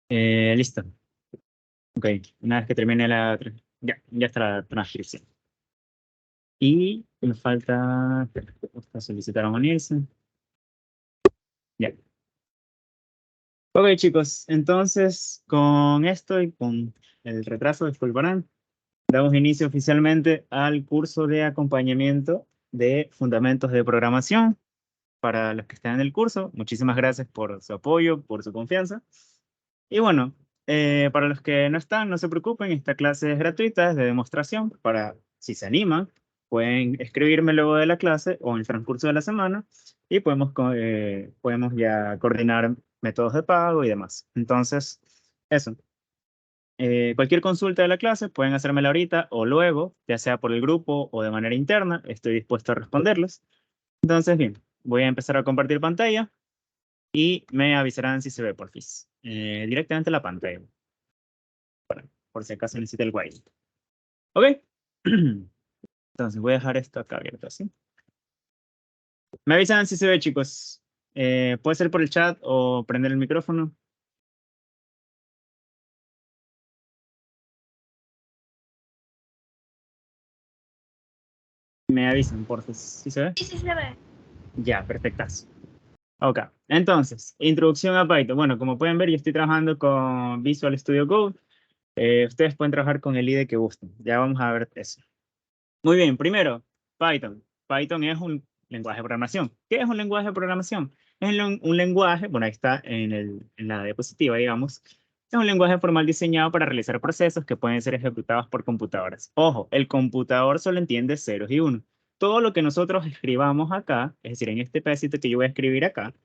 Listo. Ok, una vez que termine ya está la transcripción. Y me falta solicitaron unirse. Ya. Ok, chicos, entonces con esto y con el retraso, disculparán, damos inicio oficialmente al curso de acompañamiento de fundamentos de programación. Para los que están en el curso, muchísimas gracias por su apoyo, por su confianza. Y bueno, para los que no están, no se preocupen, esta clase es gratuita, es de demostración. Para si se animan, pueden escribirme luego de la clase o en el transcurso de la semana y podemos ya coordinar métodos de pago y demás. Entonces, eso. Cualquier consulta de la clase pueden hacérmela ahorita o luego, ya sea por el grupo o de manera interna, estoy dispuesto a responderles. Entonces, bien, voy a empezar a compartir pantalla y me avisarán si se ve porfis. Directamente la pantalla, por si acaso necesita el white. ¿Ok? Entonces voy a dejar esto acá abierto así. Me avisan si se ve, chicos. Puede ser por el chat o prender el micrófono. Me avisan, porfis. ¿Sí se ve? Sí, sí se ve. Ya, perfectazo. Ok, entonces, introducción a Python. Bueno, como pueden ver, yo estoy trabajando con Visual Studio Code. Ustedes pueden trabajar con el IDE que gusten. Ya vamos a ver eso. Muy bien, primero, Python. Python es un lenguaje de programación. ¿Qué es un lenguaje de programación? Es un lenguaje, bueno, ahí está en la diapositiva, digamos. Es un lenguaje formal diseñado para realizar procesos que pueden ser ejecutados por computadoras. Ojo, el computador solo entiende ceros y unos. Todo lo que nosotros escribamos acá, es decir, en este pedacito que yo voy a escribir acá,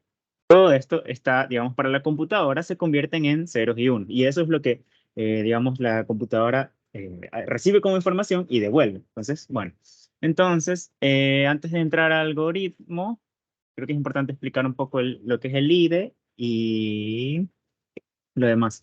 todo esto está, digamos, para la computadora se convierten en ceros y unos. Y eso es lo que, digamos, la computadora recibe como información y devuelve. Entonces, bueno, entonces, antes de entrar al algoritmo, creo que es importante explicar un poco lo que es el IDE y lo demás.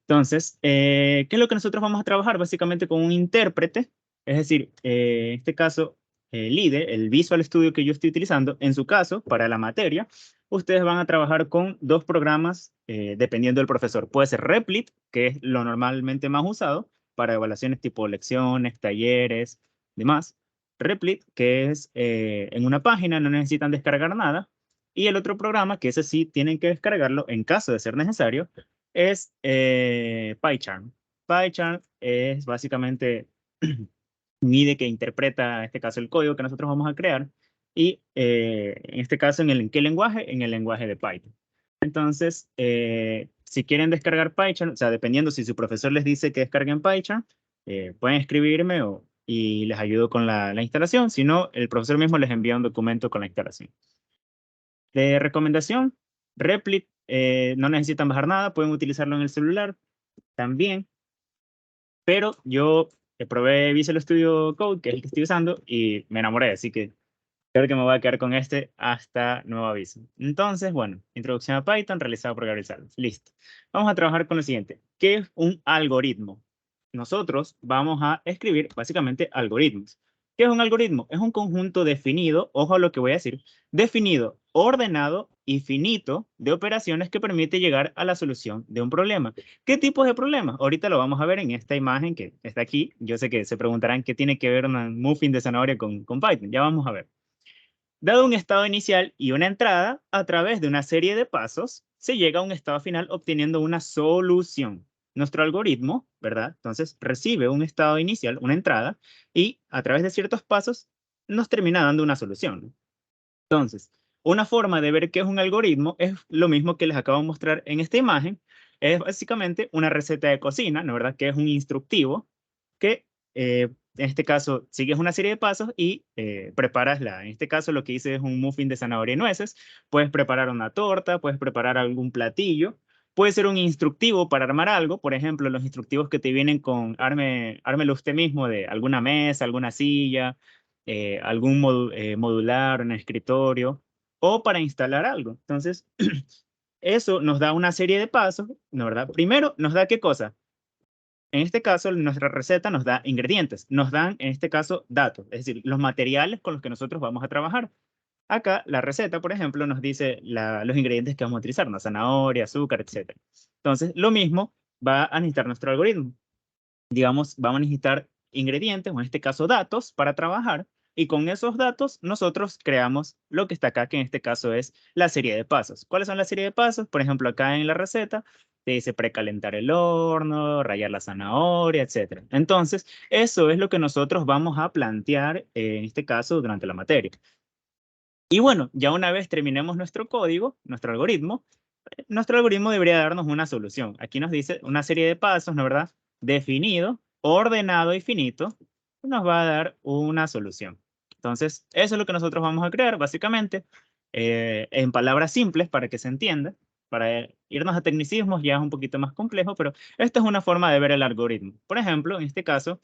Entonces, ¿qué es lo que nosotros vamos a trabajar? Básicamente con un intérprete, es decir, en este caso, el IDE, el Visual Studio que yo estoy utilizando, en su caso, para la materia, ustedes van a trabajar con dos programas dependiendo del profesor. Puede ser Replit, que es lo normalmente más usado para evaluaciones tipo lecciones, talleres, demás. Replit, que es en una página, no necesitan descargar nada. Y el otro programa, que ese sí tienen que descargarlo en caso de ser necesario, es PyCharm. PyCharm es básicamente un IDE que interpreta, en este caso, el código que nosotros vamos a crear. Y en este caso, ¿en qué lenguaje? En el lenguaje de Python. Entonces, si quieren descargar PyCharm, o sea, dependiendo si su profesor les dice que descarguen PyCharm, pueden escribirme y les ayudo con la instalación. Si no, el profesor mismo les envía un documento con la instalación. De recomendación, Replit, no necesitan bajar nada, pueden utilizarlo en el celular también, pero yo probé Visual Studio Code, que es el que estoy usando, y me enamoré, así que creo que me voy a quedar con este hasta nuevo aviso. Entonces, bueno, introducción a Python realizado por Gabriel Salas. Listo. Vamos a trabajar con lo siguiente. ¿Qué es un algoritmo? Nosotros vamos a escribir básicamente algoritmos. ¿Qué es un algoritmo? Es un conjunto definido, ojo a lo que voy a decir, definido, ordenado y finito de operaciones que permite llegar a la solución de un problema. ¿Qué tipos de problemas? Ahorita lo vamos a ver en esta imagen que está aquí. Yo sé que se preguntarán qué tiene que ver un muffin de zanahoria con Python. Ya vamos a ver. Dado un estado inicial y una entrada, a través de una serie de pasos, se llega a un estado final obteniendo una solución. Nuestro algoritmo, ¿verdad? Entonces recibe un estado inicial, una entrada, y a través de ciertos pasos nos termina dando una solución. Entonces, una forma de ver qué es un algoritmo es lo mismo que les acabo de mostrar en esta imagen. Es básicamente una receta de cocina, ¿no? ¿Verdad? Que es un instructivo que en este caso sigues una serie de pasos y preparas en este caso lo que hice es un muffin de zanahoria y nueces. Puedes preparar una torta, puedes preparar algún platillo. Puede ser un instructivo para armar algo, por ejemplo, los instructivos que te vienen con ármelo usted mismo de alguna mesa, alguna silla, algún modular, un escritorio, o para instalar algo. Entonces, eso nos da una serie de pasos, ¿no? ¿Verdad? Primero, nos da qué cosa. En este caso, nuestra receta nos da ingredientes, nos dan, en este caso, datos, es decir, los materiales con los que nosotros vamos a trabajar. acá la receta, por ejemplo, nos dice los ingredientes que vamos a utilizar, ¿no? Zanahoria, azúcar, etc. Entonces, lo mismo va a necesitar nuestro algoritmo. Digamos, vamos a necesitar ingredientes, o en este caso datos, para trabajar. Y con esos datos nosotros creamos lo que está acá, que en este caso es la serie de pasos. ¿Cuáles son la serie de pasos? Por ejemplo, acá en la receta te dice precalentar el horno, rallar la zanahoria, etc. Entonces, eso es lo que nosotros vamos a plantear en este caso durante la materia. Y bueno, ya una vez terminemos nuestro código, nuestro algoritmo debería darnos una solución. Aquí nos dice una serie de pasos, ¿no verdad? Definido, ordenado y finito, nos va a dar una solución. Entonces, eso es lo que nosotros vamos a crear, básicamente, en palabras simples para que se entienda. Para irnos a tecnicismos ya es un poquito más complejo, pero esta es una forma de ver el algoritmo. Por ejemplo, en este caso,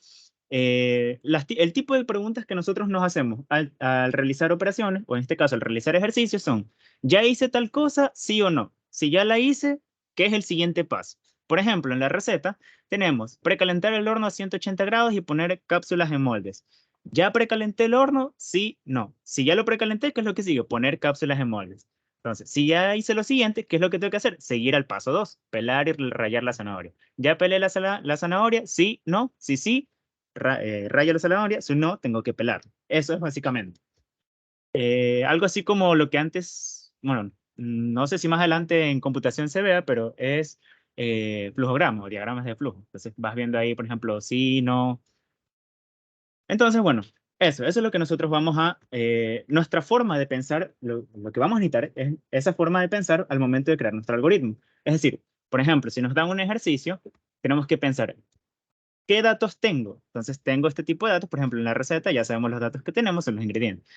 el tipo de preguntas que nosotros nos hacemos al realizar operaciones, o en este caso al realizar ejercicios, son, ¿ya hice tal cosa? ¿Sí o no? Si ya la hice, ¿qué es el siguiente paso? Por ejemplo, en la receta tenemos precalentar el horno a 180 grados y poner cápsulas en moldes. ¿Ya precalenté el horno? Sí, no. Si ya lo precalenté, ¿qué es lo que sigue? Poner cápsulas en moldes. Entonces, si ya hice lo siguiente, ¿qué es lo que tengo que hacer? Seguir al paso 2, pelar y rallar la zanahoria. ¿Ya pelé la zanahoria? Sí, no. Si sí, rayo la zanahoria. Si no, tengo que pelar. Eso es básicamente. Algo así como lo que antes, bueno, no sé si más adelante en computación se vea, pero es flujograma o diagramas de flujo. Entonces vas viendo ahí, por ejemplo, sí, no. Entonces, bueno, eso es lo que nosotros vamos a, nuestra forma de pensar, lo que vamos a necesitar es esa forma de pensar al momento de crear nuestro algoritmo. Es decir, por ejemplo, si nos dan un ejercicio, tenemos que pensar, ¿qué datos tengo? Entonces, tengo este tipo de datos, por ejemplo, en la receta ya sabemos los datos que tenemos, son los ingredientes.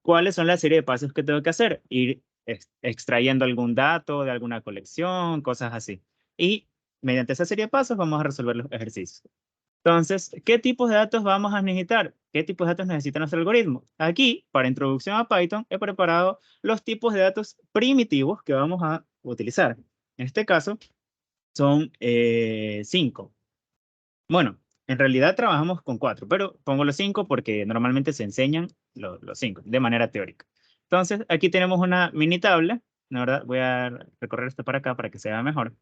¿Cuáles son la serie de pasos que tengo que hacer? Ir extrayendo algún dato de alguna colección, cosas así. Y mediante esa serie de pasos vamos a resolver los ejercicios. Entonces, ¿qué tipos de datos vamos a necesitar? ¿Qué tipos de datos necesita nuestro algoritmo? Aquí, para introducción a Python, he preparado los tipos de datos primitivos que vamos a utilizar. En este caso, son 5. Bueno, en realidad trabajamos con 4, pero pongo los 5 porque normalmente se enseñan los 5 de manera teórica. Entonces, aquí tenemos una mini tabla, la verdad, voy a recorrer esto para acá para que se vea mejor.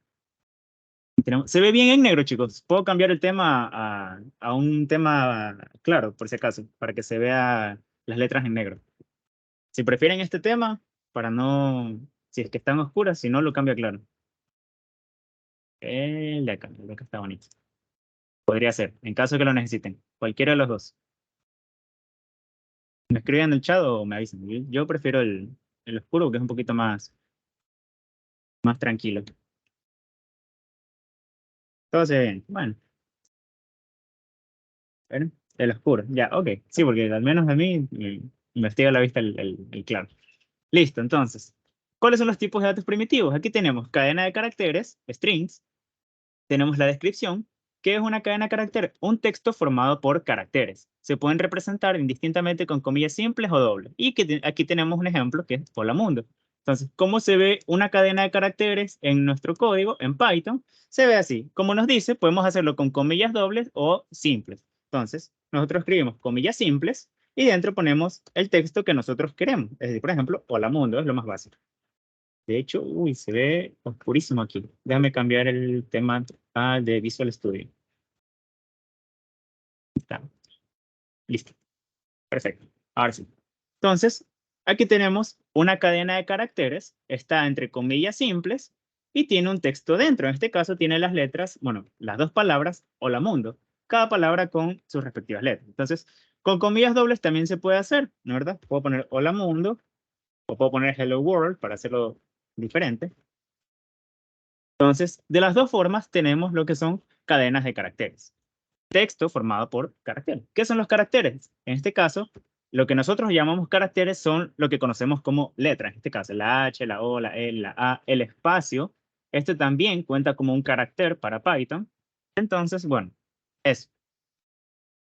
Se ve bien en negro, chicos. Puedo cambiar el tema a un tema claro, por si acaso, para que se vea las letras en negro. Si prefieren este tema, para no, si es que están oscuras, si no, lo cambio a claro. El de acá está bonito. Podría ser, en caso que lo necesiten. Cualquiera de los dos. Me escriben en el chat o me avisan. Yo prefiero el oscuro, que es un poquito más tranquilo. Todo se ve bien. Bueno, ¿ven? El oscuro. Ya, ok. Sí, porque al menos a mí me investiga a la vista el claro. Listo, entonces. ¿Cuáles son los tipos de datos primitivos? Aquí tenemos cadena de caracteres, strings. Tenemos la descripción. ¿Qué es una cadena de caracteres? Un texto formado por caracteres. Se pueden representar indistintamente con comillas simples o dobles. Y aquí tenemos un ejemplo que es hola mundo. Entonces, ¿cómo se ve una cadena de caracteres en nuestro código en Python? Se ve así. Como nos dice, podemos hacerlo con comillas dobles o simples. Entonces, nosotros escribimos comillas simples y dentro ponemos el texto que nosotros queremos. Es decir, por ejemplo, hola mundo es lo más básico. De hecho, uy, se ve oscurísimo aquí. Déjame cambiar el tema de Visual Studio. Está. Listo. Perfecto. Ahora sí. Entonces, aquí tenemos una cadena de caracteres. Está entre comillas simples y tiene un texto dentro. En este caso tiene las letras, bueno, las dos palabras hola mundo. Cada palabra con sus respectivas letras. Entonces, con comillas dobles también se puede hacer, ¿no es verdad? Puedo poner hola mundo o puedo poner hello world para hacerlo diferente. Entonces, de las dos formas tenemos lo que son cadenas de caracteres. Texto formado por caracteres. ¿Qué son los caracteres? En este caso, lo que nosotros llamamos caracteres son lo que conocemos como letras. En este caso, la H, la O, la L, la A, el espacio. Este también cuenta como un carácter para Python. Entonces, bueno, eso.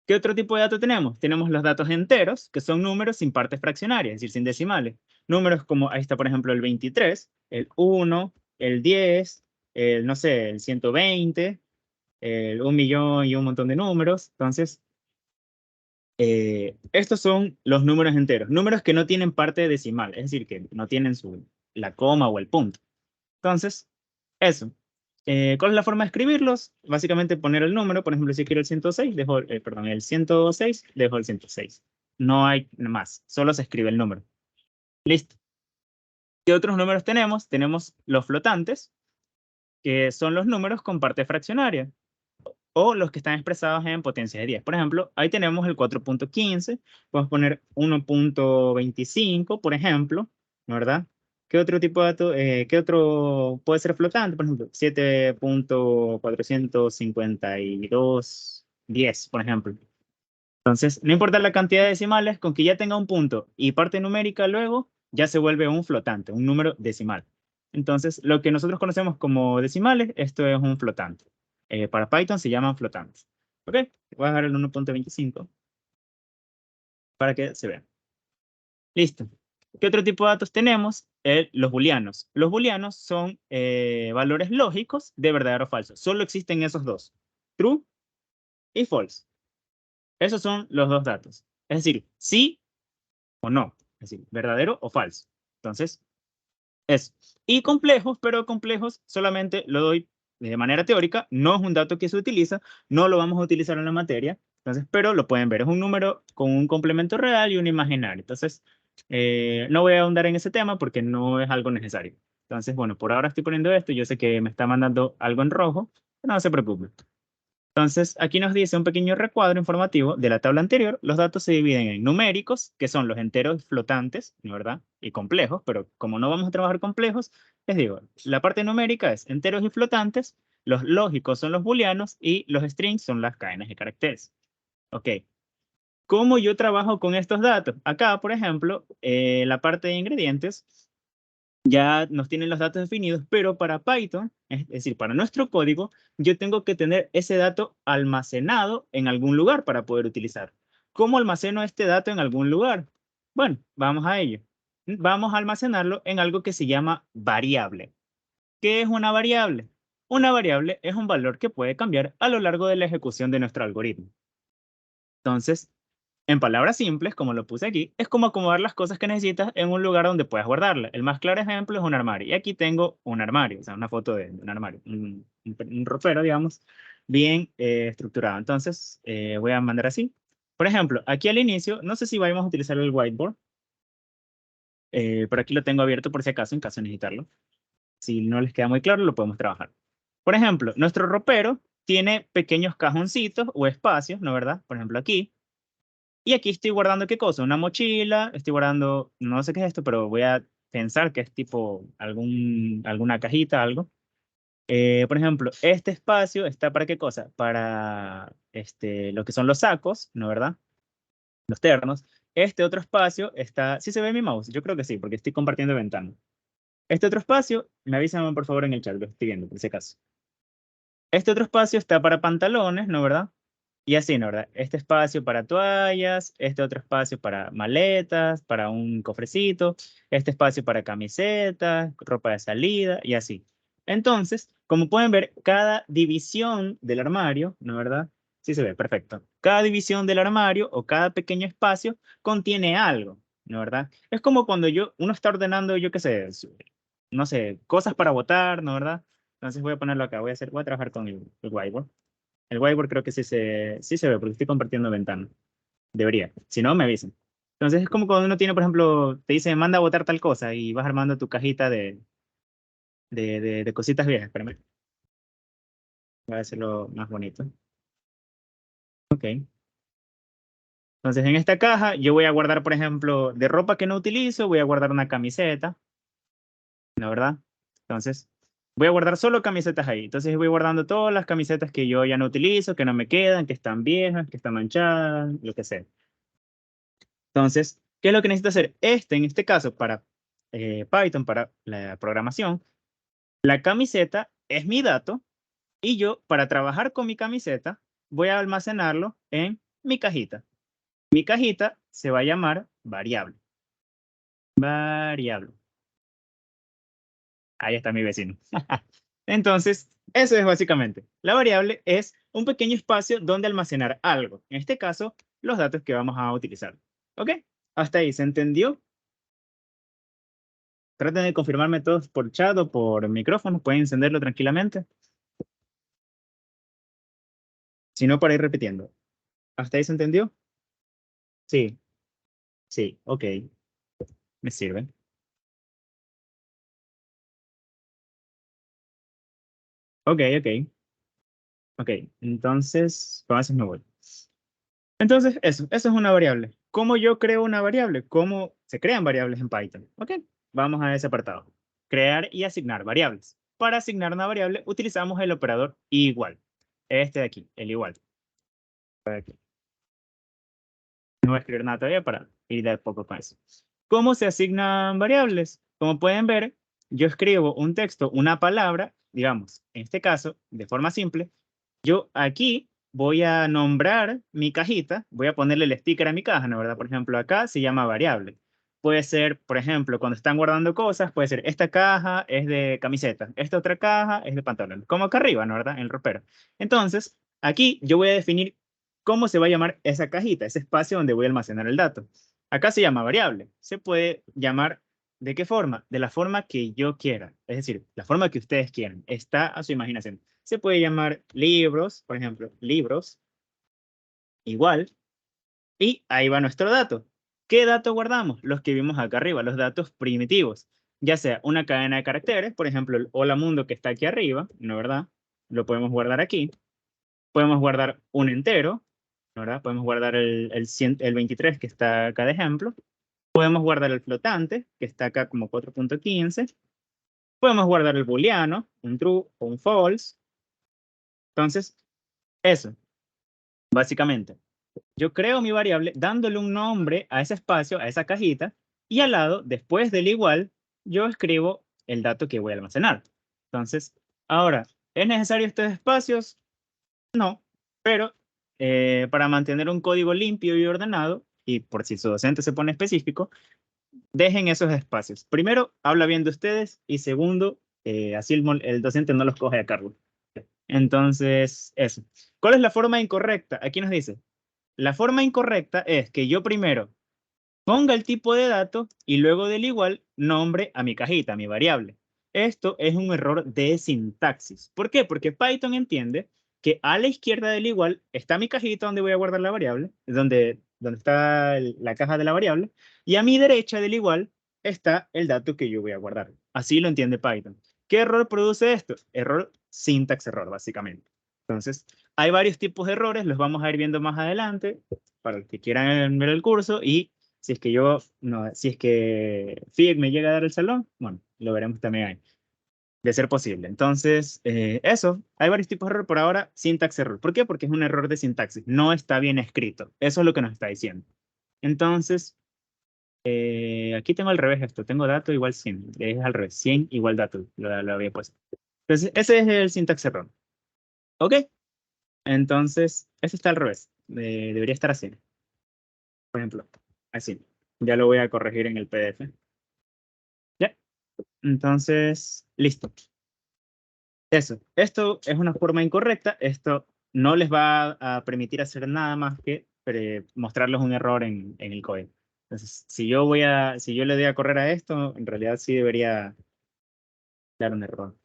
¿Qué otro tipo de datos tenemos? Tenemos los datos enteros, que son números sin partes fraccionarias, es decir, sin decimales. Números como, ahí está, por ejemplo, el 23, el 1, el 10, el, no sé, el 120, el 1 millón y un montón de números. Entonces, estos son los números enteros, números que no tienen parte decimal, es decir, que no tienen la coma o el punto. Entonces, eso. ¿Cuál es la forma de escribirlos? Básicamente poner el número, por ejemplo, si quiero el 106, perdón, el 106, dejo el 106. No hay más, solo se escribe el número. Listo. ¿Qué otros números tenemos? Tenemos los flotantes, que son los números con parte fraccionaria, o los que están expresados en potencia de 10. Por ejemplo, ahí tenemos el 4.15, podemos poner 1.25, por ejemplo, ¿verdad? ¿Qué otro tipo de dato, qué otro puede ser flotante? Por ejemplo, 7.45210, por ejemplo. Entonces, no importa la cantidad de decimales, con que ya tenga un punto y parte numérica luego, ya se vuelve un flotante, un número decimal. Entonces, lo que nosotros conocemos como decimales, esto es un flotante. Para Python se llaman flotantes. ¿Ok? Voy a dejar el 1.25 para que se vea. Listo. ¿Qué otro tipo de datos tenemos? Los booleanos. Los booleanos son valores lógicos de verdadero o falso. Solo existen esos dos, true y false. Esos son los dos datos. Es decir, sí o no. Es decir, verdadero o falso. Entonces, eso. Y complejos, pero complejos solamente lo doy de manera teórica. No es un dato que se utiliza, no lo vamos a utilizar en la materia. Entonces, pero lo pueden ver. Es un número con un complemento real y un imaginario. Entonces, no voy a ahondar en ese tema porque no es algo necesario. Entonces, bueno, por ahora estoy poniendo esto. Yo sé que me está mandando algo en rojo, pero no se preocupe. Entonces, aquí nos dice un pequeño recuadro informativo de la tabla anterior. Los datos se dividen en numéricos, que son los enteros flotantes, ¿verdad? Y complejos, pero como no vamos a trabajar complejos, les digo, la parte numérica es enteros y flotantes, los lógicos son los booleanos y los strings son las cadenas de caracteres. Ok. ¿Cómo yo trabajo con estos datos? Acá, por ejemplo, la parte de ingredientes, ya nos tienen los datos definidos, pero para Python, es decir, para nuestro código, yo tengo que tener ese dato almacenado en algún lugar para poder utilizar. ¿Cómo almaceno este dato en algún lugar? Bueno, vamos a ello. Vamos a almacenarlo en algo que se llama variable. ¿Qué es una variable? Una variable es un valor que puede cambiar a lo largo de la ejecución de nuestro algoritmo. Entonces, en palabras simples, como lo puse aquí, es como acomodar las cosas que necesitas en un lugar donde puedas guardarlas. El más claro ejemplo es un armario. Y aquí tengo un armario, o sea, una foto de un armario, un ropero, digamos, bien estructurado. Entonces, voy a mandar así. Por ejemplo, aquí al inicio, no sé si vamos a utilizar el whiteboard, pero aquí lo tengo abierto por si acaso, en caso de necesitarlo. Si no les queda muy claro, lo podemos trabajar. Por ejemplo, nuestro ropero tiene pequeños cajoncitos o espacios, ¿no verdad? Por ejemplo, aquí. Y aquí estoy guardando qué cosa, una mochila, estoy guardando, no sé qué es esto, pero voy a pensar que es tipo alguna cajita, algo. Por ejemplo, este espacio está para qué cosa, para lo que son los sacos, ¿no verdad? Los ternos. Este otro espacio está, ¿sí se ve mi mouse? Yo creo que sí, porque estoy compartiendo ventana. Este otro espacio, me avisan por favor en el chat, lo estoy viendo, por si acaso. Este otro espacio está para pantalones, ¿no verdad? Y así, ¿no verdad? Este espacio para toallas, este otro espacio para maletas, para un cofrecito, este espacio para camisetas, ropa de salida y así. Entonces, como pueden ver, cada división del armario, ¿no verdad? Sí se ve, perfecto. Cada división del armario o cada pequeño espacio contiene algo, ¿no verdad? Es como cuando uno está ordenando, yo qué sé, no sé, cosas para botar, ¿no verdad? Entonces voy a ponerlo acá, voy a trabajar con el whiteboard. El whiteboard creo que sí se ve porque estoy compartiendo ventana. Debería. Si no, me avisen. Entonces es como cuando uno tiene, por ejemplo, te dice, manda a botar tal cosa y vas armando tu cajita de cositas viejas. Espérame. Voy a hacerlo más bonito. Ok. Entonces en esta caja yo voy a guardar, por ejemplo, de ropa que no utilizo, voy a guardar una camiseta, ¿no verdad? Entonces voy a guardar solo camisetas ahí. Entonces voy guardando todas las camisetas que yo ya no utilizo, que no me quedan, que están viejas, que están manchadas, lo que sea. Entonces, ¿qué es lo que necesito hacer? En este caso, para Python, para la programación, la camiseta es mi dato y yo, para trabajar con mi camiseta, voy a almacenarlo en mi cajita. Mi cajita se va a llamar variable. Variable. Ahí está mi vecino. Entonces, eso es básicamente. La variable es un pequeño espacio donde almacenar algo. En este caso, los datos que vamos a utilizar. ¿Ok? Hasta ahí, ¿se entendió? Traten de confirmarme todos por chat o por micrófono, pueden encenderlo tranquilamente. Si no, para ir repitiendo. ¿Hasta ahí se entendió? Sí, sí, ok, me sirve. Ok, ok, entonces, con eso me voy. Entonces, eso es una variable. ¿Cómo yo creo una variable? ¿Cómo se crean variables en Python? Ok, vamos a ese apartado. Crear y asignar variables. Para asignar una variable utilizamos el operador igual. Este de aquí, el igual. No voy a escribir nada todavía para ir de a poco con eso. ¿Cómo se asignan variables? Como pueden ver, yo escribo un texto, una palabra, digamos, en este caso, de forma simple. Yo aquí voy a nombrar mi cajita, voy a ponerle el sticker a mi caja, ¿no? ¿Verdad? Por ejemplo, acá se llama variable. Puede ser, por ejemplo, cuando están guardando cosas, puede ser esta caja es de camiseta, esta otra caja es de pantalón, como acá arriba, ¿no? ¿Verdad? En el ropero. Entonces, aquí yo voy a definir cómo se va a llamar esa cajita, ese espacio donde voy a almacenar el dato. Acá se llama variable. Se puede llamar ¿de qué forma? De la forma que yo quiera. Es decir, la forma que ustedes quieran. Está a su imaginación. Se puede llamar libros, por ejemplo, libros, igual. Y ahí va nuestro dato. ¿Qué dato guardamos? Los que vimos acá arriba, los datos primitivos. Ya sea una cadena de caracteres, por ejemplo, el hola mundo que está aquí arriba, ¿no verdad? Lo podemos guardar aquí. Podemos guardar un entero, ¿verdad? Podemos guardar el 23 que está acá de ejemplo. Podemos guardar el flotante, que está acá como 4.15. Podemos guardar el booleano, un true o un false. Entonces, eso, básicamente. Yo creo mi variable dándole un nombre a ese espacio, a esa cajita, y al lado, después del igual, yo escribo el dato que voy a almacenar. Entonces, ahora, ¿es necesario estos espacios? No, pero para mantener un código limpio y ordenado, y por si su docente se pone específico, dejen esos espacios. Primero, habla bien de ustedes y segundo, así el docente no los coge a cargo. Entonces, eso. ¿Cuál es la forma incorrecta? Aquí nos dice, la forma incorrecta es que yo primero ponga el tipo de dato y luego del igual nombre a mi cajita, a mi variable. Esto es un error de sintaxis. ¿Por qué? Porque Python entiende que a la izquierda del igual está mi cajita donde voy a guardar la variable, donde está la caja de la variable, y a mi derecha del igual está el dato que yo voy a guardar. Así lo entiende Python. ¿Qué error produce esto? Error, syntax error, básicamente. Entonces, hay varios tipos de errores, los vamos a ir viendo más adelante para los que quieran ver el curso y si es que si es que FIEC me llega a dar el salón, bueno, lo veremos también ahí, de ser posible. Entonces, eso, hay varios tipos de error. Por ahora, syntax error. ¿Por qué? Porque es un error de sintaxis, no está bien escrito. Eso es lo que nos está diciendo. Entonces, aquí tengo al revés esto, tengo dato igual 100, es al revés, 100 igual dato, lo había puesto. Entonces, ese es el syntax error. ¿Ok? Entonces, ese está al revés, debería estar así, por ejemplo, así. Ya lo voy a corregir en el PDF. ¿Ya? Entonces, listo. Eso. Esto es una forma incorrecta. Esto no les va a permitir hacer nada más que mostrarles un error en el código. Entonces, si yo le doy a correr a esto, en realidad sí debería dar un error.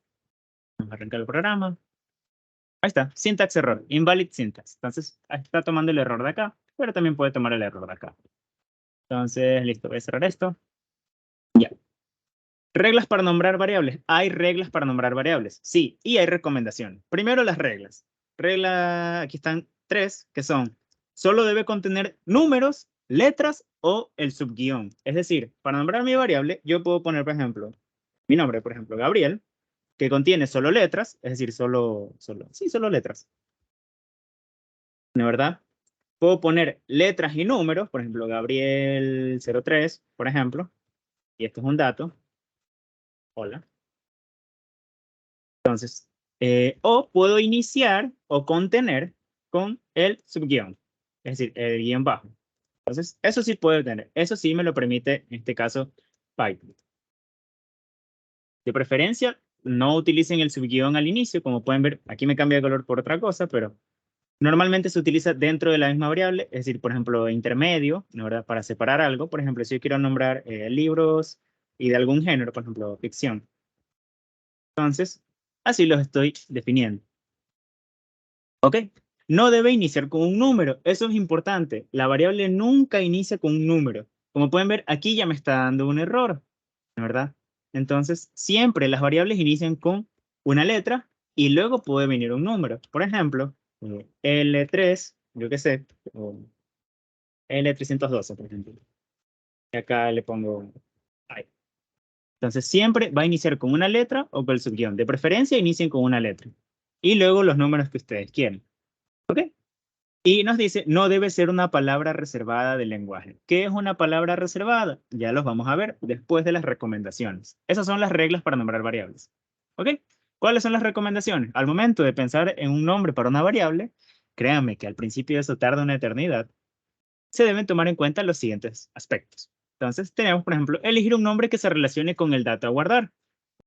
Vamos a arrancar el programa. Ahí está, syntax error, invalid syntax. Entonces, está tomando el error de acá, pero también puede tomar el error de acá. Entonces, listo, voy a cerrar esto. Ya. Reglas para nombrar variables. Hay reglas para nombrar variables. Sí, y hay recomendaciones. Primero las reglas. Aquí están tres, que son, solo debe contener números, letras o el subguión. Es decir, para nombrar mi variable, yo puedo poner, por ejemplo, mi nombre, por ejemplo, Gabriel, que contiene solo letras, es decir, solo letras. ¿De verdad? Puedo poner letras y números, por ejemplo, Gabriel 03, por ejemplo, y esto es un dato. Hola. Entonces, o puedo iniciar o contener con el subguión, es decir, el guión bajo. Entonces, eso sí puedo tener. Eso sí me lo permite, en este caso, Python. De preferencia, no utilicen el subguión al inicio. Como pueden ver, aquí me cambia de color por otra cosa, pero Normalmente se utiliza dentro de la misma variable, es decir, por ejemplo, intermedio, ¿no? ¿Verdad? Para separar algo. Por ejemplo, si yo quiero nombrar libros y de algún género, por ejemplo, ficción. Entonces, así los estoy definiendo. ¿Ok? No debe iniciar con un número. Eso es importante. La variable nunca inicia con un número. Como pueden ver, aquí ya me está dando un error, ¿verdad? Entonces, siempre las variables inician con una letra y luego puede venir un número. Por ejemplo, L3, yo qué sé, o L312, por ejemplo. Y acá le pongo I. Entonces, siempre va a iniciar con una letra o con el subguión. De preferencia, inicien con una letra. Y luego los números que ustedes quieren. ¿Ok? Y nos dice, no debe ser una palabra reservada del lenguaje. ¿Qué es una palabra reservada? Ya los vamos a ver después de las recomendaciones. Esas son las reglas para nombrar variables. ¿Ok? ¿Cuáles son las recomendaciones? Al momento de pensar en un nombre para una variable, créanme que al principio eso tarda una eternidad, se deben tomar en cuenta los siguientes aspectos. Entonces, tenemos, por ejemplo, elegir un nombre que se relacione con el dato a guardar.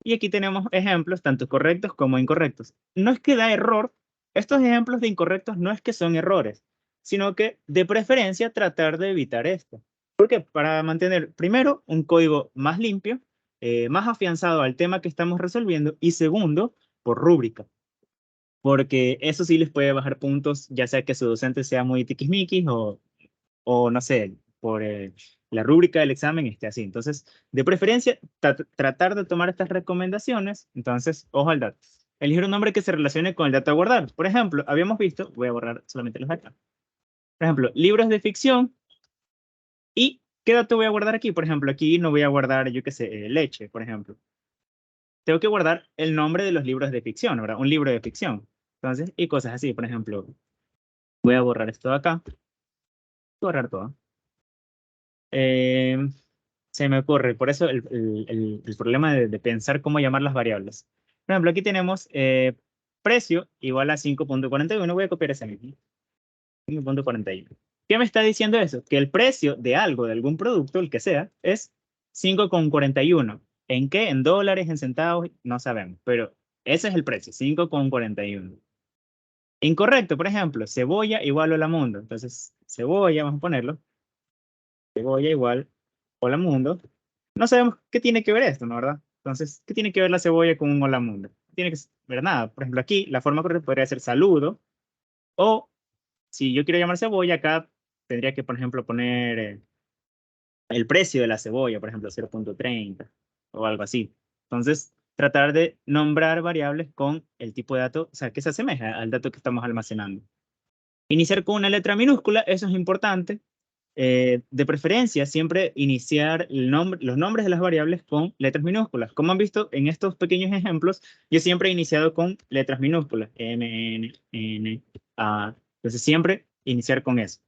Y aquí tenemos ejemplos tanto correctos como incorrectos. No es que da error, estos ejemplos de incorrectos no es que son errores, sino que de preferencia tratar de evitar esto. ¿Por qué? Para mantener, primero, un código más limpio, más afianzado al tema que estamos resolviendo y segundo, por rúbrica. Porque eso sí les puede bajar puntos, ya sea que su docente sea muy tiquismiquis o no sé, por la rúbrica del examen esté así. Entonces, de preferencia, tratar de tomar estas recomendaciones. Entonces, ojo al dato. Elegir un nombre que se relacione con el dato a guardar. Por ejemplo, habíamos visto, voy a borrar solamente los de acá. Por ejemplo, libros de ficción. ¿Y qué dato voy a guardar aquí? Por ejemplo, aquí no voy a guardar, yo qué sé, leche, por ejemplo. Tengo que guardar el nombre de los libros de ficción, ¿verdad? Un libro de ficción. Entonces, y cosas así. Por ejemplo, voy a borrar esto de acá. Borrar todo. Eh, Se me ocurre, por eso el problema de pensar cómo llamar las variables. Por ejemplo, aquí tenemos precio igual a 5.41. Voy a copiar ese mismo. 5.41. ¿Qué me está diciendo eso? Que el precio de algo, de algún producto, el que sea, es 5.41. ¿En qué? ¿En dólares? ¿En centavos? No sabemos, pero ese es el precio, 5.41. Incorrecto, por ejemplo, cebolla igual hola mundo. Entonces, cebolla, vamos a ponerlo. Cebolla igual hola mundo. No sabemos qué tiene que ver esto, ¿no? ¿Verdad? Entonces, ¿qué tiene que ver la cebolla con un hola mundo? No tiene que ver nada. Por ejemplo, aquí la forma correcta podría ser saludo. O si yo quiero llamar cebolla, acá tendría que, por ejemplo, poner el precio de la cebolla, por ejemplo, 0.30 o algo así. Entonces, tratar de nombrar variables con el tipo de dato, o sea, que se asemeja al dato que estamos almacenando. Iniciar con una letra minúscula, eso es importante. De preferencia, siempre iniciar los nombres de las variables con letras minúsculas. Como han visto en estos pequeños ejemplos, yo siempre he iniciado con letras minúsculas. M, N, A. Entonces, siempre iniciar con eso.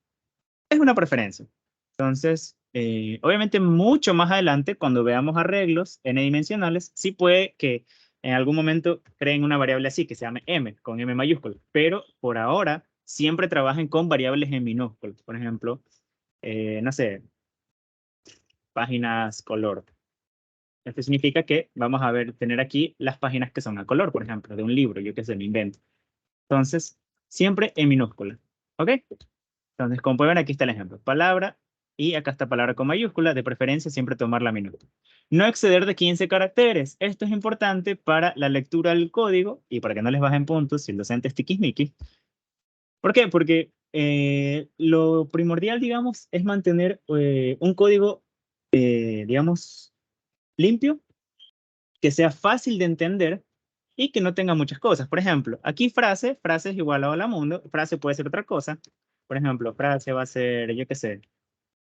Es una preferencia. Entonces, obviamente, mucho más adelante, cuando veamos arreglos n-dimensionales, sí puede que en algún momento creen una variable así, que se llame m, con m mayúscula. Pero por ahora, siempre trabajen con variables en minúsculas. Por ejemplo, no sé, páginas color. Esto significa que vamos a ver, tener aquí las páginas que son a color, por ejemplo, de un libro, yo que sé, me invento. Entonces, siempre en minúscula. ¿Ok? Entonces, como pueden ver, aquí está el ejemplo. Palabra y acá está palabra con mayúscula. De preferencia, siempre tomar la minúscula. No exceder de 15 caracteres. Esto es importante para la lectura del código y para que no les bajen puntos si el docente es tiquismiquis. ¿Por qué? Porque lo primordial, digamos, es mantener un código, digamos, limpio, que sea fácil de entender y que no tenga muchas cosas. Por ejemplo, aquí frase es igual a hola mundo, frase puede ser otra cosa. Por ejemplo, frase va a ser, yo qué sé,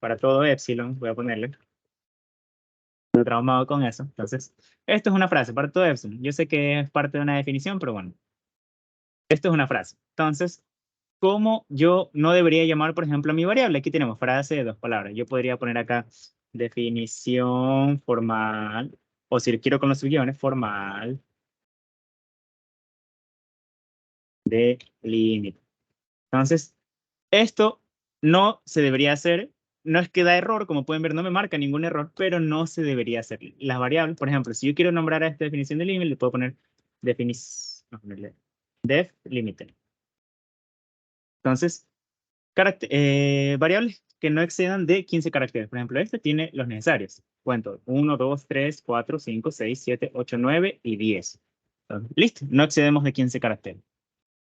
para todo epsilon, voy a ponerle. Estoy traumado con eso. Entonces, esto es una frase para todo epsilon. Yo sé que es parte de una definición, pero bueno, esto es una frase. Entonces, ¿cómo yo no debería llamar, por ejemplo, a mi variable? Aquí tenemos frase de dos palabras. Yo podría poner acá definición formal, o si quiero con los subguiones, formal de límite. Entonces, esto no se debería hacer. No es que da error, como pueden ver, no me marca ningún error, pero no se debería hacer. Las variables, por ejemplo, si yo quiero nombrar a esta definición de límite, le puedo poner def límite. Entonces, variables que no excedan de 15 caracteres. Por ejemplo, este tiene los necesarios. Cuento 1, 2, 3, 4, 5, 6, 7, 8, 9 y 10. Entonces, listo, no excedemos de 15 caracteres.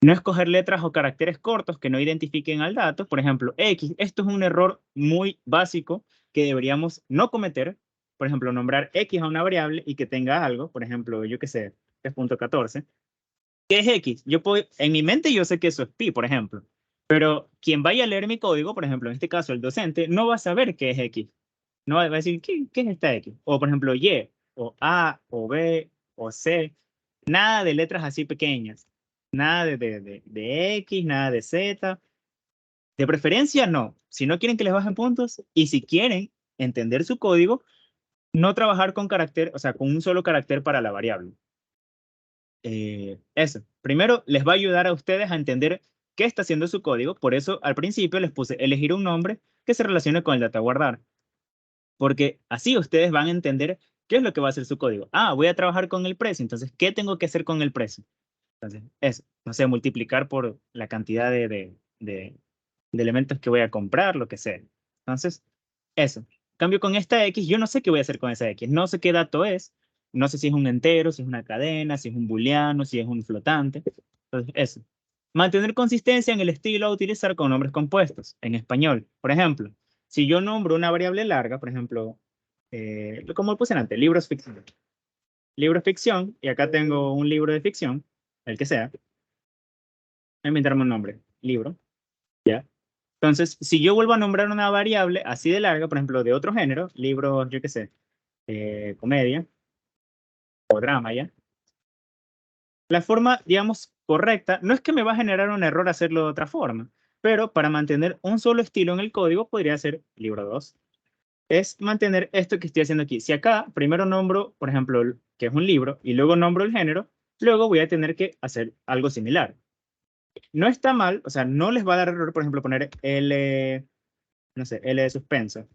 No escoger letras o caracteres cortos que no identifiquen al dato. Por ejemplo, X. Esto es un error muy básico que deberíamos no cometer. Por ejemplo, nombrar X a una variable y que tenga algo. Por ejemplo, yo qué sé, 3.14. ¿Qué es X? Yo puedo, en mi mente yo sé que eso es pi, por ejemplo. Pero quien vaya a leer mi código, por ejemplo, en este caso el docente, no va a saber qué es X. No va a decir, ¿qué es esta X? O, por ejemplo, Y, o A, o B, o C. Nada de letras así pequeñas. Nada de X, nada de Z. De preferencia, no. Si no quieren que les bajen puntos y si quieren entender su código, no trabajar con carácter, o sea, con un solo carácter para la variable. Eso. Primero, les va a ayudar a ustedes a entender qué está haciendo su código. Por eso, al principio les puse elegir un nombre que se relacione con el data guardar. Porque así ustedes van a entender qué es lo que va a hacer su código. Ah, voy a trabajar con el precio. Entonces, ¿qué tengo que hacer con el precio? Entonces, eso. No sé, multiplicar por la cantidad de elementos que voy a comprar, lo que sea. Entonces, eso. Cambio con esta X, yo no sé qué voy a hacer con esa X. No sé qué dato es. No sé si es un entero, si es una cadena, si es un booleano, si es un flotante. Entonces, eso. Mantener consistencia en el estilo a utilizar con nombres compuestos en español. Por ejemplo, si yo nombro una variable larga, por ejemplo, como puse antes, libros ficción. Libro ficción, y acá tengo un libro de ficción, el que sea. Voy a inventarme un nombre, libro, ¿ya? Entonces, si yo vuelvo a nombrar una variable así de larga, por ejemplo, de otro género, libros, yo qué sé, comedia o drama, ¿ya? La forma, digamos, correcta, no es que me va a generar un error hacerlo de otra forma, pero para mantener un solo estilo en el código podría ser libro 2. Es mantener esto que estoy haciendo aquí. Si acá primero nombro, por ejemplo, que es un libro, y luego nombro el género, luego voy a tener que hacer algo similar. No está mal, o sea, no les va a dar error, por ejemplo, poner L, no sé, L de suspenso.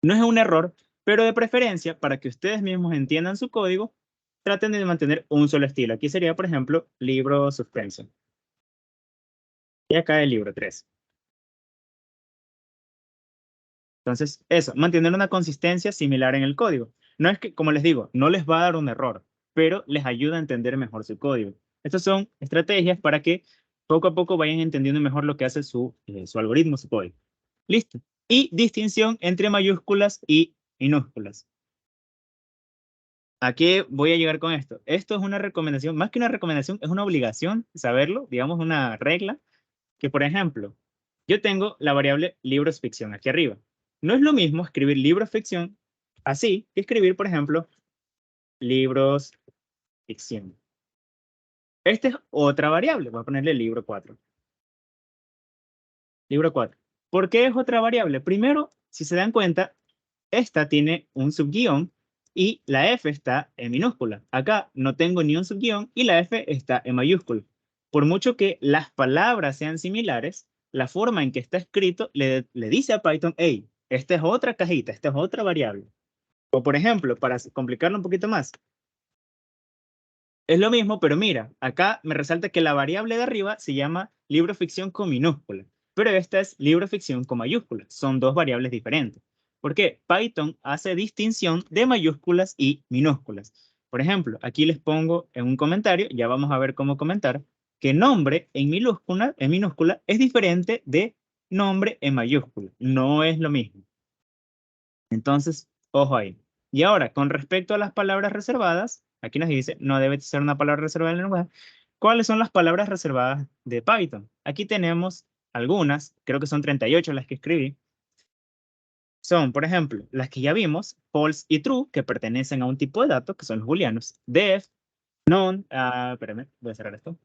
No es un error, pero de preferencia, para que ustedes mismos entiendan su código, traten de mantener un solo estilo. Aquí sería, por ejemplo, libro suspenso. Y acá el libro 3. Entonces, eso, mantener una consistencia similar en el código. No es que, como les digo, no les va a dar un error, pero les ayuda a entender mejor su código. Estas son estrategias para que poco a poco vayan entendiendo mejor lo que hace su algoritmo, su código. Listo. Y distinción entre mayúsculas y minúsculas. ¿A qué voy a llegar con esto? Esto es una recomendación, más que una recomendación, es una obligación saberlo, digamos una regla, que por ejemplo, yo tengo la variable libros ficción aquí arriba. No es lo mismo escribir libros ficción así que escribir, por ejemplo, libros ficción. Esta es otra variable, voy a ponerle libro 4. Libro 4. ¿Por qué es otra variable? Primero, si se dan cuenta, esta tiene un subguión y la F está en minúscula. Acá no tengo ni un subguión y la F está en mayúscula. Por mucho que las palabras sean similares, la forma en que está escrito le dice a Python, hey, esta es otra cajita, esta es otra variable. O por ejemplo, para complicarlo un poquito más, es lo mismo, pero mira, acá me resalta que la variable de arriba se llama libro ficción con minúscula, pero esta es libro ficción con mayúscula. Son dos variables diferentes. ¿Por qué? Python hace distinción de mayúsculas y minúsculas. Por ejemplo, aquí les pongo en un comentario, ya vamos a ver cómo comentar, que nombre en minúscula es diferente de nombre en mayúscula. No es lo mismo. Entonces, ojo ahí. Y ahora, con respecto a las palabras reservadas, aquí nos dice, no debe ser una palabra reservada en el lenguaje. ¿Cuáles son las palabras reservadas de Python? Aquí tenemos algunas, creo que son 38 las que escribí. Son, por ejemplo, las que ya vimos, false y true, que pertenecen a un tipo de datos, que son los booleanos. Def, none, espérame, voy a cerrar esto.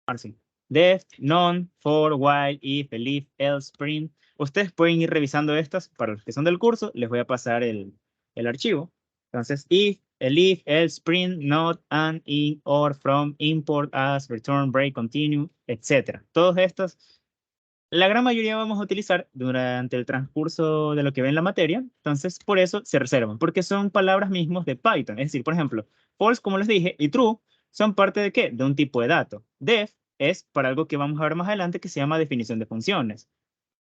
Ahora sí. Def, none, for, while, if, elif, else, print. Ustedes pueden ir revisando estas. Para los que son del curso, les voy a pasar el archivo. Entonces, if, elif, else, print, not, and, in, or, from, import, as, return, break, continue, etc. Todos estos, la gran mayoría vamos a utilizar durante el transcurso de lo que ve en la materia. Entonces, por eso se reservan, porque son palabras mismos de Python. Es decir, por ejemplo, false, como les dije, y true son parte de ¿qué? De un tipo de dato. Def es para algo que vamos a ver más adelante que se llama definición de funciones.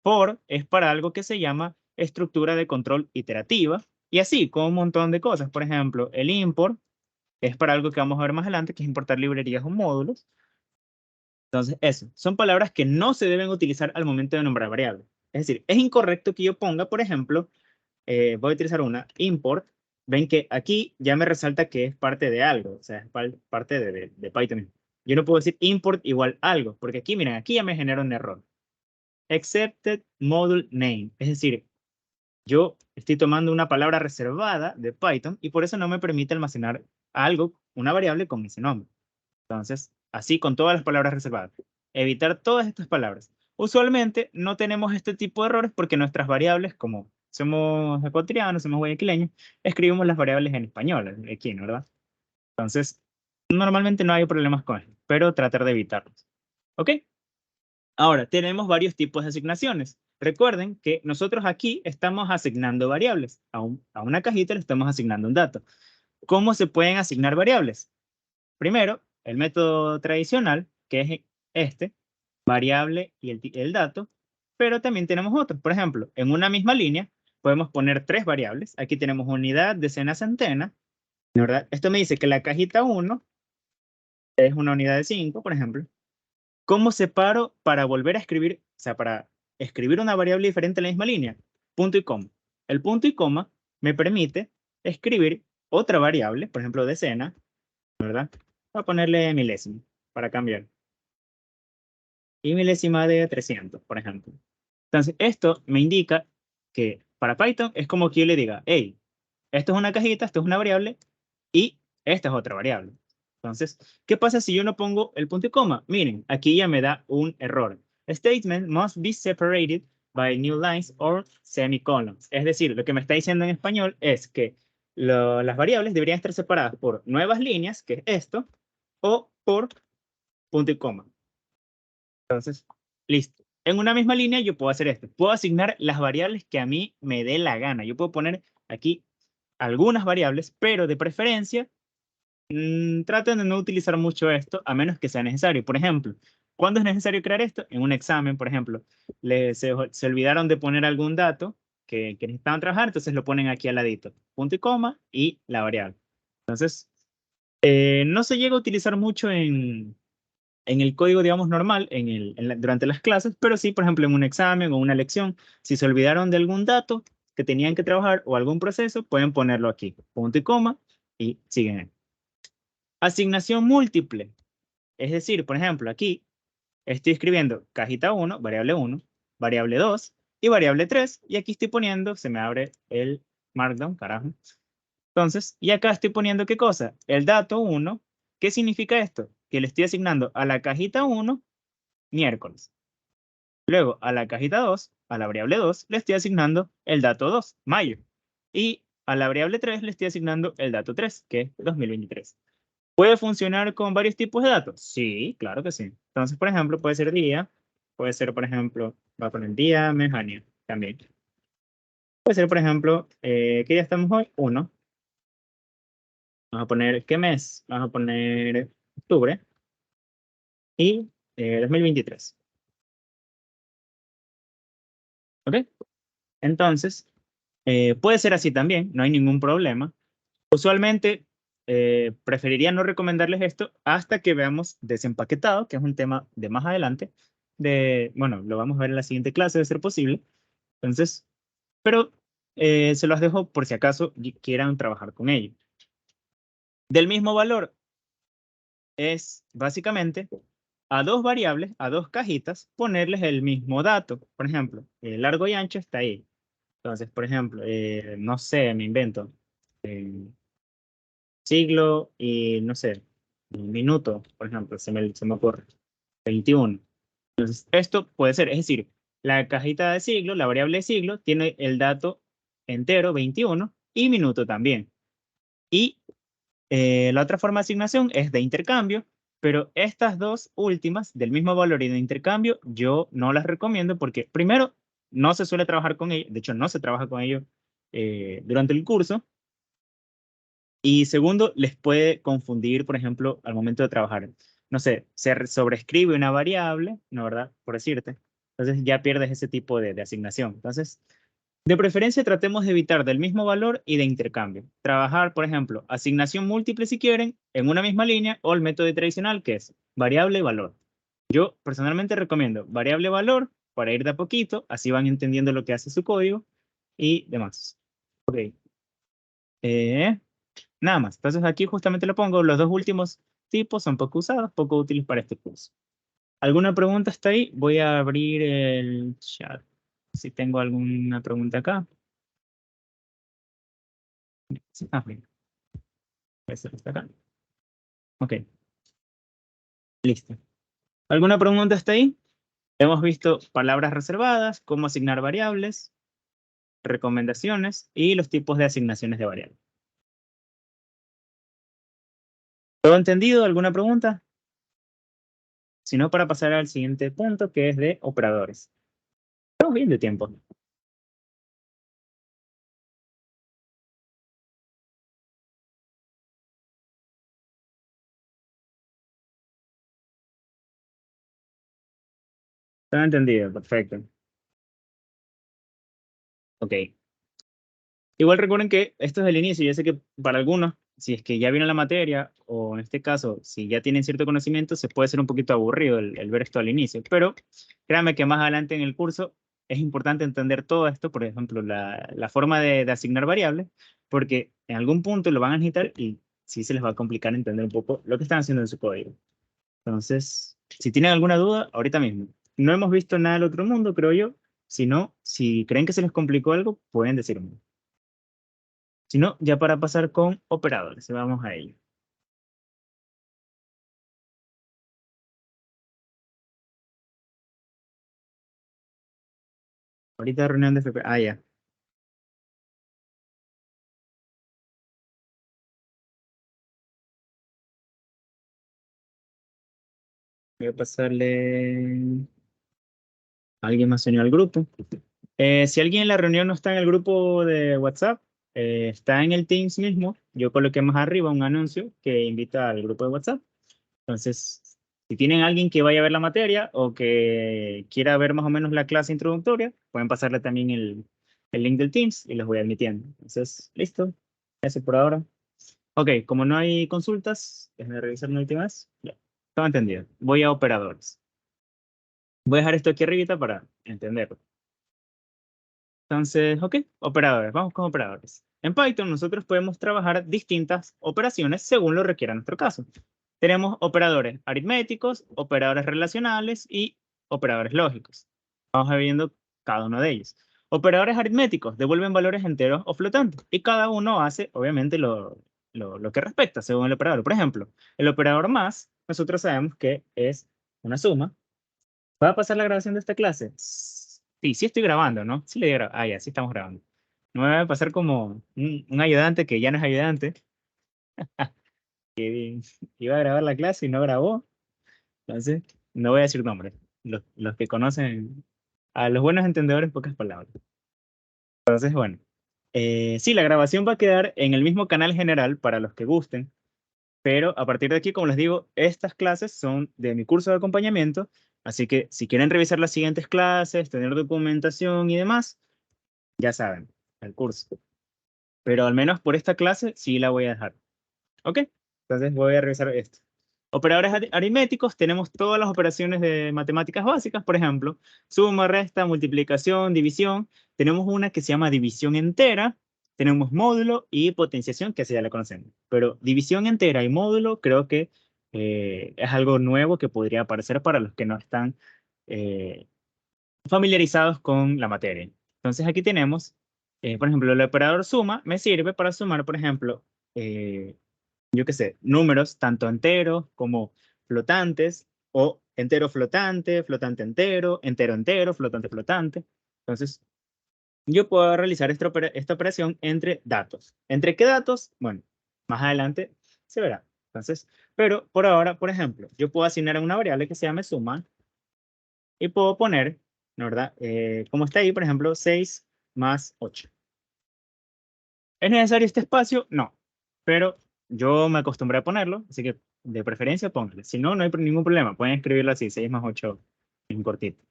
For es para algo que se llama estructura de control iterativa. Y así, con un montón de cosas. Por ejemplo, el import es para algo que vamos a ver más adelante, que es importar librerías o módulos. Entonces, eso, son palabras que no se deben utilizar al momento de nombrar variables. Es decir, es incorrecto que yo ponga, por ejemplo, voy a utilizar una import. Ven que aquí ya me resalta que es parte de algo, o sea, es parte de Python. Yo no puedo decir import igual algo, porque aquí, miren, aquí ya me genera un error. Accepted module name, es decir, yo estoy tomando una palabra reservada de Python y por eso no me permite almacenar algo, una variable con ese nombre. Entonces, así con todas las palabras reservadas. Evitar todas estas palabras. Usualmente no tenemos este tipo de errores porque nuestras variables, como somos ecuatorianos, somos guayaquileños, escribimos las variables en español, aquí, ¿verdad? Entonces, normalmente no hay problemas con eso, pero tratar de evitarlos. ¿Ok? Ahora, tenemos varios tipos de asignaciones. Recuerden que nosotros aquí estamos asignando variables. A una cajita le estamos asignando un dato. ¿Cómo se pueden asignar variables? Primero, el método tradicional, que es este, variable y el dato, pero también tenemos otros. Por ejemplo, en una misma línea podemos poner tres variables. Aquí tenemos unidad, decena, centena, ¿verdad? Esto me dice que la cajita 1 es una unidad de 5, por ejemplo. ¿Cómo separo para volver a escribir, o sea, para escribir una variable diferente en la misma línea? Punto y coma. El punto y coma me permite escribir otra variable, por ejemplo, decena, ¿verdad? Voy a ponerle milésima para cambiar. Y milésima de 300, por ejemplo. Entonces, esto me indica que para Python es como que yo le diga, hey, esto es una cajita, esto es una variable y esta es otra variable. Entonces, ¿qué pasa si yo no pongo el punto y coma? Miren, aquí ya me da un error. A statement must be separated by new lines or semicolons. Es decir, lo que me está diciendo en español es que las variables deberían estar separadas por nuevas líneas, que es esto, o por punto y coma. Entonces, listo. En una misma línea yo puedo hacer esto. Puedo asignar las variables que a mí me dé la gana. Yo puedo poner aquí algunas variables, pero de preferencia traten de no utilizar mucho esto a menos que sea necesario. Por ejemplo, ¿cuándo es necesario crear esto? En un examen, por ejemplo, se olvidaron de poner algún dato que necesitaban trabajar, entonces lo ponen aquí al ladito. Punto y coma y la variable. Entonces, no se llega a utilizar mucho en el código, digamos, normal, durante las clases, pero sí, por ejemplo, en un examen o una lección, si se olvidaron de algún dato que tenían que trabajar o algún proceso, pueden ponerlo aquí, punto y coma, y siguen. Asignación múltiple. Es decir, por ejemplo, aquí estoy escribiendo cajita 1, variable 2 y variable 3, y aquí estoy poniendo, se me abre el Markdown, carajo. Entonces, y acá estoy poniendo ¿qué cosa? El dato 1. ¿Qué significa esto? Que le estoy asignando a la cajita 1 miércoles. Luego, a la cajita 2, a la variable 2, le estoy asignando el dato 2, mayo. Y a la variable 3 le estoy asignando el dato 3, que es 2023. ¿Puede funcionar con varios tipos de datos? Sí, claro que sí. Entonces, por ejemplo, puede ser día, puede ser, por ejemplo, va a poner día, mes, año, también. Puede ser, por ejemplo, ¿qué día estamos hoy? 1. Vamos a poner, ¿qué mes? Vamos a poner octubre y 2023. ¿Ok? Entonces, puede ser así también, no hay ningún problema. Usualmente, preferiría no recomendarles esto hasta que veamos desempaquetado, que es un tema de más adelante. Bueno, lo vamos a ver en la siguiente clase, de ser posible. Entonces, pero se los dejo por si acaso quieran trabajar con ello. Del mismo valor es básicamente a dos variables, a dos cajitas, ponerles el mismo dato. Por ejemplo, el largo y ancho está ahí. Entonces, por ejemplo, no sé, me invento. Siglo y, no sé, un minuto, por ejemplo, se me ocurre. 21. Entonces, esto puede ser, es decir, la cajita de siglo, la variable de siglo, tiene el dato entero, 21, y minuto también. Y la otra forma de asignación es de intercambio, pero estas dos últimas, del mismo valor y de intercambio, yo no las recomiendo porque, primero, no se suele trabajar con ello, de hecho, no se trabaja con ello durante el curso. Y segundo, les puede confundir, por ejemplo, al momento de trabajar. no sé, se sobrescribe una variable, ¿no, verdad? Por decirte. Entonces ya pierdes ese tipo de asignación. Entonces, de preferencia tratemos de evitar del mismo valor y de intercambio. Trabajar, por ejemplo, asignación múltiple si quieren, en una misma línea, o el método tradicional que es variable valor. Yo personalmente recomiendo variable valor para ir de a poquito, así van entendiendo lo que hace su código y demás. Ok. Eh, Nada más. Entonces aquí justamente lo pongo. Los dos últimos tipos son poco usados, poco útiles para este curso. ¿Alguna pregunta hasta ahí? Voy a abrir el chat. Si tengo alguna pregunta acá. Sí, bien. Ese está acá. Ok, listo. ¿Alguna pregunta hasta ahí? Hemos visto palabras reservadas, cómo asignar variables, recomendaciones y los tipos de asignaciones de variables. ¿Todo entendido? ¿Alguna pregunta? Si no, para pasar al siguiente punto, que es de operadores. Estamos bien de tiempo. Todo entendido, perfecto. Ok. Igual recuerden que esto es el inicio. Yo sé que para algunos, si es que ya vieron la materia, o en este caso, si ya tienen cierto conocimiento, se puede ser un poquito aburrido el ver esto al inicio. Pero créanme que más adelante en el curso es importante entender todo esto, por ejemplo, la forma de asignar variables, porque en algún punto lo van a necesitar y sí se les va a complicar entender un poco lo que están haciendo en su código. Entonces, si tienen alguna duda, ahorita mismo. No hemos visto nada del otro mundo, creo yo. Si no, si creen que se les complicó algo, pueden decirme. Si no, ya para pasar con operadores, vamos a ello. Ahorita reunión de FP. Ah, ya. Voy a pasarle a alguien más unido al grupo. Si alguien en la reunión no está en el grupo de WhatsApp, está en el Teams mismo, yo coloqué más arriba un anuncio que invita al grupo de WhatsApp. Entonces, si tienen alguien que vaya a ver la materia o que quiera ver más o menos la clase introductoria, pueden pasarle también el link del Teams y los voy admitiendo. Entonces, listo. Eso por ahora. Ok, como no hay consultas, déjenme revisar una última vez. Ya, todo entendido. Voy a operadores. Voy a dejar esto aquí arribita para entenderlo. Entonces, ok, operadores. Vamos con operadores. En Python nosotros podemos trabajar distintas operaciones según lo requiera nuestro caso. Tenemos operadores aritméticos, operadores relacionales y operadores lógicos. Vamos a ir viendo cada uno de ellos. Operadores aritméticos devuelven valores enteros o flotantes y cada uno hace, obviamente, lo que respecta según el operador. Por ejemplo, el operador más, nosotros sabemos que es una suma. ¿Va a pasar la grabación de esta clase? Sí, sí estoy grabando, ¿no? Sí le di Ah, ya, sí estamos grabando. No me va a pasar como un ayudante que ya no es ayudante, que iba a grabar la clase y no grabó. Entonces, no voy a decir nombres. Los que conocen a los buenos entendedores, pocas palabras. Entonces, bueno. Sí, la grabación va a quedar en el mismo canal general para los que gusten, pero a partir de aquí, como les digo, estas clases son de mi curso de acompañamiento, así que si quieren revisar las siguientes clases, tener documentación y demás, ya saben, el curso. Pero al menos por esta clase sí la voy a dejar. ¿Ok? Entonces voy a revisar esto. Operadores aritméticos, tenemos todas las operaciones de matemáticas básicas, por ejemplo, suma, resta, multiplicación, división. Tenemos una que se llama división entera, tenemos módulo y potenciación, que esa ya la conocemos. Pero división entera y módulo creo que es algo nuevo que podría aparecer para los que no están eh, familiarizados con la materia. Entonces aquí tenemos, por ejemplo, el operador suma me sirve para sumar, por ejemplo, eh, yo qué sé, números tanto enteros como flotantes, o entero flotante, flotante entero, entero entero, flotante flotante. Entonces, yo puedo realizar esta operación entre datos. ¿Entre qué datos? Bueno, más adelante se verá. Entonces, pero por ahora, por ejemplo, yo puedo asignar a una variable que se llame suma y puedo poner, ¿no, verdad? Como está ahí, por ejemplo, 6 más 8. ¿Es necesario este espacio? No, pero Yo me acostumbré a ponerlo, así que de preferencia póngale. Si no, no hay ningún problema. Pueden escribirlo así, 6 más 8 en cortito.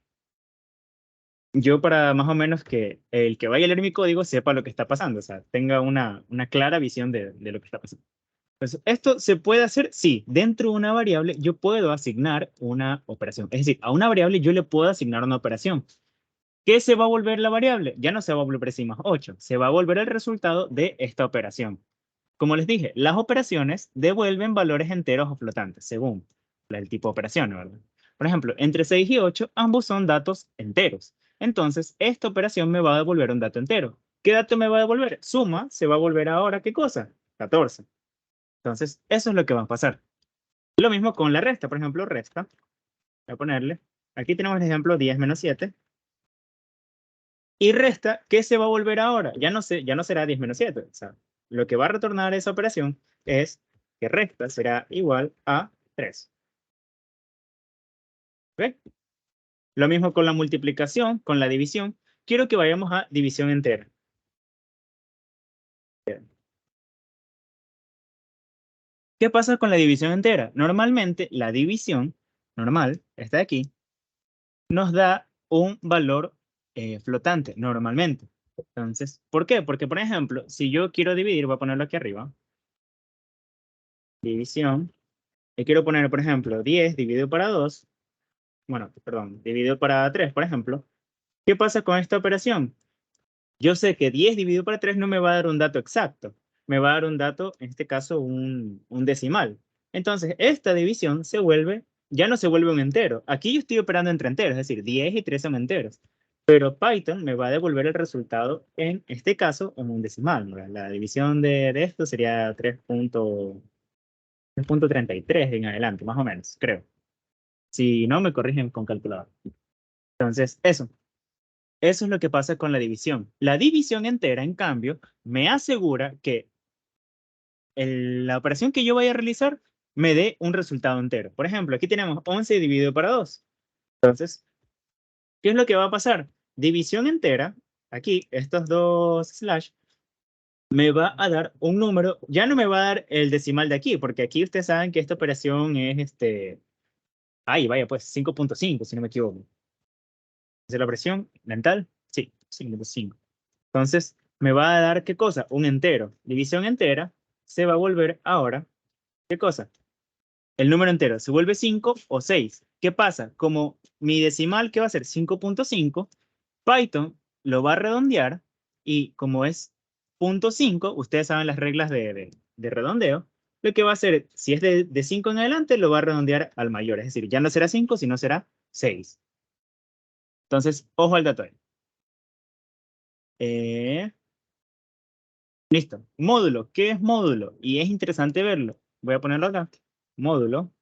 Yo para más o menos que el que vaya a leer mi código sepa lo que está pasando, o sea, tenga una clara visión de lo que está pasando. Entonces, ¿esto se puede hacer? Sí, dentro de una variable yo puedo asignar una operación. Es decir, a una variable yo le puedo asignar una operación. ¿Qué se va a volver la variable? Ya no se va a volver 6 más 8, se va a volver el resultado de esta operación. Como les dije, las operaciones devuelven valores enteros o flotantes, según el tipo de operación, ¿verdad? Por ejemplo, entre 6 y 8, ambos son datos enteros. Entonces, esta operación me va a devolver un dato entero. ¿Qué dato me va a devolver? Suma se va a volver ahora, ¿qué cosa? 14. Entonces, eso es lo que va a pasar. Lo mismo con la resta. Por ejemplo, resta. Voy a ponerle. Aquí tenemos el ejemplo 10 menos 7. Y resta, ¿qué se va a volver ahora? Ya no será 10 menos 7. O sea, lo que va a retornar esa operación es que resta será igual a 3. ¿Ve? Lo mismo con la multiplicación, con la división. Quiero que vayamos a división entera. ¿Qué pasa con la división entera? Normalmente la división normal, esta de aquí, nos da un valor flotante, normalmente. Entonces, ¿por qué? Porque, por ejemplo, si yo quiero dividir, voy a ponerlo aquí arriba, división, y quiero poner, por ejemplo, 10 dividido para 2, bueno, perdón, dividido para 3, por ejemplo, ¿qué pasa con esta operación? Yo sé que 10 dividido para 3 no me va a dar un dato exacto, me va a dar un dato, en este caso, un decimal. Entonces, esta división ya no se vuelve un entero. Aquí yo estoy operando entre enteros, es decir, 10 y 3 son enteros. Pero Python me va a devolver el resultado, en este caso, en un decimal, ¿no? La división de esto sería 3.33 en adelante, más o menos, creo. Si no, me corrigen con calculadora. Entonces, eso es lo que pasa con la división. La división entera, en cambio, me asegura que la operación que yo vaya a realizar me dé un resultado entero. Por ejemplo, aquí tenemos 11 dividido para 2. Entonces, ¿qué es lo que va a pasar? División entera, aquí, estos dos slash, me va a dar un número, ya no me va a dar el decimal de aquí, porque aquí ustedes saben que esta operación es ay, vaya, pues 5.5, si no me equivoco. ¿Es la operación mental? Sí, 5.5. Entonces, me va a dar, ¿qué cosa? Un entero. División entera se va a volver ahora, ¿qué cosa? El número entero. ¿Se vuelve 5 o 6? ¿Qué pasa? Como mi decimal, que va a ser 5.5, Python lo va a redondear y como es 0.5, ustedes saben las reglas de redondeo, lo que va a hacer, si es de 5 en adelante, lo va a redondear al mayor. Es decir, ya no será 5, sino será 6. Entonces, ojo al dato ahí. Listo. Módulo. ¿Qué es módulo? Y es interesante verlo. Voy a ponerlo acá. Módulo.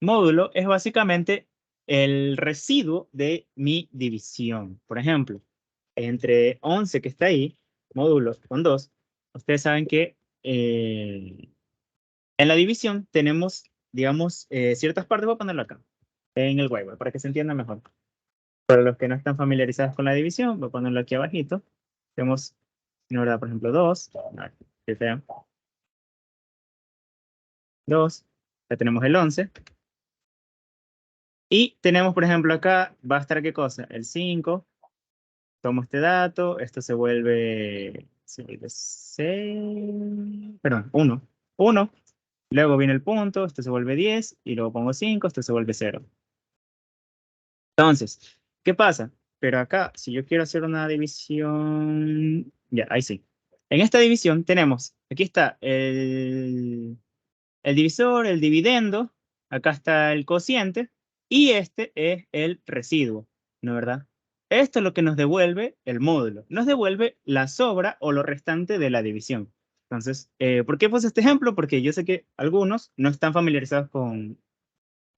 Módulo es básicamente el residuo de mi división. Por ejemplo, entre 11 que está ahí, módulos con 2, ustedes saben que en la división tenemos, digamos, ciertas partes. Voy a ponerlo acá, en el whiteboard, para que se entienda mejor. Para los que no están familiarizados con la división, voy a ponerlo aquí abajito. Tenemos, por ejemplo, 2. Que sea 2. Ya tenemos el 11. Y tenemos, por ejemplo, acá va a estar ¿qué cosa? El 5. Tomo este dato. Esto se vuelve 6. Perdón, 1. 1. Luego viene el punto. Esto se vuelve 10. Y luego pongo 5. Esto se vuelve 0. Entonces, ¿qué pasa? Pero acá, si yo quiero hacer una división... Ya, ahí sí. En esta división tenemos, aquí está el divisor, el dividendo, acá está el cociente, y este es el residuo, ¿no es verdad? Esto es lo que nos devuelve el módulo, nos devuelve la sobra o lo restante de la división. Entonces, ¿por qué puse este ejemplo? Porque yo sé que algunos no están familiarizados con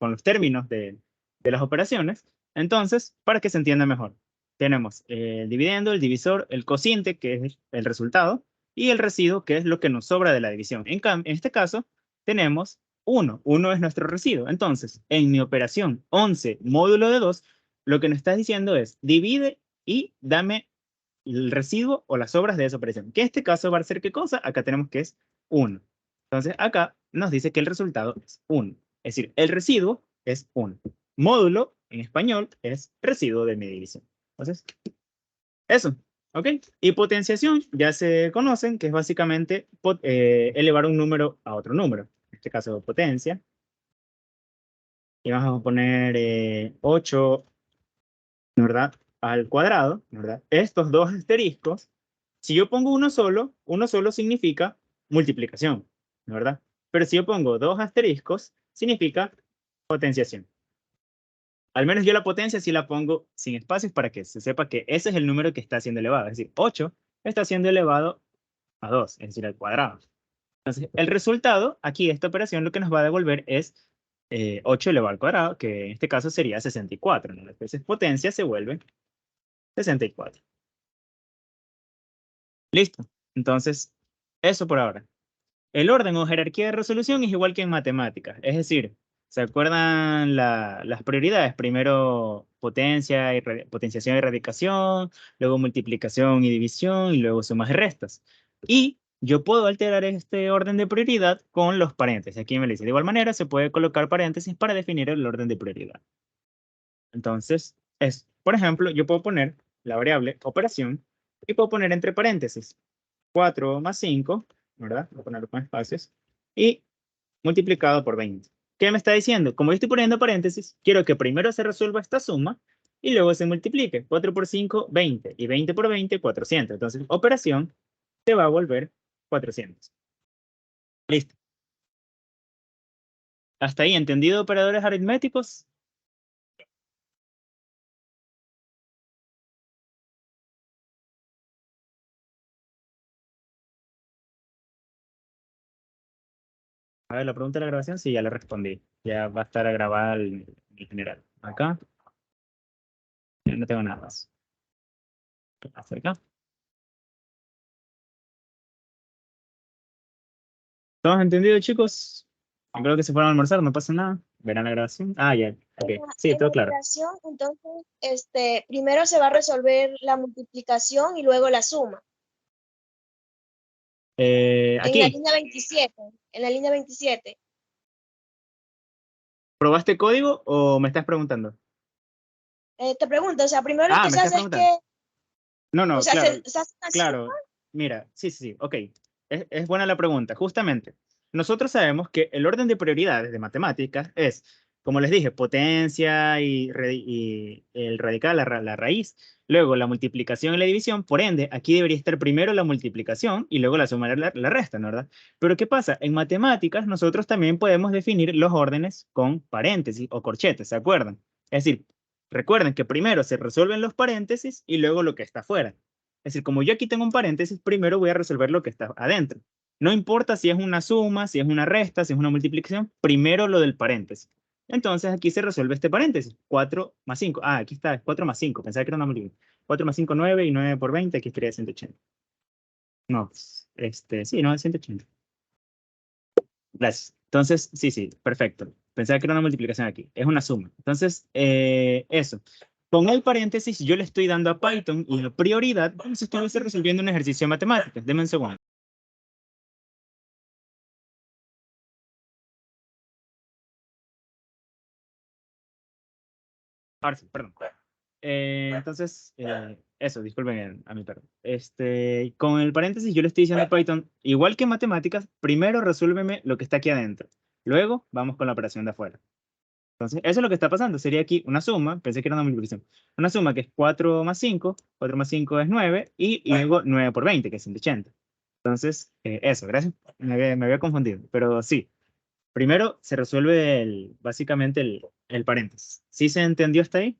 los términos de las operaciones. Entonces, para que se entienda mejor, tenemos el dividendo, el divisor, el cociente, que es el resultado, y el residuo, que es lo que nos sobra de la división. En este caso, tenemos 1. 1 es nuestro residuo. Entonces, en mi operación 11 módulo de 2, lo que nos está diciendo es divide y dame el residuo o las sobras de esa operación. Que en este caso va a ser ¿qué cosa? Acá tenemos que es 1. Entonces, acá nos dice que el resultado es 1. Es decir, el residuo es 1. Módulo, en español, es residuo de mi división. Entonces, eso. ¿Ok? Y potenciación, ya se conocen, que es básicamente elevar un número a otro número. En este caso, potencia. Y vamos a poner 8, ¿verdad? Al cuadrado, ¿verdad? Estos dos asteriscos, si yo pongo uno solo significa multiplicación, ¿verdad? Pero si yo pongo dos asteriscos, significa potenciación. Al menos yo la potencia sí la pongo sin espacios para que se sepa que ese es el número que está siendo elevado. Es decir, 8 está siendo elevado a 2, es decir, al cuadrado. Entonces, el resultado aquí de esta operación lo que nos va a devolver es 8 elevado al cuadrado, que en este caso sería 64, ¿no? Entonces, potencia se vuelve 64. Listo. Entonces, eso por ahora. El orden o jerarquía de resolución es igual que en matemáticas. Es decir, ¿se acuerdan las prioridades? Primero potencia y potenciación y radicación, luego multiplicación y división, y luego sumas y restas. Y yo puedo alterar este orden de prioridad con los paréntesis. Aquí me lo dice. De igual manera, se puede colocar paréntesis para definir el orden de prioridad. Entonces, por ejemplo, yo puedo poner la variable operación y puedo poner entre paréntesis 4 más 5, ¿verdad? Voy a ponerlo con espacios, y multiplicado por 20. ¿Qué me está diciendo? Como yo estoy poniendo paréntesis, quiero que primero se resuelva esta suma y luego se multiplique. 4 por 5, 20. Y 20 por 20, 400. Entonces, operación se va a volver 400. Listo. ¿Hasta ahí entendido operadores aritméticos? A ver, la pregunta de la grabación, sí, ya la respondí. Ya va a estar grabada en general. Acá, ya no tengo nada más. Hasta acá. ¿Todos entendido, chicos? Creo que se fueron a almorzar, no pasa nada. Verán la grabación. Ah, ya. Ok. Sí, En la todo claro. operación, entonces, primero se va a resolver la multiplicación y luego la suma. En la Aquí, línea 27, en la línea 27. ¿probaste código o me estás preguntando? Te pregunto, o sea, primero lo Ah, que me se estás hace es preguntando. que, No, o no, sea, claro, se hace una suma. claro. Mira, sí, sí, sí, ok. Es buena la pregunta. Justamente, nosotros sabemos que el orden de prioridades de matemáticas es, como les dije, potencia y el radical, la raíz, luego la multiplicación y la división. Por ende, aquí debería estar primero la multiplicación y luego la suma y la resta, ¿no? ¿Verdad? Pero ¿qué pasa? En matemáticas nosotros también podemos definir los órdenes con paréntesis o corchetes, ¿se acuerdan? Es decir, recuerden que primero se resuelven los paréntesis y luego lo que está afuera. Es decir, como yo aquí tengo un paréntesis, primero voy a resolver lo que está adentro. No importa si es una suma, si es una resta, si es una multiplicación, primero lo del paréntesis. Entonces aquí se resuelve este paréntesis. 4 más 5. Ah, aquí está, 4 más 5. Pensaba que era una multiplicación. 4 más 5, 9 y 9 por 20, aquí estaría 180. No, sí, no, es 180. Gracias. Entonces, sí, sí, perfecto. Pensaba que era una multiplicación aquí. Es una suma. Entonces, eso. Con el paréntesis, yo le estoy dando a Python una prioridad como si estuviese resolviendo un ejercicio de matemáticas. Deme un segundo. Ahora sí, perdón. Entonces, eso, disculpen a mi perro. Con el paréntesis, yo le estoy diciendo a Python, igual que en matemáticas, primero resuélveme lo que está aquí adentro. Luego, vamos con la operación de afuera. Entonces, eso es lo que está pasando. Sería aquí una suma, pensé que era una multiplicación. Una suma que es 4 más 5, 4 más 5 es 9, y luego 9 por 20, que es 180. Entonces, eso, gracias. Me había confundido, pero sí. Primero se resuelve básicamente el paréntesis. ¿Sí se entendió hasta ahí?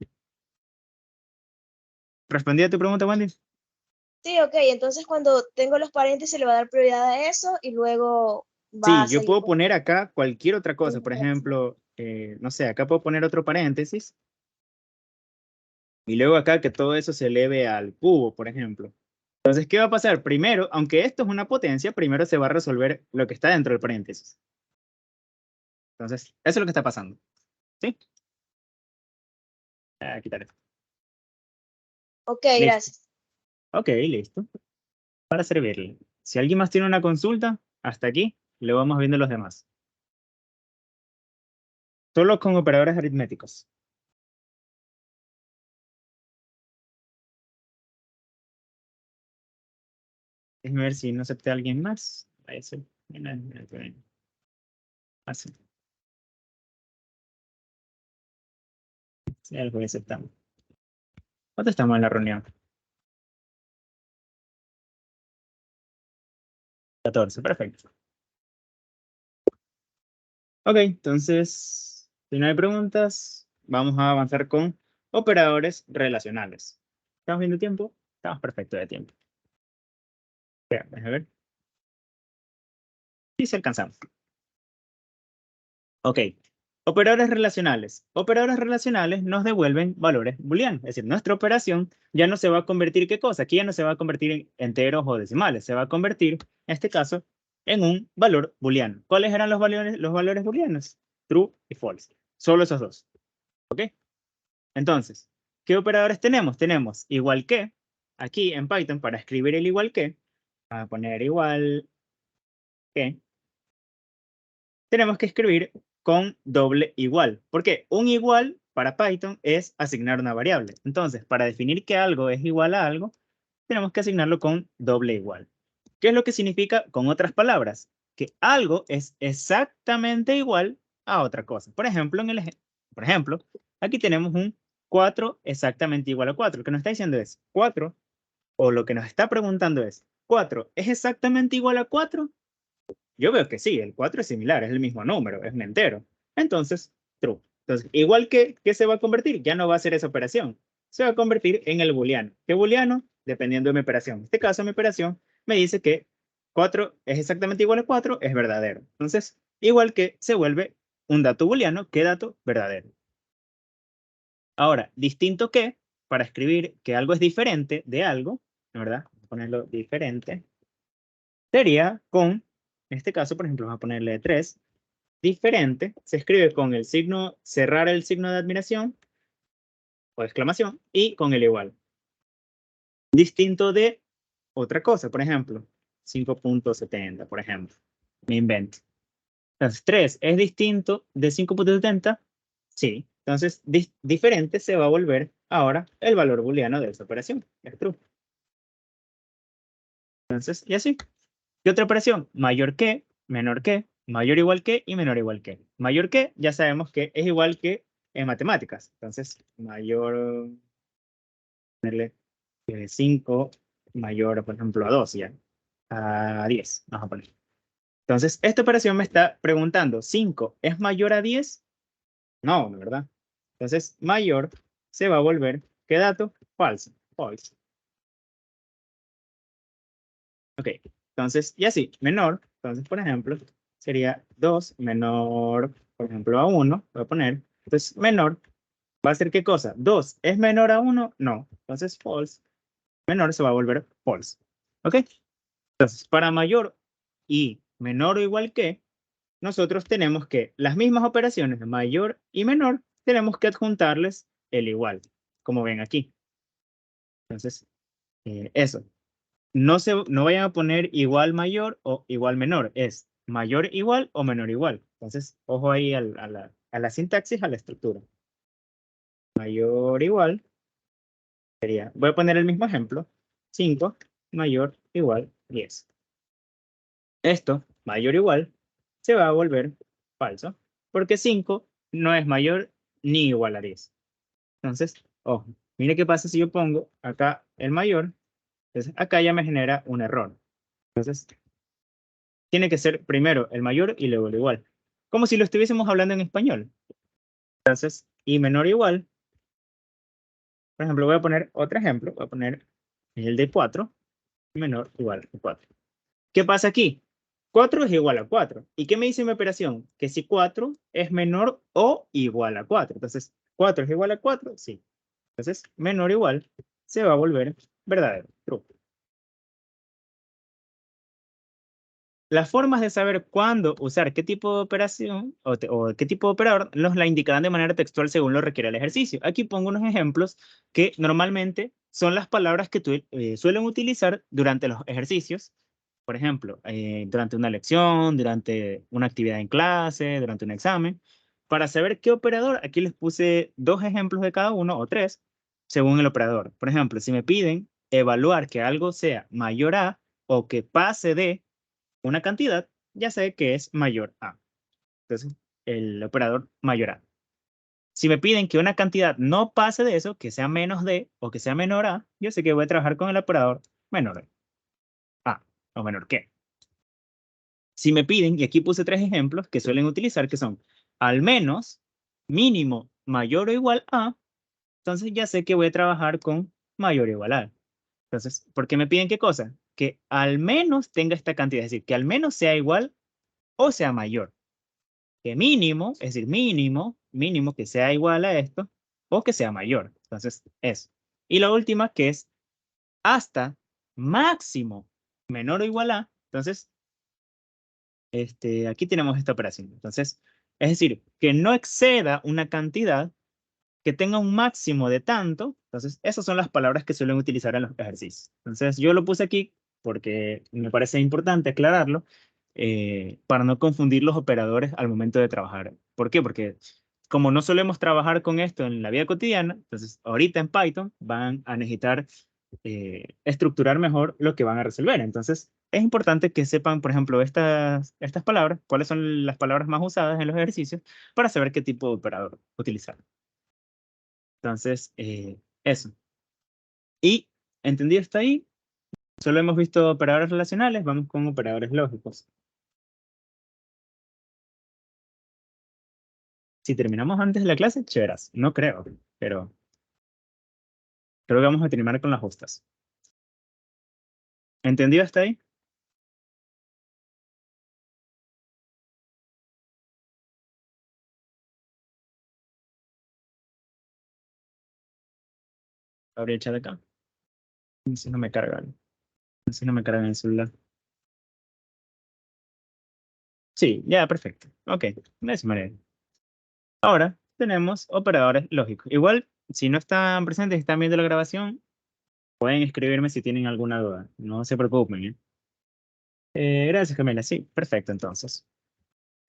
¿Respondí a tu pregunta, Wendy? Sí, ok, entonces cuando tengo los paréntesis le va a dar prioridad a eso y luego va Sí, a yo seguir puedo con poner acá cualquier otra la cosa. Por operación. ejemplo, no sé, acá puedo poner otro paréntesis y luego acá que todo eso se eleve al cubo, por ejemplo. Entonces, ¿qué va a pasar? Primero, aunque esto es una potencia, primero se va a resolver lo que está dentro del paréntesis. Entonces, eso es lo que está pasando. ¿Sí? Quitar esto. Ok, Listo. gracias. Ok, listo. Para servirle. Si alguien más tiene una consulta, hasta aquí, le vamos viendo los demás. Solo con operadores aritméticos. Déjeme ver si no acepté a alguien más. Ahí sí. Así. Sí, algo que aceptamos. ¿Cuánto estamos en la reunión? 14, perfecto. Ok, entonces, si no hay preguntas, vamos a avanzar con operadores relacionales. ¿Estamos viendo tiempo? Estamos perfecto de tiempo. Espera, déjame ver. Sí, se alcanzamos. Ok. Operadores relacionales. Operadores relacionales nos devuelven valores booleanos. Es decir, nuestra operación ya no se va a convertir, ¿qué cosa? Aquí ya no se va a convertir en enteros o decimales. Se va a convertir, en este caso, en un valor booleano. ¿Cuáles eran los valores booleanos? True y false. Solo esos dos. ¿Ok? Entonces, ¿qué operadores tenemos? Tenemos igual que. Aquí en Python, para escribir el igual que, vamos a poner igual que. Tenemos que escribir con doble igual. Porque un igual para Python es asignar una variable. Entonces, para definir que algo es igual a algo, tenemos que asignarlo con doble igual. ¿Qué es lo que significa? Con otras palabras, que algo es exactamente igual a otra cosa. Por ejemplo, por ejemplo, aquí tenemos un 4 exactamente igual a 4. Lo que nos está diciendo es 4, o lo que nos está preguntando es, ¿4 es exactamente igual a 4? Yo veo que sí, el 4 es similar, es el mismo número, es un entero. Entonces, true. Entonces, igual que, ¿qué se va a convertir? Ya no va a ser esa operación. Se va a convertir en el booleano. ¿Qué booleano? Dependiendo de mi operación. En este caso, mi operación me dice que 4 es exactamente igual a 4, es verdadero. Entonces, igual que se vuelve un dato booleano, ¿qué dato? Verdadero. Ahora, distinto que, para escribir que algo es diferente de algo, ¿verdad? Vamos a ponerlo diferente. Sería con, en este caso, por ejemplo, vamos a ponerle 3. Diferente se escribe con el signo, cerrar el signo de admiración o exclamación y con el igual. Distinto de otra cosa, por ejemplo, 5.70, por ejemplo. Me invento. Entonces, 3 es distinto de 5.70. Sí. Entonces, diferente se va a volver ahora el valor booleano de esa operación. Es true. Entonces, y así. ¿Qué otra operación? Mayor que, menor que, mayor igual que y menor igual que. Mayor que, ya sabemos que es igual que en matemáticas. Entonces, mayor, ponerle 5, mayor, por ejemplo, a 2, ya. A 10, vamos a poner. Entonces, esta operación me está preguntando, ¿5 es mayor a 10? No, ¿verdad? Entonces, mayor se va a volver, ¿qué dato? Falso. False. Ok, entonces, y así, menor, entonces, por ejemplo, sería 2 menor, por ejemplo, a 1, voy a poner, entonces, menor, ¿va a ser qué cosa? ¿2 es menor a 1? No, entonces, false, menor se va a volver false, ¿ok? Entonces, para mayor y menor o igual que, nosotros tenemos que, las mismas operaciones, mayor y menor, tenemos que adjuntarles el igual, como ven aquí. Entonces, eso. No vayan a poner igual mayor o igual menor, es mayor igual o menor igual. Entonces, ojo ahí a la sintaxis, a la estructura. Mayor igual sería, voy a poner el mismo ejemplo, 5 mayor igual 10. Esto, mayor igual, se va a volver falso, porque 5 no es mayor ni igual a 10. Entonces, ojo, mire qué pasa si yo pongo acá el mayor, entonces acá ya me genera un error. Entonces, tiene que ser primero el mayor y luego el igual. Como si lo estuviésemos hablando en español. Entonces, y menor o igual. Por ejemplo, voy a poner otro ejemplo. Voy a poner el de 4, menor o igual a 4. ¿Qué pasa aquí? 4 es igual a 4. ¿Y qué me dice mi operación? Que si 4 es menor o igual a 4. Entonces, 4 es igual a 4, sí. Entonces, menor o igual se va a volver verdadero, true. Las formas de saber cuándo usar qué tipo de operación o qué tipo de operador nos la indicarán de manera textual según lo requiere el ejercicio. Aquí pongo unos ejemplos que normalmente son las palabras que suelen utilizar durante los ejercicios. Por ejemplo, durante una lección, durante una actividad en clase, durante un examen. Para saber qué operador, aquí les puse 2 ejemplos de cada uno o 3, según el operador. Por ejemplo, si me piden evaluar que algo sea mayor a o que pase de una cantidad, ya sé que es mayor a. Entonces, el operador mayor a. Si me piden que una cantidad no pase de eso, que sea menos de o que sea menor a, yo sé que voy a trabajar con el operador menor a o menor que. Si me piden, y aquí puse 3 ejemplos que suelen utilizar, que son al menos, mínimo, mayor o igual a, entonces ya sé que voy a trabajar con mayor o igual a. Entonces, ¿por qué me piden qué cosa? Que al menos tenga esta cantidad, es decir, que al menos sea igual o sea mayor. Que mínimo, es decir, mínimo que sea igual a esto o que sea mayor. Entonces, eso. Y la última que es hasta máximo menor o igual a. Entonces, aquí tenemos esta operación. Entonces, es decir, que no exceda una cantidad, que tenga un máximo de tanto. Entonces, esas son las palabras que suelen utilizar en los ejercicios. Entonces, yo lo puse aquí porque me parece importante aclararlo para no confundir los operadores al momento de trabajar. ¿Por qué? Porque como no solemos trabajar con esto en la vida cotidiana, entonces ahorita en Python van a necesitar estructurar mejor lo que van a resolver. Entonces, es importante que sepan, por ejemplo, estas palabras, cuáles son las palabras más usadas en los ejercicios, para saber qué tipo de operador utilizar. Entonces, eso. Y entendido hasta ahí, solo hemos visto operadores relacionales, vamos con operadores lógicos. Si terminamos antes de la clase, chéveras. No creo, pero creo que vamos a terminar con las justas. ¿Entendido hasta ahí? Abrí el chat acá. Si no me cargan. Si no me cargan el celular. Sí, ya, perfecto. Ok, de esa manera. Ahora tenemos operadores lógicos. Igual, si no están presentes y están viendo la grabación, pueden escribirme si tienen alguna duda. No se preocupen, ¿eh? Gracias, Camila. Sí, perfecto, entonces.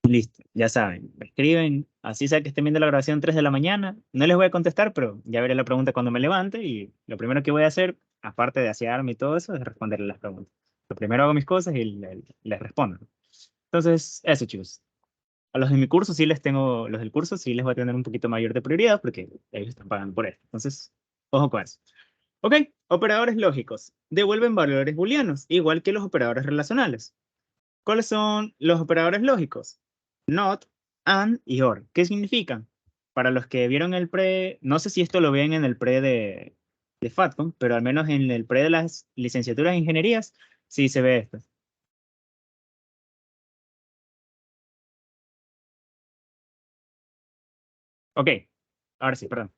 Listo, ya saben. Me escriben, así sea que estén viendo la grabación 3 de la mañana. No les voy a contestar, pero ya veré la pregunta cuando me levante y lo primero que voy a hacer, aparte de asearme y todo eso, es responderle las preguntas. Lo primero hago mis cosas y les respondo. Entonces, eso, chicos. A los de mi curso sí les tengo, los del curso sí les voy a tener un poquito mayor de prioridad porque ellos están pagando por esto. Entonces, ojo con eso. Ok, operadores lógicos. Devuelven valores booleanos, igual que los operadores relacionales. ¿Cuáles son los operadores lógicos? Not, and y or. ¿Qué significan? Para los que vieron el pre, no sé si esto lo ven en el pre de FATCOM, pero al menos en el pre de las licenciaturas de ingenierías, sí se ve esto. Ok, ahora sí, perdón.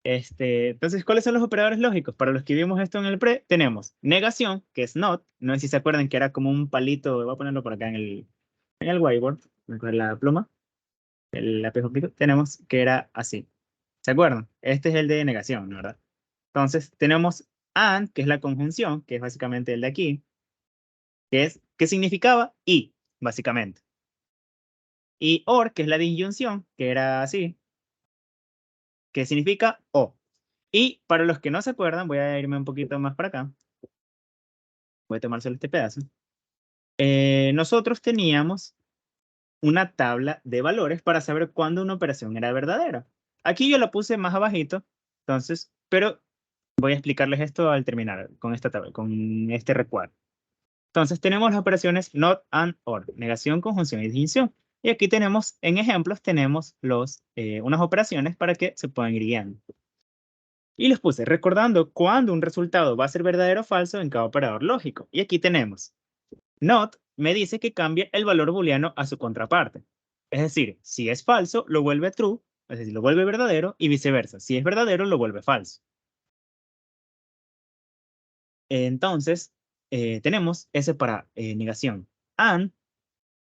Entonces, ¿cuáles son los operadores lógicos? Para los que vimos esto en el pre, tenemos negación, que es not. No sé si se acuerdan que era como un palito, voy a ponerlo por acá en el whiteboard, con la pluma, el lápiz óptico, tenemos que era así. ¿Se acuerdan? Este es el de negación, ¿no? ¿Verdad? Entonces, tenemos and, que es la conjunción, que es básicamente el de aquí, ¿qué significaba? Y, básicamente. Y or, que es la disyunción, que era así, que significa o. Y para los que no se acuerdan, voy a irme un poquito más para acá. Voy a tomar solo este pedazo. Nosotros teníamos una tabla de valores para saber cuándo una operación era verdadera. Aquí yo la puse más abajito, entonces, pero voy a explicarles esto al terminar con esta tabla, con este recuadro. Entonces tenemos las operaciones not, and, or, negación, conjunción y disjunción. Y aquí tenemos, en ejemplos, tenemos unas operaciones para que se puedan ir guiando. Y les puse recordando cuándo un resultado va a ser verdadero o falso en cada operador lógico. Y aquí tenemos not me dice que cambie el valor booleano a su contraparte. Es decir, si es falso, lo vuelve true, es decir, lo vuelve verdadero y viceversa. Si es verdadero, lo vuelve falso. Entonces, tenemos ese para negación. And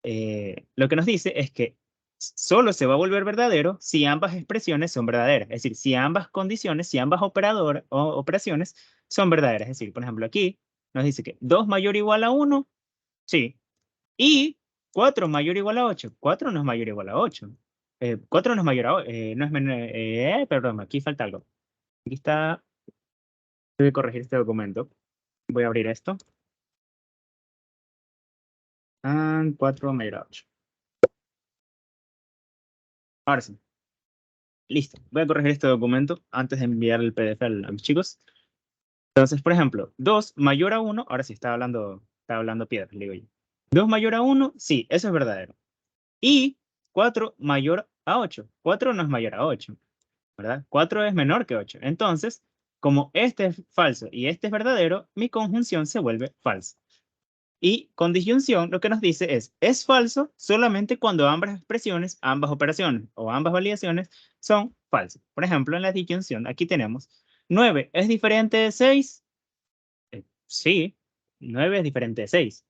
lo que nos dice es que solo se va a volver verdadero si ambas expresiones son verdaderas. Es decir, si ambas condiciones, si ambas operaciones son verdaderas. Es decir, por ejemplo, aquí nos dice que 2 mayor o igual a 1, sí. Y 4 mayor o igual a 8. 4 no es mayor o igual a 8. 4 no es mayor a 8. No es menor. Perdón, aquí falta algo. Aquí está. Voy a corregir este documento. Voy a abrir esto. 4 mayor a 8. Ahora sí. Listo. Voy a corregir este documento antes de enviar el PDF a mis chicos. Entonces, por ejemplo, 2 mayor a 1. Ahora sí, está hablando Piedra, le digo yo. 2 mayor a 1, sí, eso es verdadero. Y 4 mayor a 8. 4 no es mayor a 8, ¿verdad? 4 es menor que 8. Entonces, como este es falso y este es verdadero, mi conjunción se vuelve falsa. Y con disyunción lo que nos dice es falso solamente cuando ambas expresiones, ambas operaciones o ambas validaciones son falsas. Por ejemplo, en la disyunción aquí tenemos 9 es diferente de 6. Sí, 9 es diferente de 6.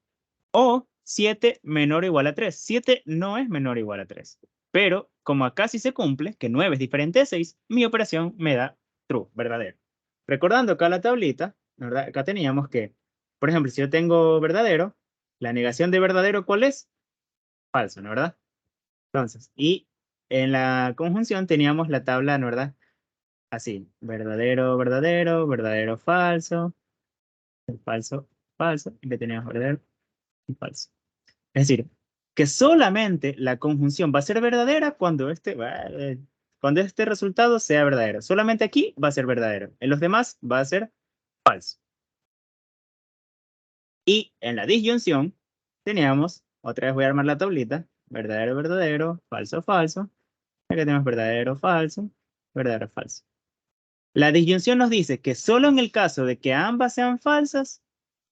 O 7 menor o igual a 3. 7 no es menor o igual a 3. Pero como acá sí se cumple, que 9 es diferente de 6, mi operación me da true, verdadero. Recordando acá la tablita, ¿verdad? Acá teníamos que, por ejemplo, si yo tengo verdadero, la negación de verdadero, ¿cuál es? Falso, ¿no verdad? Entonces, y en la conjunción teníamos la tabla, ¿no verdad? Así, verdadero, verdadero, verdadero, falso, falso, falso, y que teníamos verdadero y falso. Es decir, que solamente la conjunción va a ser verdadera cuando este resultado sea verdadero. Solamente aquí va a ser verdadero. En los demás va a ser falso. Y en la disyunción teníamos, otra vez voy a armar la tablita, verdadero, verdadero, falso, falso. Acá tenemos verdadero, falso, verdadero, falso. La disyunción nos dice que solo en el caso de que ambas sean falsas,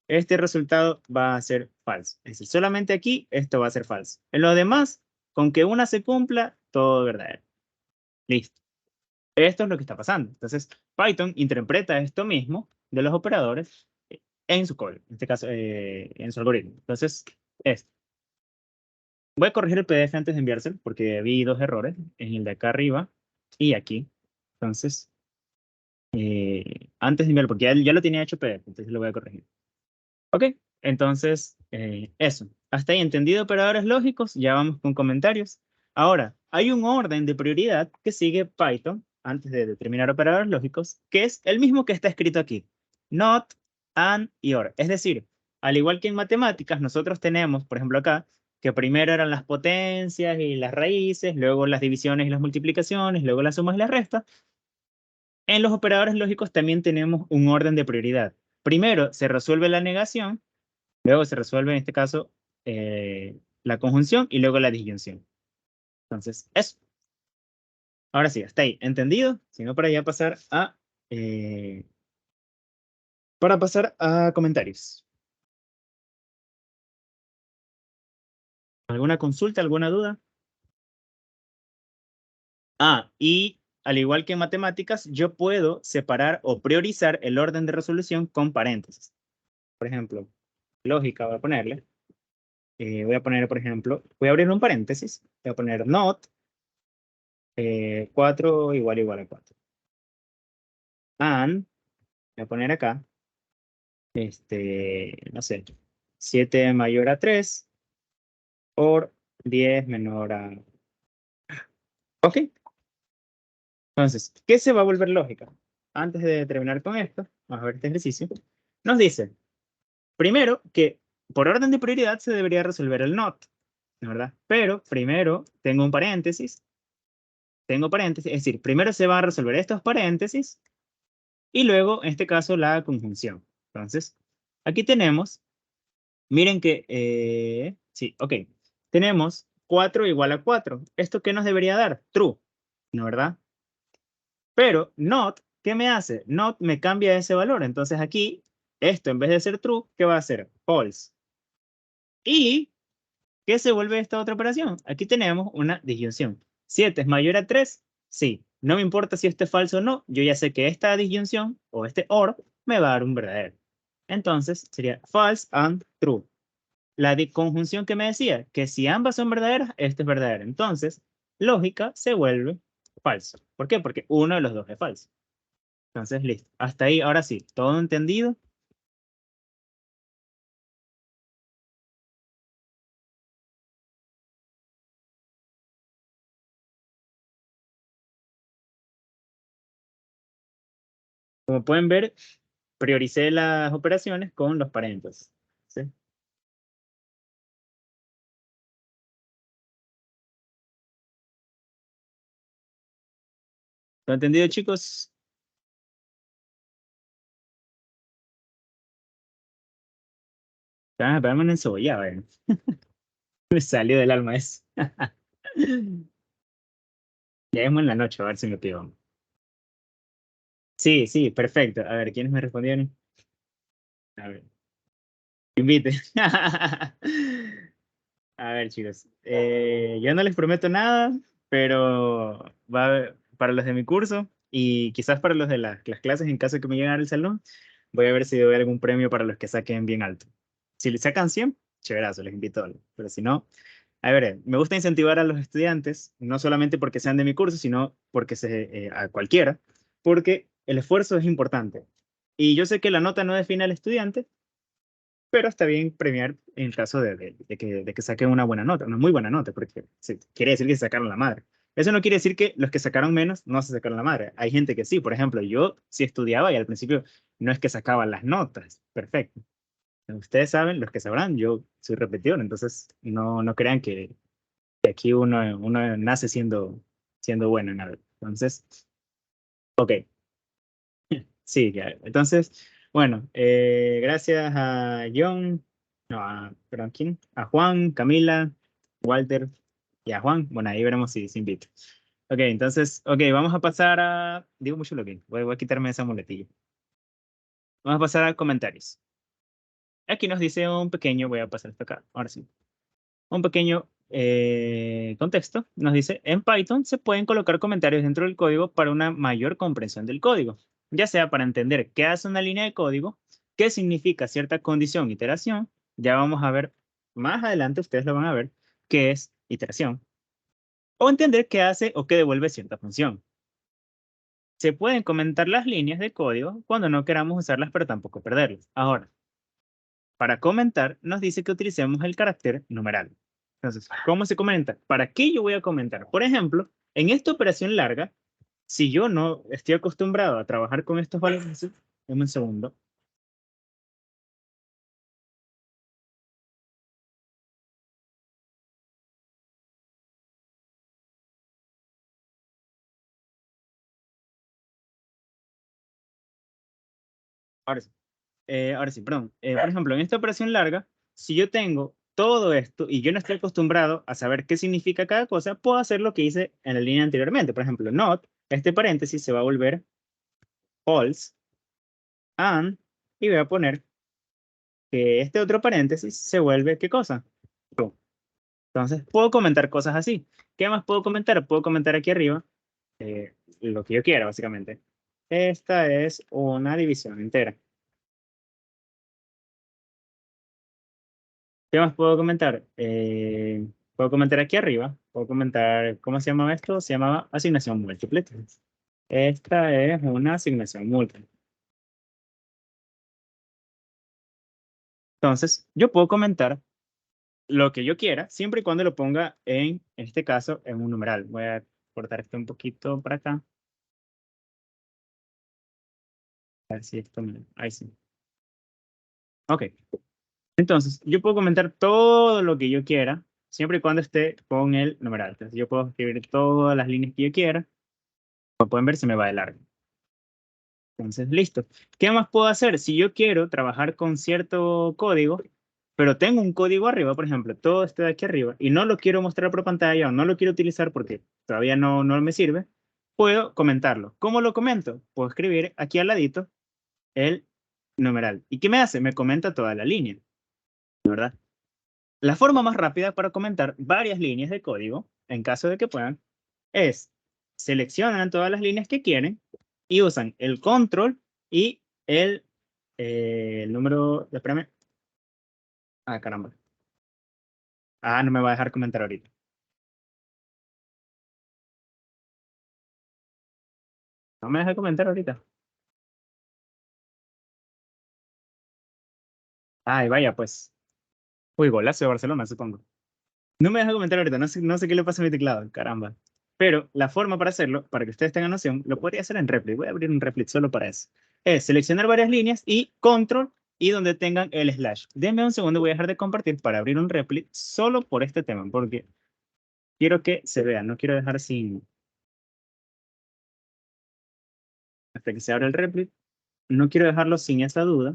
este resultado va a ser falso. Es decir, solamente aquí esto va a ser falso. En lo demás, con que una se cumpla, todo verdadero. Listo. Esto es lo que está pasando. Entonces, Python interpreta esto mismo de los operadores en su código, en este caso, en su algoritmo. Entonces, esto. Voy a corregir el PDF antes de enviárselo, porque vi 2 errores, en el de acá arriba y aquí. Entonces, antes de enviarlo, porque ya lo tenía hecho PDF, entonces lo voy a corregir. Ok, entonces, eso. Hasta ahí entendido operadores lógicos, ya vamos con comentarios. Ahora, hay un orden de prioridad que sigue Python antes de determinar operadores lógicos, que es el mismo que está escrito aquí. Not, and y or. Es decir, al igual que en matemáticas, nosotros tenemos, por ejemplo acá, que primero eran las potencias y las raíces, luego las divisiones y las multiplicaciones, luego las sumas y las restas. En los operadores lógicos también tenemos un orden de prioridad. Primero se resuelve la negación, luego se resuelve en este caso la conjunción y luego la disyunción. Entonces, eso. Ahora sí, hasta ahí. ¿Entendido? Si no, para ya pasar a comentarios. ¿Alguna consulta, alguna duda? Y al igual que en matemáticas, yo puedo separar o priorizar el orden de resolución con paréntesis. Por ejemplo, lógica voy a ponerle. Voy a poner, por ejemplo, voy a abrir un paréntesis. Voy a poner not 4 igual a 4. And, voy a poner acá, no sé, 7 mayor a 3 or 10 menor a... Ok. Entonces, ¿qué se va a volver lógica? Antes de terminar con esto, vamos a ver este ejercicio. Nos dice, primero, que por orden de prioridad se debería resolver el not, ¿verdad? Pero primero tengo un paréntesis. Tengo paréntesis, es decir, primero se van a resolver estos paréntesis y luego, en este caso, la conjunción. Entonces, aquí tenemos, miren que, sí, ok, tenemos 4 igual a 4. ¿Esto qué nos debería dar? True, ¿no verdad? Pero not, ¿qué me hace? Not me cambia ese valor. Entonces aquí, esto en vez de ser true, ¿qué va a ser? False. ¿Y qué se vuelve esta otra operación? Aquí tenemos una disyunción. 7 es mayor a 3, sí. No me importa si esto es falso o no, yo ya sé que esta disyunción o este OR me va a dar un verdadero. Entonces sería false and true. la conjunción que me decía, que si ambas son verdaderas, esto es verdadero. Entonces, lógica se vuelve falso. ¿Por qué? Porque uno de los dos es falso. Entonces, listo. Hasta ahí, ahora sí, todo entendido. Como pueden ver, prioricé las operaciones con los paréntesis. ¿Sí? ¿Todo entendido, chicos? Ah, espérame una encebollada, me salió del alma eso. Ya vemos en la noche, a ver si me pido. Sí, sí, perfecto. A ver, ¿quiénes me respondieron? A ver, invite. A ver, chicos, yo no les prometo nada, pero para los de mi curso y quizás para los de las clases, en caso de que me lleguen al salón, voy a ver si doy algún premio para los que saquen bien alto. Si le sacan 100, chéverazo, les invito a algo. Pero si no, a ver, me gusta incentivar a los estudiantes, no solamente porque sean de mi curso, sino porque a cualquiera, porque el esfuerzo es importante. Y yo sé que la nota no define al estudiante, pero está bien premiar en caso de que saquen una buena nota, una muy buena nota, porque quiere decir que se sacaron la madre. Eso no quiere decir que los que sacaron menos no se sacaron la madre. Hay gente que sí, por ejemplo, yo sí estudiaba y al principio no es que sacaba las notas, perfecto. Ustedes saben, los que sabrán, yo soy repetidor, entonces no crean que aquí uno nace siendo bueno en algo. Entonces, ok, sí, ya. Entonces, bueno, gracias a John, no, perdón, ¿quién? A Juan, Camila, Walter y a Juan. Bueno, ahí veremos si se invita. Ok, entonces, ok, vamos a pasar digo mucho lo que, voy a quitarme esa muletilla. Vamos a pasar a comentarios. Aquí nos dice un pequeño, voy a pasar esto acá, ahora sí. Un pequeño contexto. Nos dice, en Python se pueden colocar comentarios dentro del código para una mayor comprensión del código, ya sea para entender qué hace una línea de código, qué significa cierta condición, iteración. Ya vamos a ver más adelante, ustedes lo van a ver, qué es iteración. O entender qué hace o qué devuelve cierta función. Se pueden comentar las líneas de código cuando no queramos usarlas, pero tampoco perderlas. Ahora, para comentar, nos dice que utilicemos el carácter numeral. Entonces, ¿cómo se comenta? ¿Para qué yo voy a comentar? Por ejemplo, en esta operación larga, si yo no estoy acostumbrado a trabajar con estos valores, dame un segundo. Ahora sí, perdón. Por ejemplo, en esta operación larga, si yo tengo todo esto y yo no estoy acostumbrado a saber qué significa cada cosa, puedo hacer lo que hice en la línea anteriormente. Por ejemplo, not, este paréntesis se va a volver false, and, y voy a poner que este otro paréntesis se vuelve, ¿qué cosa? True. Entonces, puedo comentar cosas así. ¿Qué más puedo comentar? Puedo comentar aquí arriba lo que yo quiera, básicamente. Esta es una división entera. ¿Qué más puedo comentar? Puedo comentar aquí arriba. Puedo comentar, ¿cómo se llamaba esto? Se llamaba asignación múltiple. Esta es una asignación múltiple. Entonces, yo puedo comentar lo que yo quiera, siempre y cuando lo ponga en este caso, en un numeral. Voy a cortar esto un poquito para acá. A ver si esto ahí sí. Ok. Entonces, yo puedo comentar todo lo que yo quiera, siempre y cuando esté con el numeral. Entonces, yo puedo escribir todas las líneas que yo quiera. Como pueden ver, se me va de largo. Entonces, listo. ¿Qué más puedo hacer? Si yo quiero trabajar con cierto código, pero tengo un código arriba, por ejemplo, todo esto de aquí arriba, y no lo quiero mostrar por pantalla o no lo quiero utilizar porque todavía no me sirve, puedo comentarlo. ¿Cómo lo comento? Puedo escribir aquí al ladito el numeral. ¿Y qué me hace? Me comenta toda la línea, ¿verdad? La forma más rápida para comentar varias líneas de código, en caso de que puedan, es seleccionan todas las líneas que quieren y usan el control y el número, espérame, caramba, Ah, no me va a dejar comentar ahorita. No me deja comentar ahorita. Ay, vaya, pues. Uy, golazo de Barcelona, supongo. No me deja comentar ahorita, no sé qué le pasa a mi teclado, caramba. Pero la forma para hacerlo, para que ustedes tengan noción, lo podría hacer en Replit. Voy a abrir un Replit solo para eso. Es seleccionar varias líneas y control y donde tengan el slash. Denme un segundo, voy a dejar de compartir para abrir un Replit solo por este tema, porque quiero que se vea, no quiero dejar sin... Hasta que se abra el Replit, no quiero dejarlo sin esa duda.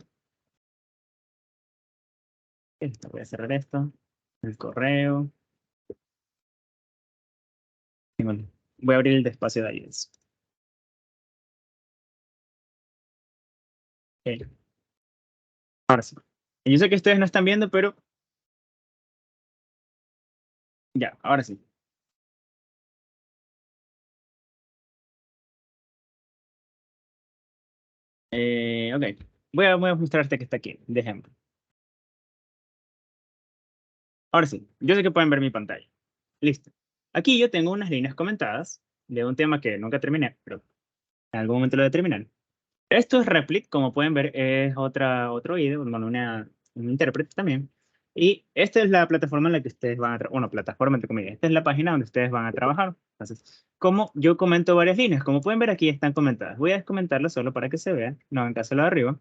Voy a cerrar esto, el correo. Y bueno, voy a abrir el de espacio de ahí. Ok, ahora sí. Y yo sé que ustedes no están viendo, pero ya, ahora sí. Ok, voy a mostrarte que está aquí, de ejemplo. Ahora sí, yo sé que pueden ver mi pantalla. Listo. Aquí yo tengo unas líneas comentadas de un tema que nunca terminé, pero en algún momento lo voy a terminar. Esto es Replit, como pueden ver, es otro IDE, bueno, un intérprete también. Y esta es la plataforma en la que ustedes van a bueno, plataforma entre comillas. Esta es la página donde ustedes van a trabajar. Entonces, como yo comento varias líneas, como pueden ver aquí están comentadas. Voy a descomentarlas solo para que se vean, no en caso lo de arriba.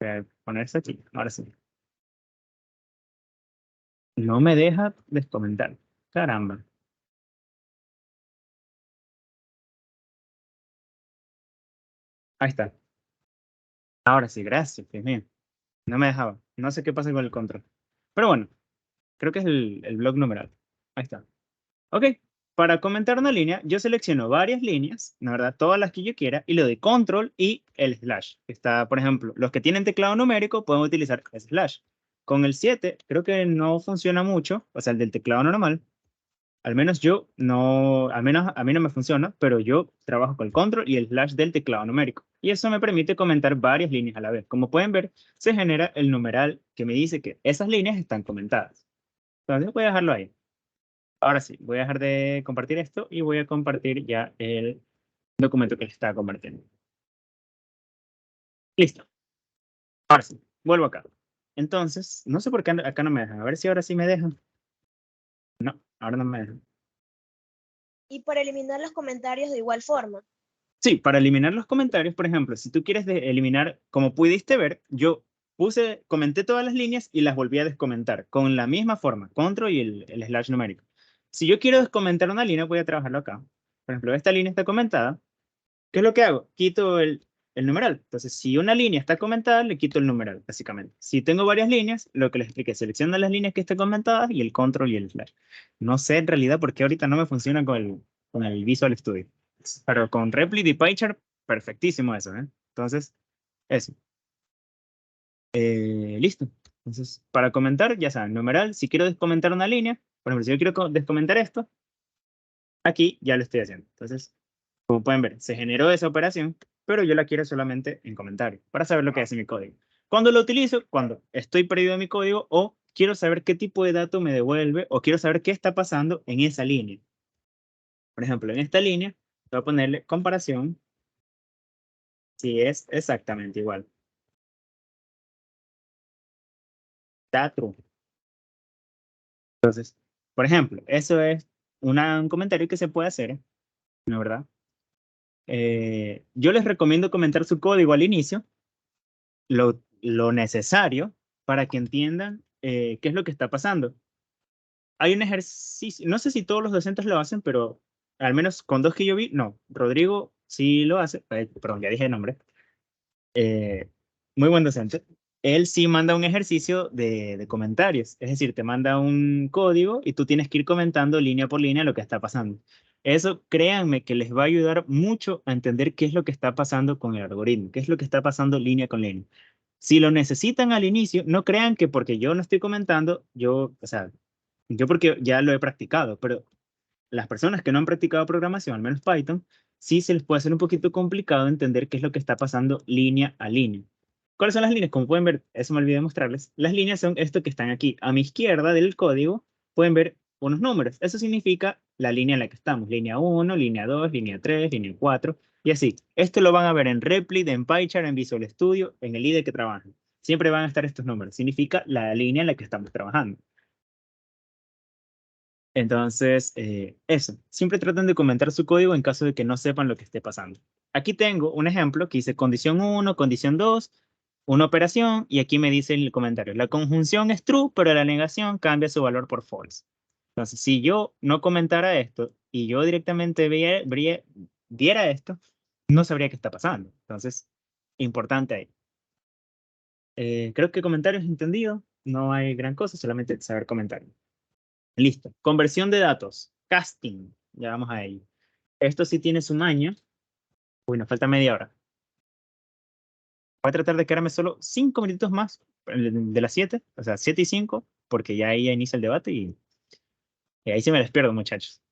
Voy a ponerse aquí, ahora sí. No me deja descomentar. Caramba. Ahí está. Ahora sí, gracias, Dios mío. No me dejaba. No sé qué pasa con el control. Pero bueno, creo que es el blog numeral. Ahí está. Ok. Para comentar una línea, yo selecciono varias líneas, la verdad, todas las que yo quiera, y le doy control y el slash. Está, por ejemplo, los que tienen teclado numérico pueden utilizar slash. Con el 7 creo que no funciona mucho, o sea, el del teclado normal. Al menos yo no, al menos a mí no me funciona, pero yo trabajo con el control y el slash del teclado numérico. Y eso me permite comentar varias líneas a la vez. Como pueden ver, se genera el numeral que me dice que esas líneas están comentadas. Entonces voy a dejarlo ahí. Ahora sí, voy a dejar de compartir esto y voy a compartir ya el documento que les estaba compartiendo. Listo. Ahora sí, vuelvo acá. Entonces, no sé por qué acá no me dejan. A ver si ahora sí me dejan. No, ahora no me dejan. Y para eliminar los comentarios de igual forma. Sí, para eliminar los comentarios, por ejemplo, si tú quieres eliminar, como pudiste ver, yo comenté todas las líneas y las volví a descomentar con la misma forma, control y el slash numérico. Si yo quiero descomentar una línea, voy a trabajarlo acá. Por ejemplo, esta línea está comentada. ¿Qué es lo que hago? Quito el numeral. Entonces, si una línea está comentada, le quito el numeral, básicamente. Si tengo varias líneas, lo que les expliqué, selecciono las líneas que estén comentadas y el control y el slash. No sé en realidad por qué ahorita no me funciona con el Visual Studio. Pero con Replit y PyChart, perfectísimo eso, ¿eh? Entonces, eso. Listo. Entonces, para comentar, ya saben, numeral, si quiero descomentar una línea, por ejemplo, si yo quiero descomentar esto, aquí ya lo estoy haciendo. Entonces, como pueden ver, se generó esa operación, pero yo la quiero solamente en comentarios, para saber lo que hace mi código. Cuando lo utilizo, cuando estoy perdido en mi código o quiero saber qué tipo de dato me devuelve o quiero saber qué está pasando en esa línea. Por ejemplo, en esta línea, voy a ponerle comparación si es exactamente igual. Está true. Entonces, por ejemplo, eso es un comentario que se puede hacer, ¿no verdad? Yo les recomiendo comentar su código al inicio, lo necesario para que entiendan qué es lo que está pasando. Hay un ejercicio, no sé si todos los docentes lo hacen, pero al menos con dos que yo vi, no. Rodrigo sí lo hace, perdón, ya dije el nombre. eh, Muy buen docente. Él sí manda un ejercicio de comentarios, es decir, te manda un código y tú tienes que ir comentando línea por línea lo que está pasando. Eso, créanme, que les va a ayudar mucho a entender qué es lo que está pasando con el algoritmo, qué es lo que está pasando línea con línea. Si lo necesitan al inicio, no crean que porque yo no estoy comentando, o sea, yo porque ya lo he practicado, pero las personas que no han practicado programación, al menos Python, sí se les puede hacer un poquito complicado entender qué es lo que está pasando línea a línea. ¿Cuáles son las líneas? Como pueden ver, eso me olvidé mostrarles. Las líneas son esto que están aquí a mi izquierda del código, pueden ver unos números. Eso significa la línea en la que estamos. Línea 1, línea 2, línea 3, línea 4, y así. Esto lo van a ver en Replit, en PyChart, en Visual Studio, en el IDE que trabajan. Siempre van a estar estos números. Significa la línea en la que estamos trabajando. Entonces, eso. Siempre traten de comentar su código en caso de que no sepan lo que esté pasando. Aquí tengo un ejemplo que dice condición 1, condición 2, una operación, y aquí me dice el comentario. La conjunción es true, pero la negación cambia su valor por false. Entonces, si yo no comentara esto y yo directamente viera esto, no sabría qué está pasando. Entonces, importante ahí. Creo que comentarios entendido. No hay gran cosa, solamente saber comentar. Listo. Conversión de datos. Casting. Ya vamos a ello. Esto sí tiene su maña. Uy, nos falta media hora. Voy a tratar de quedarme solo 5 minutos más de las 7. O sea, 7 y 5, porque ya ahí ya inicia el debate y ahí sí me les pierdo, muchachos.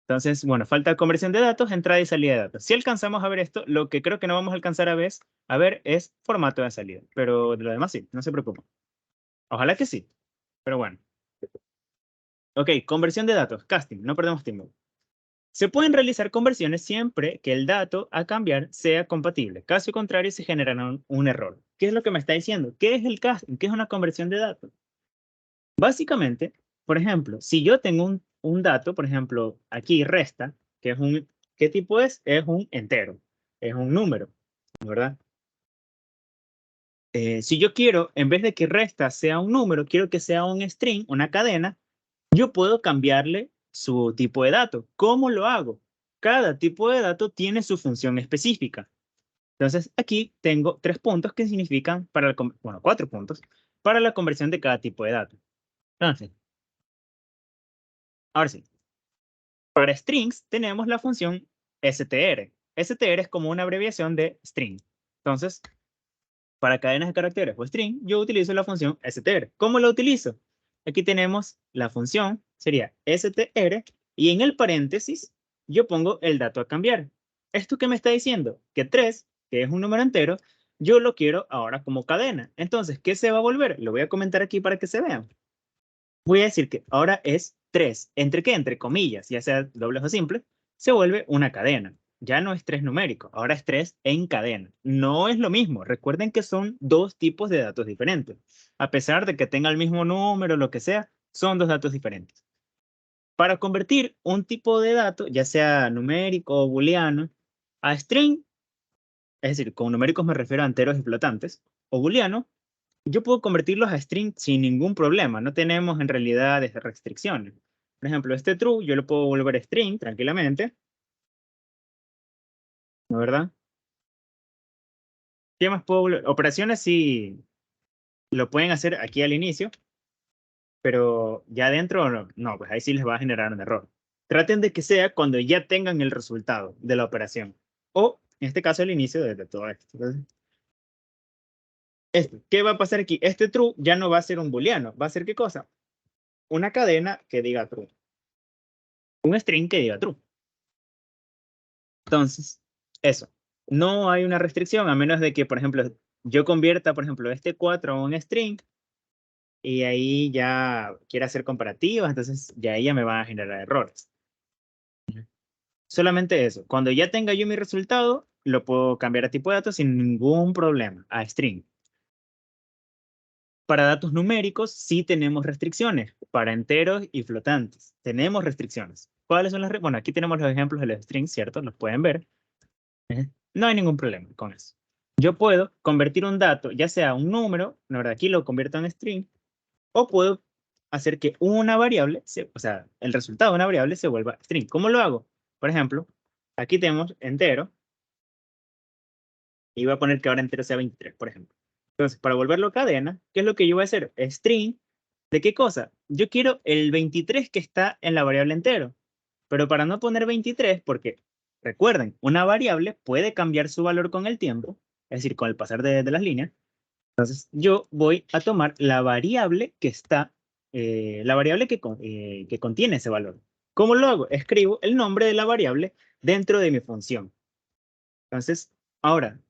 Entonces, bueno, falta conversión de datos, entrada y salida de datos. Si alcanzamos a ver esto, lo que creo que no vamos a alcanzar a ver es formato de salida. Pero de lo demás sí, no se preocupen. Ojalá que sí. Pero bueno. Ok, conversión de datos, casting, no perdemos tiempo. Se pueden realizar conversiones siempre que el dato a cambiar sea compatible. Caso contrario, se generará un error. ¿Qué es lo que me está diciendo? ¿Qué es el casting? ¿Qué es una conversión de datos? Básicamente, por ejemplo, si yo tengo un dato, por ejemplo, aquí resta, que es ¿qué tipo es? Es un entero, es un número, ¿verdad? Si yo quiero, en vez de que resta sea un número, quiero que sea un string, una cadena, yo puedo cambiarle su tipo de dato. ¿Cómo lo hago? Cada tipo de dato tiene su función específica. Entonces, aquí tengo 3 puntos que significan, bueno, 4 puntos, para la conversión de cada tipo de dato. Entonces, ahora sí. Para strings tenemos la función str. Str es como una abreviación de string. Entonces, para cadenas de caracteres o string, yo utilizo la función str. ¿Cómo la utilizo? Aquí tenemos la función, sería str, y en el paréntesis yo pongo el dato a cambiar. ¿Esto qué me está diciendo? Que 3, que es un número entero, yo lo quiero ahora como cadena. Entonces, ¿qué se va a volver? Lo voy a comentar aquí para que se vean. Voy a decir que ahora es 3. ¿Entre qué? Entre comillas, ya sea dobles o simples, se vuelve una cadena. Ya no es 3 numérico, ahora es 3 en cadena. No es lo mismo. Recuerden que son 2 tipos de datos diferentes. A pesar de que tenga el mismo número, lo que sea, son 2 datos diferentes. Para convertir un tipo de dato, ya sea numérico o booleano, a string, es decir, con numéricos me refiero a enteros y flotantes, o booleano, yo puedo convertirlos a string sin ningún problema. No tenemos en realidad restricciones. Por ejemplo, este true yo lo puedo volver a string tranquilamente. ¿No, verdad? ¿Qué más puedo volver? Operaciones sí lo pueden hacer aquí al inicio, pero ya adentro no, pues ahí sí les va a generar un error. Traten de que sea cuando ya tengan el resultado de la operación. O, en este caso, el inicio de todo esto. Entonces, ¿qué va a pasar aquí? Este true ya no va a ser un booleano. ¿Va a ser qué cosa? Una cadena que diga true. Un string que diga true. Entonces, eso. No hay una restricción a menos de que, por ejemplo, yo convierta, por ejemplo, este 4 a un string y ahí ya quiera hacer comparativas, entonces ya ella me va a generar errores. Solamente eso. Cuando ya tenga yo mi resultado, lo puedo cambiar a tipo de datos sin ningún problema, a string. Para datos numéricos sí tenemos restricciones. Para enteros y flotantes tenemos restricciones. ¿Cuáles son las? Bueno, aquí tenemos los ejemplos de los strings, ¿cierto? Los pueden ver. No hay ningún problema con eso. Yo puedo convertir un dato, ya sea un número, la verdad aquí lo convierto en string, o puedo hacer que una variable, o sea, el resultado de una variable se vuelva string. ¿Cómo lo hago? Por ejemplo, aquí tenemos entero, y voy a poner que ahora entero sea 23, por ejemplo. Entonces, para volverlo cadena, ¿qué es lo que yo voy a hacer? String, ¿de qué cosa? Yo quiero el 23 que está en la variable entero, pero para no poner 23, porque recuerden, una variable puede cambiar su valor con el tiempo, es decir, con el pasar de las líneas. Entonces, yo voy a tomar la variable que está, la variable que contiene ese valor. ¿Cómo lo hago? Escribo el nombre de la variable dentro de mi función. Entonces, ahora,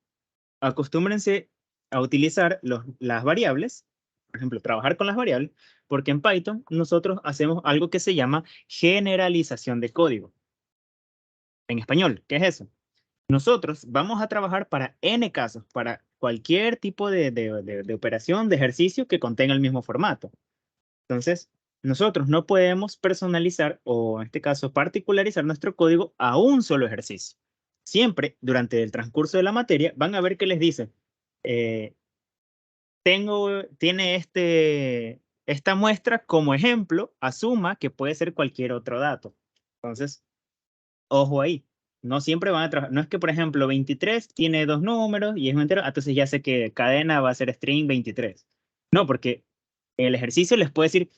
acostúmbrense a utilizar las variables, por ejemplo, trabajar con las variables, Porque en Python nosotros hacemos algo que se llama generalización de código. En español, ¿qué es eso? Nosotros vamos a trabajar para N casos, para cualquier tipo de operación, de ejercicio que contenga el mismo formato. Entonces, nosotros no podemos personalizar o en este caso particularizar nuestro código a un solo ejercicio. Siempre durante el transcurso de la materia van a ver que les dice, eh, tiene esta muestra como ejemplo, asuma que puede ser cualquier otro dato. Entonces, ojo ahí. No siempre van a trabajar. No es que, por ejemplo, 23 tiene dos números y es un entero, entonces ya sé que cadena va a ser string 23. No, porque el ejercicio les puede decir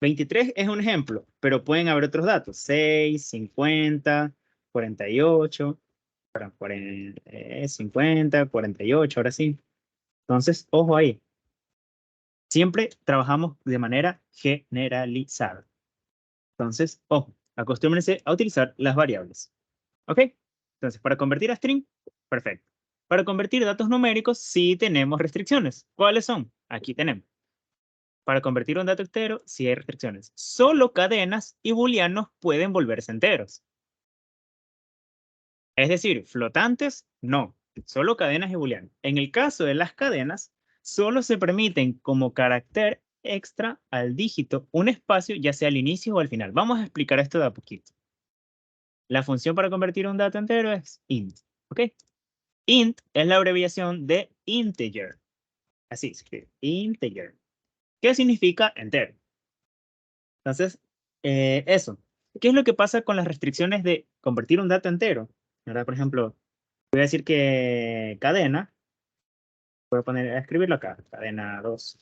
23 es un ejemplo, pero pueden haber otros datos. 6, 50, 48, 50, 48, ahora sí. Entonces, ojo ahí. Siempre trabajamos de manera generalizada. Entonces, ojo, acostúmbrense a utilizar las variables. ¿Ok? Entonces, para convertir a string, perfecto. Para convertir datos numéricos, sí tenemos restricciones. ¿Cuáles son? Aquí tenemos. Para convertir un dato entero, sí hay restricciones. Solo cadenas y booleanos pueden volverse enteros. Es decir, flotantes, no. Solo cadenas y booleanos. En el caso de las cadenas, solo se permiten como carácter extra al dígito un espacio, ya sea al inicio o al final. Vamos a explicar esto de a poquito. La función para convertir un dato entero es int. ¿Ok? Int es la abreviación de integer. Así se escribe, integer. ¿Qué significa entero? Entonces, eso. ¿Qué es lo que pasa con las restricciones de convertir un dato entero? ¿Verdad? Por ejemplo, voy a decir que cadena, voy a poner a escribirlo acá, cadena 2,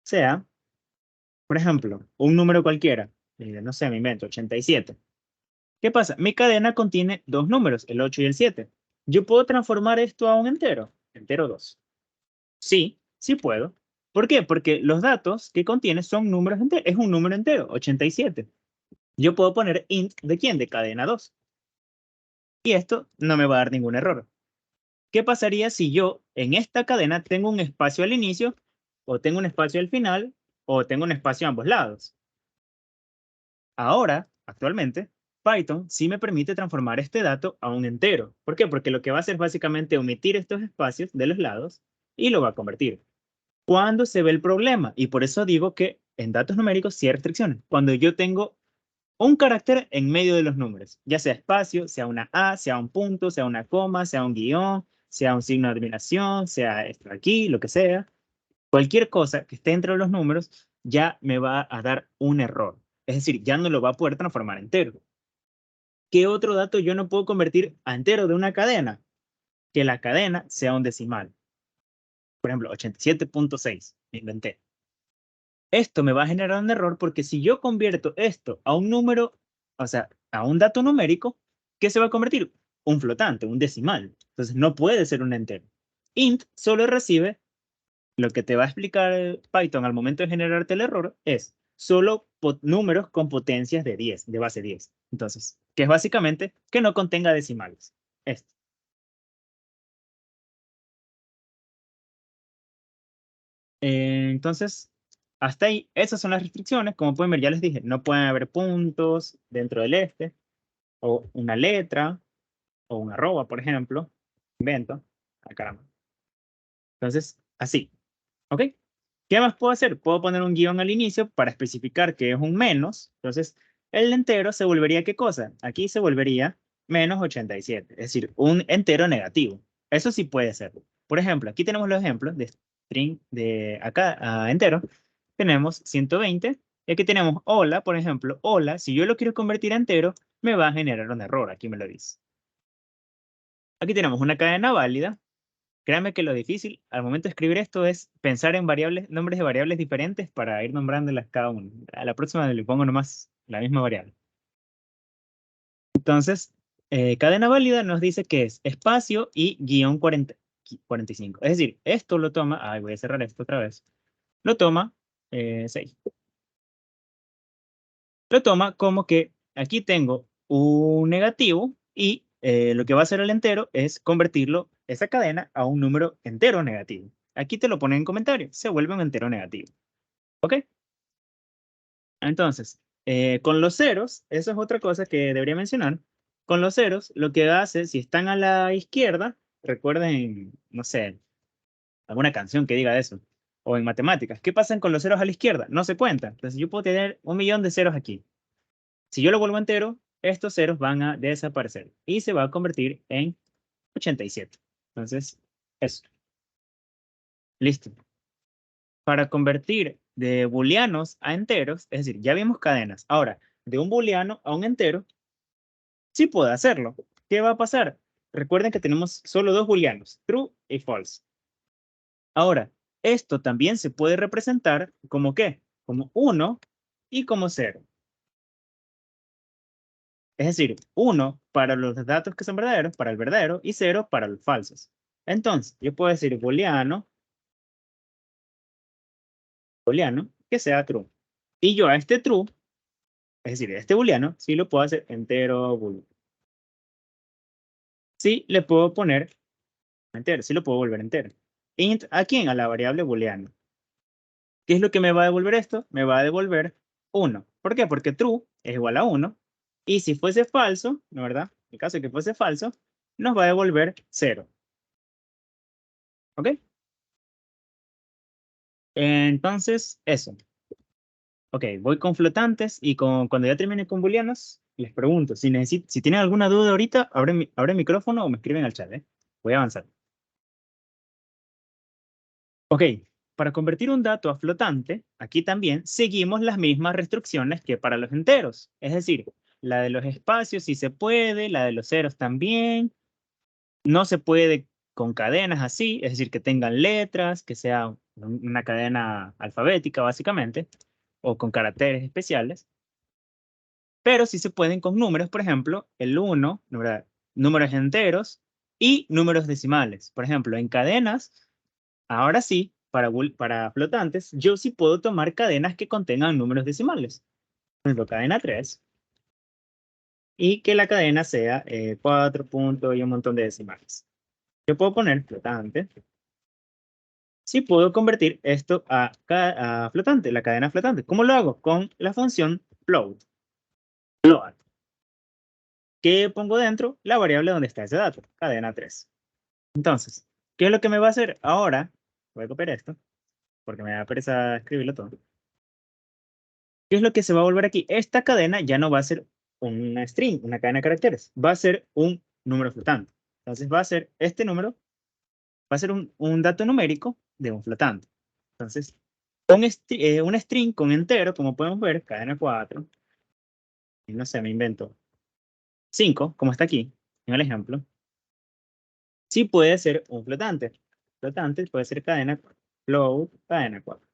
sea, por ejemplo, un número cualquiera, no sé, me invento, 87. ¿Qué pasa? Mi cadena contiene dos números, el 8 y el 7. ¿Yo puedo transformar esto a un entero? Entero 2. Sí, sí puedo. ¿Por qué? Porque los datos que contiene son números enteros. Es un número entero, 87. Yo puedo poner int de quién, de cadena 2. Y esto no me va a dar ningún error. ¿Qué pasaría si yo en esta cadena tengo un espacio al inicio, o tengo un espacio al final, o tengo un espacio a ambos lados? Ahora, actualmente, Python sí me permite transformar este dato a un entero. ¿Por qué? Porque lo que va a hacer es básicamente omitir estos espacios de los lados y lo va a convertir. ¿Cuándo se ve el problema? Y por eso digo que en datos numéricos sí hay restricciones. Cuando yo tengo un carácter en medio de los números, ya sea espacio, sea una A, sea un punto, sea una coma, sea un guión, sea un signo de admiración, sea esto aquí, lo que sea. Cualquier cosa que esté entre los números ya me va a dar un error. Es decir, ya no lo va a poder transformar entero. ¿Qué otro dato yo no puedo convertir a entero de una cadena? Que la cadena sea un decimal. Por ejemplo, 87.6, me inventé. Esto me va a generar un error porque si yo convierto esto a un número, o sea, a un dato numérico, ¿qué se va a convertir? Un flotante, un decimal. Entonces no puede ser un entero. Int solo recibe lo que te va a explicar Python al momento de generarte el error es solo números con potencias de 10, de base 10. Entonces, que es básicamente que no contenga decimales. Esto. Entonces, hasta ahí, esas son las restricciones. Como pueden ver, ya les dije, no pueden haber puntos dentro del o una letra, o un arroba, por ejemplo. Invento. Acá. Entonces, así. ¿Ok? ¿Qué más puedo hacer? Puedo poner un guión al inicio para especificar que es un menos. Entonces, el entero se volvería, ¿qué cosa? Aquí se volvería menos 87, es decir, un entero negativo. Eso sí puede ser. Por ejemplo, aquí tenemos los ejemplos de string de acá a entero. Tenemos 120 y aquí tenemos hola, por ejemplo, hola. Si yo lo quiero convertir a entero, me va a generar un error. Aquí me lo dice. Aquí tenemos una cadena válida. Créanme que lo difícil al momento de escribir esto es pensar en variables, nombres de variables diferentes para ir nombrándolas cada una. A la próxima le pongo nomás la misma variable. Entonces, cadena válida nos dice que es espacio y guión 45. Es decir, esto lo toma, ay, voy a cerrar esto otra vez, lo toma 6. Lo toma como que aquí tengo un negativo y lo que va a hacer el entero es convertirlo, esa cadena, a un número entero negativo. Aquí te lo pone en comentario, se vuelve un entero negativo. ¿Ok? Entonces, con los ceros, eso es otra cosa que debería mencionar. Con los ceros, lo que hace, si están a la izquierda, recuerden, no sé, alguna canción que diga eso, o en matemáticas, ¿qué pasa con los ceros a la izquierda? No se cuentan. Entonces, yo puedo tener 1.000.000 de ceros aquí. Si yo lo vuelvo entero, estos ceros van a desaparecer y se va a convertir en 87. Entonces, eso. Listo. Para convertir de booleanos a enteros, es decir, ya vimos cadenas. Ahora, de un booleano a un entero, sí puedo hacerlo. ¿Qué va a pasar? Recuerden que tenemos solo dos booleanos, true y false. Ahora, esto también se puede representar como ¿qué? Como 1 y como 0. Es decir, 1 para los datos que son verdaderos, para el verdadero, y 0 para los falsos. Entonces, yo puedo decir booleano, que sea true. Y yo a este true, es decir, a este booleano, sí lo puedo hacer entero booleano. Sí le puedo poner entero, sí lo puedo volver entero. Int, ¿a quién? A la variable booleano. ¿Qué es lo que me va a devolver esto? Me va a devolver 1. ¿Por qué? Porque true es igual a 1. Y si fuese falso, ¿no verdad? En el caso de que fuese falso, nos va a devolver 0. ¿Ok? Entonces, eso. Ok, voy con flotantes y cuando ya termine con booleanos, les pregunto. Si tienen alguna duda ahorita, abren el micrófono o me escriben al chat. Voy a avanzar. Ok, para convertir un dato a flotante, aquí también seguimos las mismas restricciones que para los enteros. Es decir, la de los espacios sí se puede, la de los ceros también. No se puede con cadenas así, es decir, que tengan letras, que sea una cadena alfabética básicamente, o con caracteres especiales. Pero sí se pueden con números, por ejemplo, el 1, ¿verdad? Números enteros y números decimales. Por ejemplo, en cadenas, ahora sí, para flotantes, yo sí puedo tomar cadenas que contengan números decimales. Por ejemplo, cadena 3 y que la cadena sea 4 puntos y un montón de decimales. Yo puedo poner flotante. Sí puedo convertir esto a flotante, la cadena flotante. ¿Cómo lo hago? Con la función float. Float. ¿Qué pongo dentro? La variable donde está ese dato, cadena 3. Entonces, ¿qué es lo que me va a hacer? Ahora, voy a copiar esto, porque me da pereza escribirlo todo. ¿Qué es lo que se va a volver aquí? Esta cadena ya no va a ser una string, una cadena de caracteres, va a ser un número flotante. Entonces va a ser este número, va a ser un dato numérico de un flotante. Entonces, un string con entero, como podemos ver, cadena 4, y no sé, me invento 5, como está aquí en el ejemplo, sí puede ser un flotante. Flotante puede ser cadena 4, float, cadena 4.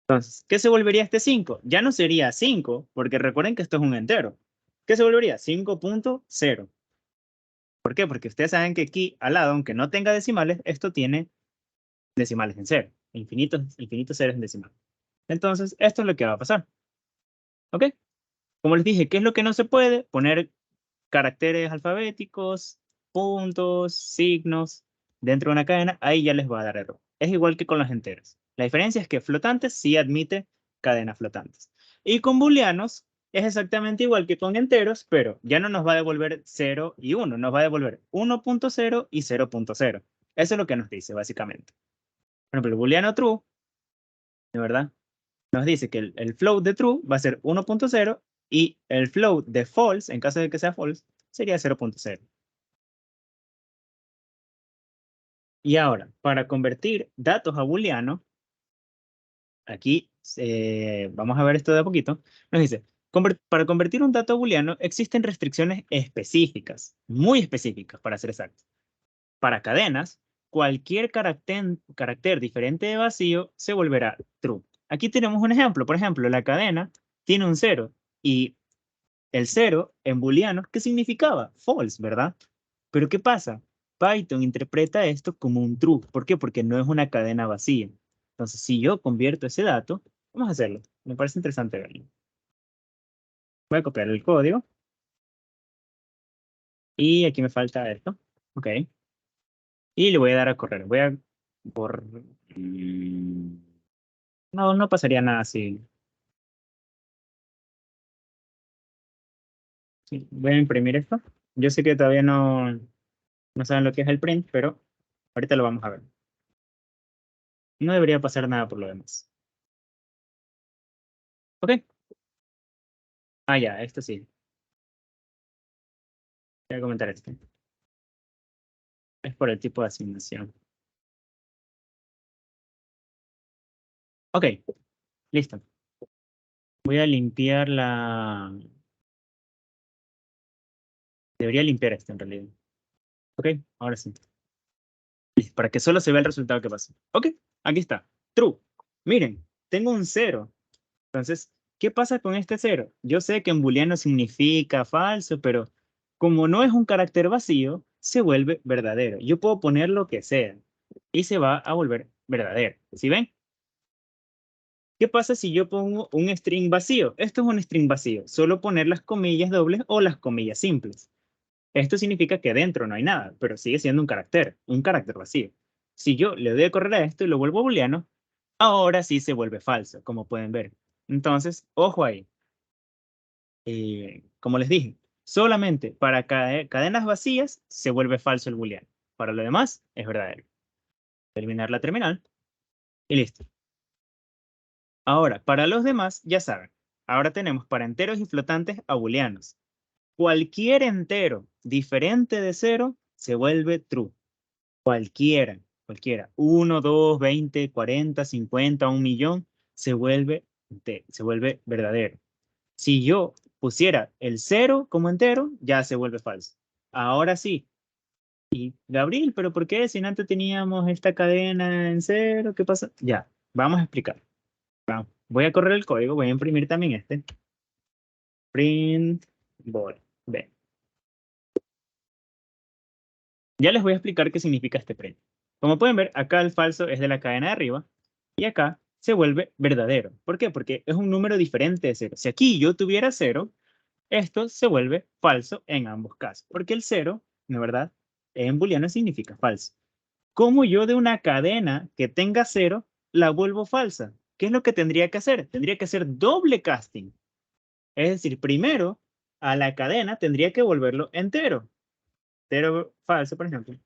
Entonces, ¿qué se volvería este 5? Ya no sería 5, porque recuerden que esto es un entero. ¿Qué se volvería? 5.0. ¿Por qué? Porque ustedes saben que aquí al lado, aunque no tenga decimales, esto tiene decimales en cero. Infinitos, infinitos ceros en decimal. Entonces, esto es lo que va a pasar. ¿Ok? Como les dije, ¿qué es lo que no se puede? Poner caracteres alfabéticos, puntos, signos dentro de una cadena. Ahí ya les va a dar error. Es igual que con los enteros. La diferencia es que flotantes sí admite cadenas flotantes. Y con booleanos es exactamente igual que con enteros, pero ya no nos va a devolver 0 y 1, nos va a devolver 1.0 y 0.0. Eso es lo que nos dice básicamente. Por ejemplo, el booleano true, de verdad, nos dice que el float de true va a ser 1.0 y el float de false, en caso de que sea false, sería 0.0. Y ahora, para convertir datos a booleano, aquí vamos a ver esto de a poquito, nos dice, para convertir un dato a booleano existen restricciones específicas, muy específicas para ser exactos. Para cadenas, cualquier carácter diferente de vacío se volverá true. Aquí tenemos un ejemplo, por ejemplo, la cadena tiene un 0 y el 0 en booleano, ¿qué significaba? False, ¿verdad? Pero ¿qué pasa? Python interpreta esto como un true. ¿Por qué? Porque no es una cadena vacía. Entonces, si yo convierto ese dato, vamos a hacerlo. Me parece interesante verlo. Voy a copiar el código. Y aquí me falta esto. Ok. Y le voy a dar a correr. Voy a... Por... No, no pasaría nada así. Sí, voy a imprimir esto. Yo sé que todavía no saben lo que es el print, pero ahorita lo vamos a ver. No debería pasar nada por lo demás. ¿Ok? Ah, ya, esto sí. Voy a comentar esto. Es por el tipo de asignación. Ok, listo. Voy a limpiar la... Debería limpiar esto en realidad. Ok, ahora sí. Listo, para que solo se vea el resultado que pasa. Ok, aquí está. True. Miren, tengo un 0. Entonces, ¿qué pasa con este 0? Yo sé que en booleano significa falso, pero como no es un carácter vacío, se vuelve verdadero. Yo puedo poner lo que sea y se va a volver verdadero. ¿Sí ven? ¿Qué pasa si yo pongo un string vacío? Esto es un string vacío. Solo poner las comillas dobles o las comillas simples. Esto significa que dentro no hay nada, pero sigue siendo un carácter vacío. Si yo le doy a correr a esto y lo vuelvo booleano, ahora sí se vuelve falso, como pueden ver. Entonces, ojo ahí. Como les dije, solamente para cadenas vacías se vuelve falso el booleano. Para lo demás es verdadero. Terminar la terminal y listo. Ahora, para los demás, ya saben. Ahora tenemos para enteros y flotantes a booleanos. Cualquier entero diferente de 0 se vuelve true. Cualquiera. 1, 2, 20, 40, 50, 1 millón, se vuelve verdadero. Si yo pusiera el 0 como entero, ya se vuelve falso. Ahora sí. Y Gabriel, ¿pero por qué? Si antes teníamos esta cadena en 0, ¿qué pasa? Ya, vamos a explicar. Vamos. Voy a correr el código, voy a imprimir también este. Print ball. B. Ya les voy a explicar qué significa este print. Como pueden ver, acá el falso es de la cadena de arriba y acá se vuelve verdadero. ¿Por qué? Porque es un número diferente de 0. Si aquí yo tuviera 0, esto se vuelve falso en ambos casos, porque el 0, ¿no verdad? En booleano significa falso. ¿Cómo yo de una cadena que tenga 0 la vuelvo falsa? ¿Qué es lo que tendría que hacer? Tendría que hacer doble casting. Es decir, primero a la cadena tendría que volverlo entero. Entero falso, por ejemplo.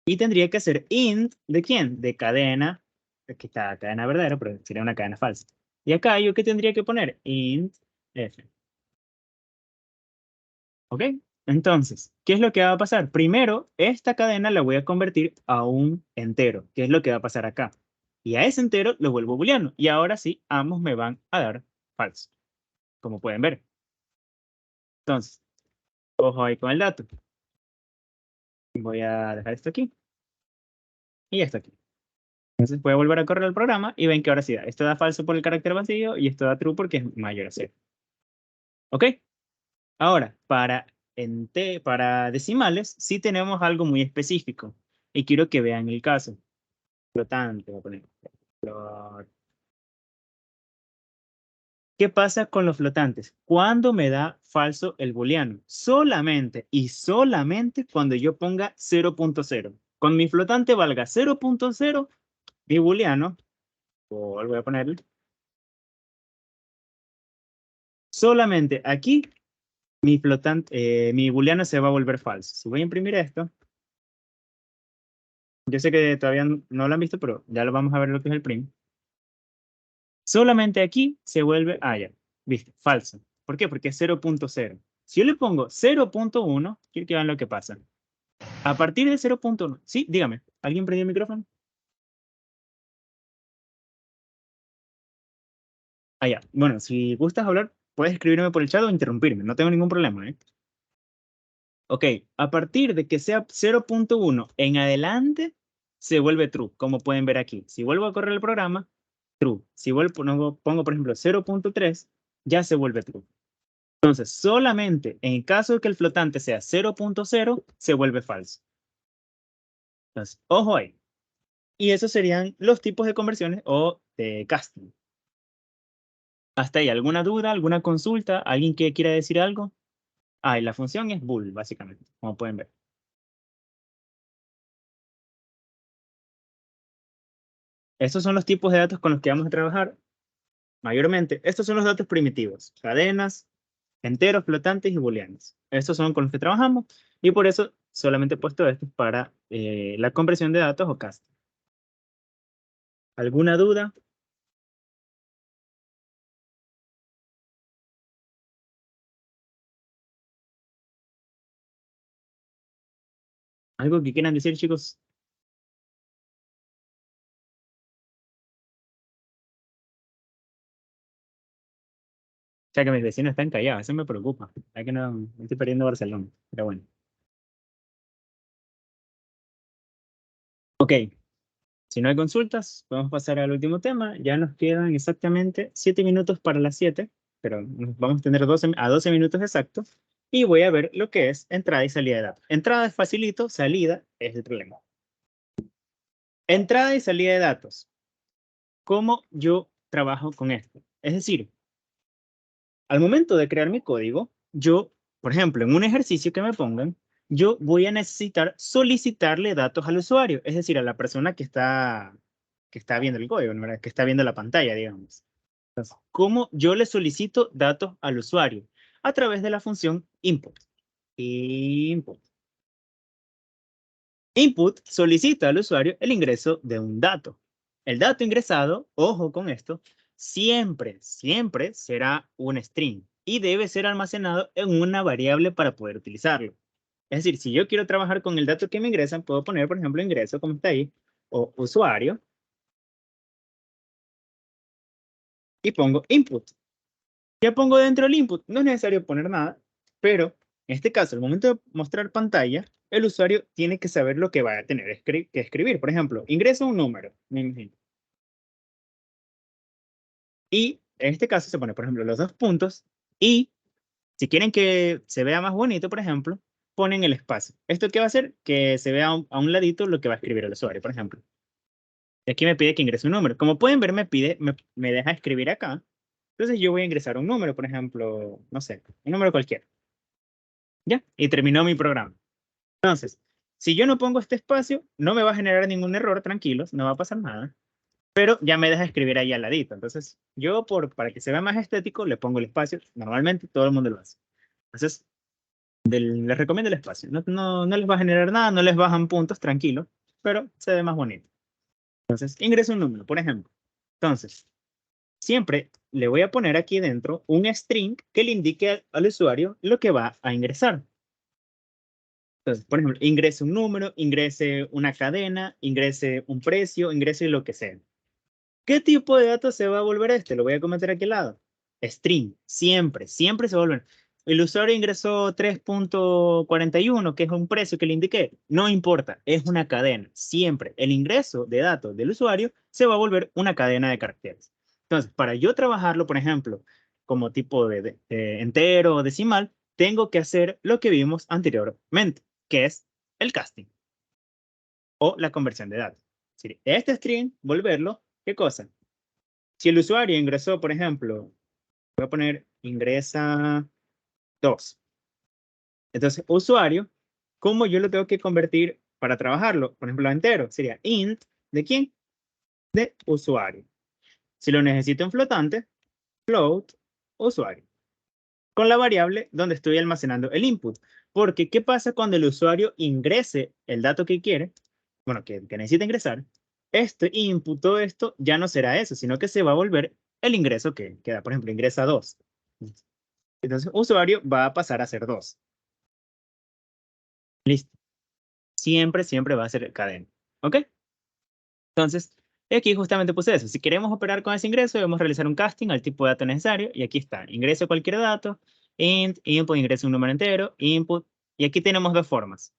Y tendría que ser int ¿de quién? De cadena. Aquí está cadena verdadera, pero sería una cadena falsa. Y acá yo qué tendría que poner int f. ¿Ok? Entonces, ¿qué es lo que va a pasar? Primero, esta cadena la voy a convertir a un entero, que es lo que va a pasar acá. Y a ese entero lo vuelvo booleano. Y ahora sí, ambos me van a dar falso, como pueden ver. Entonces, ojo ahí con el dato. Voy a dejar esto aquí y esto aquí. Entonces voy a volver a correr el programa y ven que ahora sí da. Esto da falso por el carácter vacío y esto da true porque es mayor a 0. ¿Ok? Ahora, para decimales sí tenemos algo muy específico. Y quiero que vean el caso. Flotante, voy a poner. Flor- ¿Qué pasa con los flotantes? Cuando me da falso el booleano. Solamente y solamente cuando yo ponga 0.0. Cuando mi flotante valga 0.0, mi booleano, voy a ponerle, solamente aquí mi booleano se va a volver falso. Si voy a imprimir esto, yo sé que todavía no lo han visto, pero ya lo vamos a ver lo que es el print. Solamente aquí se vuelve, ya, viste, falso. ¿Por qué? Porque es 0.0. Si yo le pongo 0.1, quiero que vean lo que pasa. A partir de 0.1, sí, dígame, ¿alguien prendió el micrófono? Ya. Bueno, si gustas hablar, puedes escribirme por el chat o interrumpirme, no tengo ningún problema, ¿eh? Ok, a partir de que sea 0.1 en adelante, se vuelve true, como pueden ver aquí. Si vuelvo a correr el programa, true. Si pongo, por ejemplo, 0.3, ya se vuelve true. Entonces, solamente en el caso de que el flotante sea 0.0, se vuelve falso. Entonces, ojo ahí. Y esos serían los tipos de conversiones o de casting. Hasta ahí, ¿alguna duda, alguna consulta? ¿Alguien que quiera decir algo? Y la función es bool, básicamente, como pueden ver. Estos son los tipos de datos con los que vamos a trabajar mayormente. Estos son los datos primitivos, cadenas, enteros, flotantes y booleanos. Estos son con los que trabajamos y por eso solamente he puesto estos para la conversión de datos o cast. ¿Alguna duda? ¿Algo que quieran decir, chicos? O sea que mis vecinos están callados, eso me preocupa. Ya que no estoy perdiendo Barcelona, pero bueno. Ok, si no hay consultas, podemos pasar al último tema. Ya nos quedan exactamente 7 minutos para las 7, pero nos vamos a tener 12 minutos exactos. Y voy a ver lo que es entrada y salida de datos. Entrada es facilito, salida es el problema. Entrada y salida de datos. ¿Cómo yo trabajo con esto? Es decir, al momento de crear mi código, yo, por ejemplo, en un ejercicio que me pongan, yo voy a necesitar solicitarle datos al usuario, es decir, a la persona que está viendo el código, ¿no? Que está viendo la pantalla, digamos. Entonces, ¿cómo yo le solicito datos al usuario? A través de la función input. Input. Input solicita al usuario el ingreso de un dato. El dato ingresado, ojo con esto, siempre será un string y debe ser almacenado en una variable para poder utilizarlo. Es decir, si yo quiero trabajar con el dato que me ingresan, puedo poner, por ejemplo, ingreso, como está ahí, o usuario, y pongo input. ¿Qué pongo dentro del input? No es necesario poner nada, pero en este caso, al momento de mostrar pantalla, el usuario tiene que saber lo que va a tener que escribir. Por ejemplo, ingreso un número, me imagino. Y en este caso se pone, por ejemplo, los dos puntos y si quieren que se vea más bonito, por ejemplo, ponen el espacio. ¿Esto qué va a hacer? Que se vea a un ladito lo que va a escribir el usuario, por ejemplo. Y aquí me pide que ingrese un número. Como pueden ver, me deja escribir acá. Entonces yo voy a ingresar un número, por ejemplo, no sé, un número cualquiera. ¿Ya? Y terminó mi programa. Entonces, si yo no pongo este espacio, no me va a generar ningún error, tranquilos, no va a pasar nada. Pero ya me deja escribir ahí al ladito. Entonces, yo para que se vea más estético, le pongo el espacio. Normalmente todo el mundo lo hace. Entonces, les recomiendo el espacio. No les va a generar nada, no les bajan puntos, tranquilo, pero se ve más bonito. Entonces, ingreso un número, por ejemplo. Entonces, siempre le voy a poner aquí dentro un string que le indique al usuario lo que va a ingresar. Entonces, por ejemplo, ingrese un número, ingrese una cadena, ingrese un precio, ingrese lo que sea. ¿Qué tipo de datos se va a volver este? Lo voy a comentar aquí al lado. String, siempre se vuelven. El usuario ingresó 3.41, que es un precio que le indiqué. No importa, es una cadena. Siempre el ingreso de datos del usuario se va a volver una cadena de caracteres. Entonces, para yo trabajarlo, por ejemplo, como tipo de entero o decimal, tengo que hacer lo que vimos anteriormente, que es el casting o la conversión de datos. Es decir, este string, volverlo, ¿qué cosa? Si el usuario ingresó, por ejemplo, voy a poner ingresa 2. Entonces, usuario, ¿cómo yo lo tengo que convertir para trabajarlo? Por ejemplo, a entero, sería int, ¿de quién? De usuario. Si lo necesito en flotante, float, usuario. Con la variable donde estoy almacenando el input. Porque, ¿qué pasa cuando el usuario ingrese el dato que quiere? Bueno, que necesita ingresar. Este input, todo esto, ya no será eso, sino que se va a volver el ingreso que queda. Por ejemplo, ingresa 2. Entonces, usuario va a pasar a ser 2. Listo. Siempre va a ser cadena. ¿Ok? Entonces, aquí justamente puse eso. Si queremos operar con ese ingreso, debemos realizar un casting al tipo de dato necesario. Y aquí está. Ingreso cualquier dato. Int, input, ingreso un número entero. Input. Y aquí tenemos dos formas.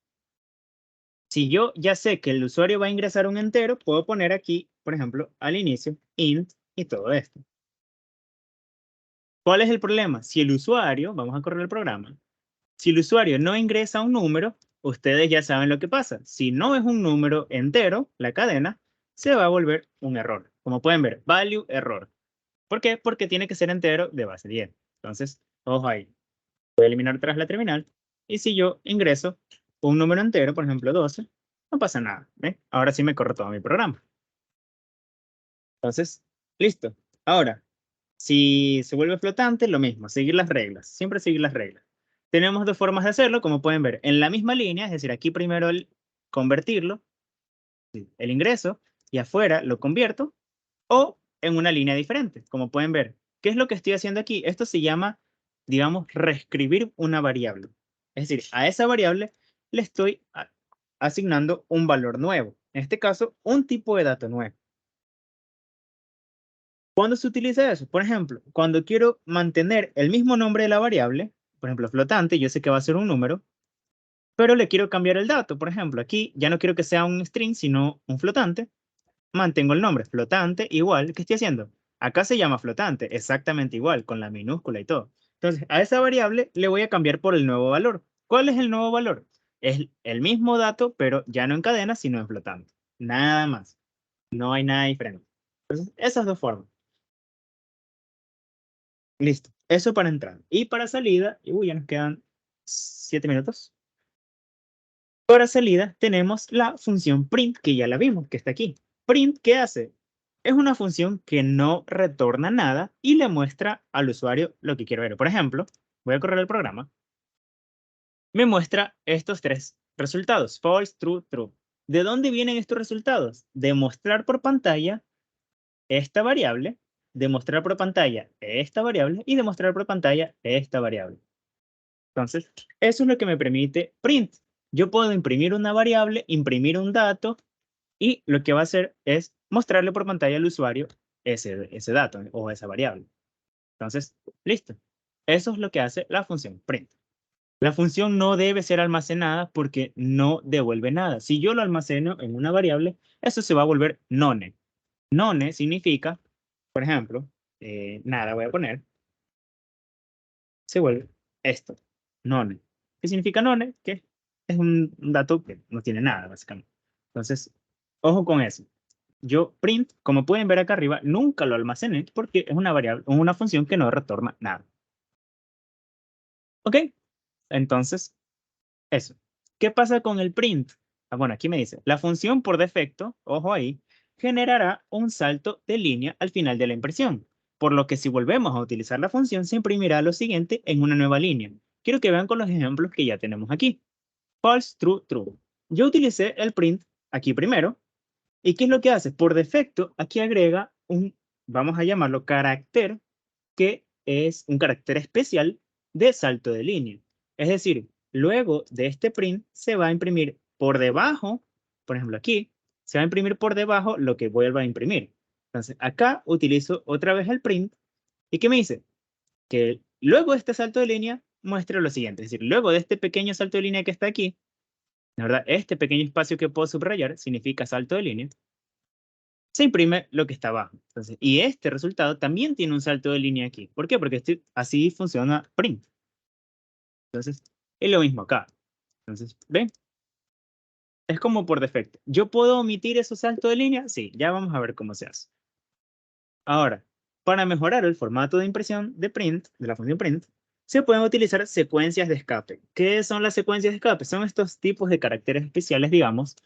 Si yo ya sé que el usuario va a ingresar un entero, puedo poner aquí, por ejemplo, al inicio, int y todo esto. ¿Cuál es el problema? Si el usuario, vamos a correr el programa, si el usuario no ingresa un número, ustedes ya saben lo que pasa. Si no es un número entero, la cadena, se va a volver un error. Como pueden ver, value, error. ¿Por qué? Porque tiene que ser entero de base 10. Entonces, ojo ahí. Voy a eliminar tras la terminal. Y si yo ingreso un número entero, por ejemplo 12, no pasa nada. ¿Ve? Ahora sí me corre todo mi programa. Entonces, listo. Ahora, si se vuelve flotante, lo mismo, seguir las reglas, siempre seguir las reglas. Tenemos dos formas de hacerlo, como pueden ver, en la misma línea, es decir, aquí primero el convertirlo, el ingreso, y afuera lo convierto, o en una línea diferente, como pueden ver. ¿Qué es lo que estoy haciendo aquí? Esto se llama, digamos, reescribir una variable. Es decir, a esa variable le estoy asignando un valor nuevo. En este caso, un tipo de dato nuevo. ¿Cuándo se utiliza eso? Por ejemplo, cuando quiero mantener el mismo nombre de la variable, por ejemplo, flotante, yo sé que va a ser un número, pero le quiero cambiar el dato. Por ejemplo, aquí ya no quiero que sea un string, sino un flotante. Mantengo el nombre flotante igual. ¿Qué estoy haciendo? Acá se llama flotante, exactamente igual, con la minúscula y todo. Entonces, a esa variable le voy a cambiar por el nuevo valor. ¿Cuál es el nuevo valor? Es el mismo dato, pero ya no en cadena, sino en flotante. Nada más. No hay nada diferente. Entonces, esas dos formas. Listo. Eso para entrada. Y para salida, ya nos quedan 7 minutos. Para salida tenemos la función print, que ya la vimos, que está aquí. Print, ¿qué hace? Es una función que no retorna nada y le muestra al usuario lo que quiere ver. Por ejemplo, voy a correr el programa. Me muestra estos tres resultados, false, true, true. ¿De dónde vienen estos resultados? De mostrar por pantalla esta variable, de mostrar por pantalla esta variable y de mostrar por pantalla esta variable. Entonces, eso es lo que me permite print. Yo puedo imprimir una variable, imprimir un dato y lo que va a hacer es mostrarle por pantalla al usuario ese dato o esa variable. Entonces, listo. Eso es lo que hace la función print. La función no debe ser almacenada porque no devuelve nada. Si yo lo almaceno en una variable, eso se va a volver none. None significa, por ejemplo, nada voy a poner, se vuelve esto, none. ¿Qué significa none? Que es un dato que no tiene nada, básicamente. Entonces, ojo con eso. Yo print, como pueden ver acá arriba, nunca lo almacené porque es una variable, una función que no retorna nada. ¿Ok? Entonces, eso. ¿Qué pasa con el print? Bueno, aquí me dice, la función por defecto, ojo ahí, generará un salto de línea al final de la impresión, por lo que si volvemos a utilizar la función, se imprimirá lo siguiente en una nueva línea. Quiero que vean con los ejemplos que ya tenemos aquí. False, true, true. Yo utilicé el print aquí primero. ¿Y qué es lo que hace? Por defecto, aquí agrega un, vamos a llamarlo carácter, que es un carácter especial de salto de línea. Es decir, luego de este print se va a imprimir por debajo, por ejemplo aquí, se va a imprimir por debajo lo que vuelva a imprimir. Entonces, acá utilizo otra vez el print. ¿Y qué me dice? Que luego de este salto de línea muestra lo siguiente. Es decir, luego de este pequeño salto de línea que está aquí, la verdad, este pequeño espacio que puedo subrayar significa salto de línea, se imprime lo que está abajo. Entonces, y este resultado también tiene un salto de línea aquí. ¿Por qué? Porque así funciona print. Entonces, es lo mismo acá. Entonces, ¿ven? Es como por defecto. ¿Yo puedo omitir esos saltos de línea? Sí, ya vamos a ver cómo se hace. Ahora, para mejorar el formato de impresión de print, de la función print, se pueden utilizar secuencias de escape. ¿Qué son las secuencias de escape? Son estos tipos de caracteres especiales, digamos,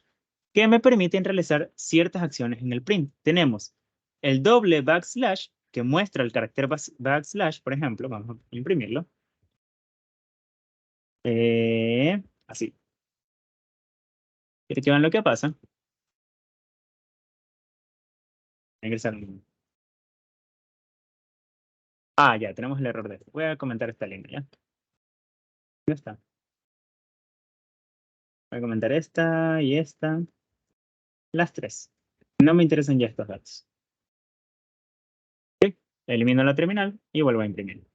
que me permiten realizar ciertas acciones en el print. Tenemos el doble backslash, que muestra el carácter backslash, por ejemplo, vamos a imprimirlo. Así. ¿Quieren que vean lo que pasa? Ingresar. Ya, tenemos el error de esto. Voy a comentar esta línea, ¿ya? Ya está. Voy a comentar esta y esta. Las tres. No me interesan ya estos datos. ¿Ok? Elimino la terminal y vuelvo a imprimir.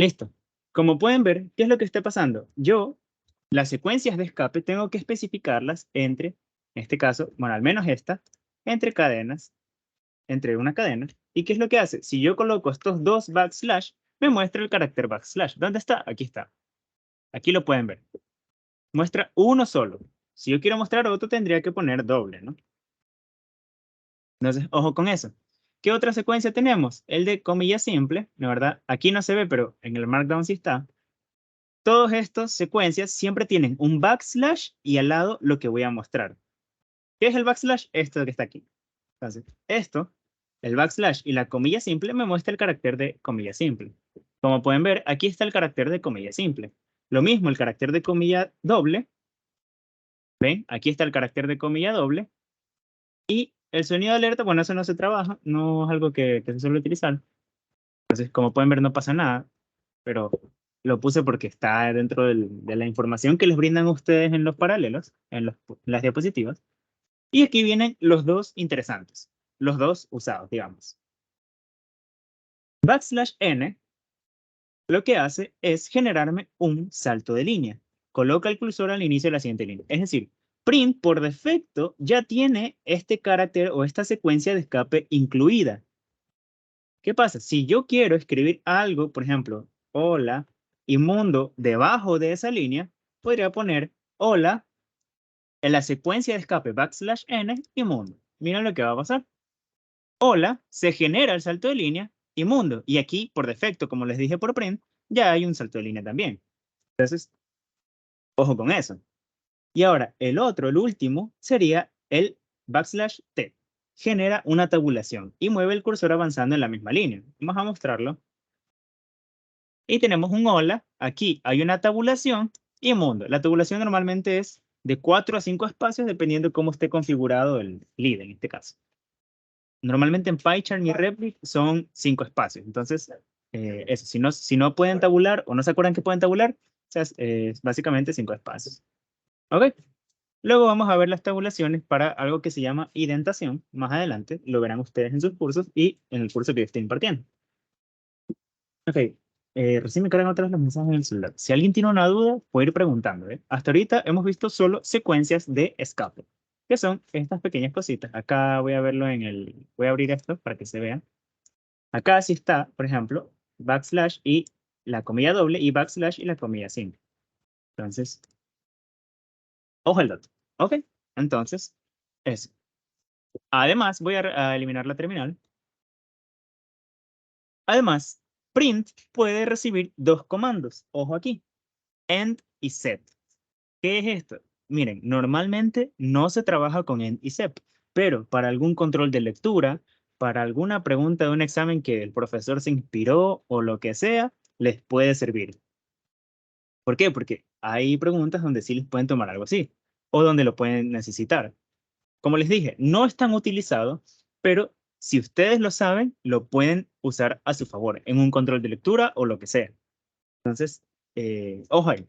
Listo. Como pueden ver, ¿qué es lo que está pasando? Yo, las secuencias de escape, tengo que especificarlas entre, en este caso, bueno, al menos esta, entre cadenas, entre una cadena. ¿Y qué es lo que hace? Si yo coloco estos dos backslash, me muestra el carácter backslash. ¿Dónde está? Aquí está. Aquí lo pueden ver. Muestra uno solo. Si yo quiero mostrar otro, tendría que poner doble, ¿no? Entonces, ojo con eso. ¿Qué otra secuencia tenemos? El de comilla simple, ¿la verdad? Aquí no se ve, pero en el Markdown sí está. Todas estas secuencias siempre tienen un backslash y al lado lo que voy a mostrar. ¿Qué es el backslash? Esto que está aquí. Entonces, esto, el backslash y la comilla simple me muestra el carácter de comilla simple. Como pueden ver, aquí está el carácter de comilla simple. Lo mismo, el carácter de comilla doble. ¿Ven? Aquí está el carácter de comilla doble. Y el sonido de alerta, bueno, eso no se trabaja, no es algo que se suele utilizar. Entonces, como pueden ver, no pasa nada, pero lo puse porque está dentro de la información que les brindan ustedes en los paralelos, en las diapositivas. Y aquí vienen los dos interesantes, los dos usados, digamos. \n lo que hace es generarme un salto de línea. Coloca el cursor al inicio de la siguiente línea. Es decir, print por defecto ya tiene este carácter o esta secuencia de escape incluida. ¿Qué pasa? Si yo quiero escribir algo, por ejemplo, hola y mundo debajo de esa línea, podría poner hola en la secuencia de escape \n y mundo. Miren lo que va a pasar. Hola, se genera el salto de línea y mundo. Y aquí, por defecto, como les dije por print, ya hay un salto de línea también. Entonces, ojo con eso. Y ahora, el otro, el último, sería el \t. Genera una tabulación y mueve el cursor avanzando en la misma línea. Vamos a mostrarlo. Y tenemos un hola. Aquí hay una tabulación y mundo. La tabulación normalmente es de 4 a 5 espacios, dependiendo de cómo esté configurado el lead en este caso. Normalmente en PyCharm y Replit son 5 espacios. Entonces, eso, si no pueden tabular o no se acuerdan que pueden tabular, o sea, es básicamente 5 espacios. ¿Ok? Luego vamos a ver las tabulaciones para algo que se llama identación. Más adelante lo verán ustedes en sus cursos y en el curso que yo estoy impartiendo. Ok, recién me cargan otra vez los mensajes en el celular. Si alguien tiene una duda, puede ir preguntando. Hasta ahorita hemos visto solo secuencias de escape, que son estas pequeñas cositas. Acá voy a verlo voy a abrir esto para que se vean. Acá sí está, por ejemplo, backslash y la comilla doble y backslash y la comilla simple. Entonces, ojo al dato. Ok, entonces, eso. Además, voy a eliminar la terminal. Además, print puede recibir dos comandos. Ojo aquí, end y set. ¿Qué es esto? Miren, normalmente no se trabaja con end y set, pero para algún control de lectura, para alguna pregunta de un examen que el profesor se inspiró o lo que sea, les puede servir. ¿Por qué? Porque hay preguntas donde sí les pueden tomar algo así o donde lo pueden necesitar. Como les dije, no es tan utilizado, pero si ustedes lo saben, lo pueden usar a su favor en un control de lectura o lo que sea. Entonces, ojo ahí.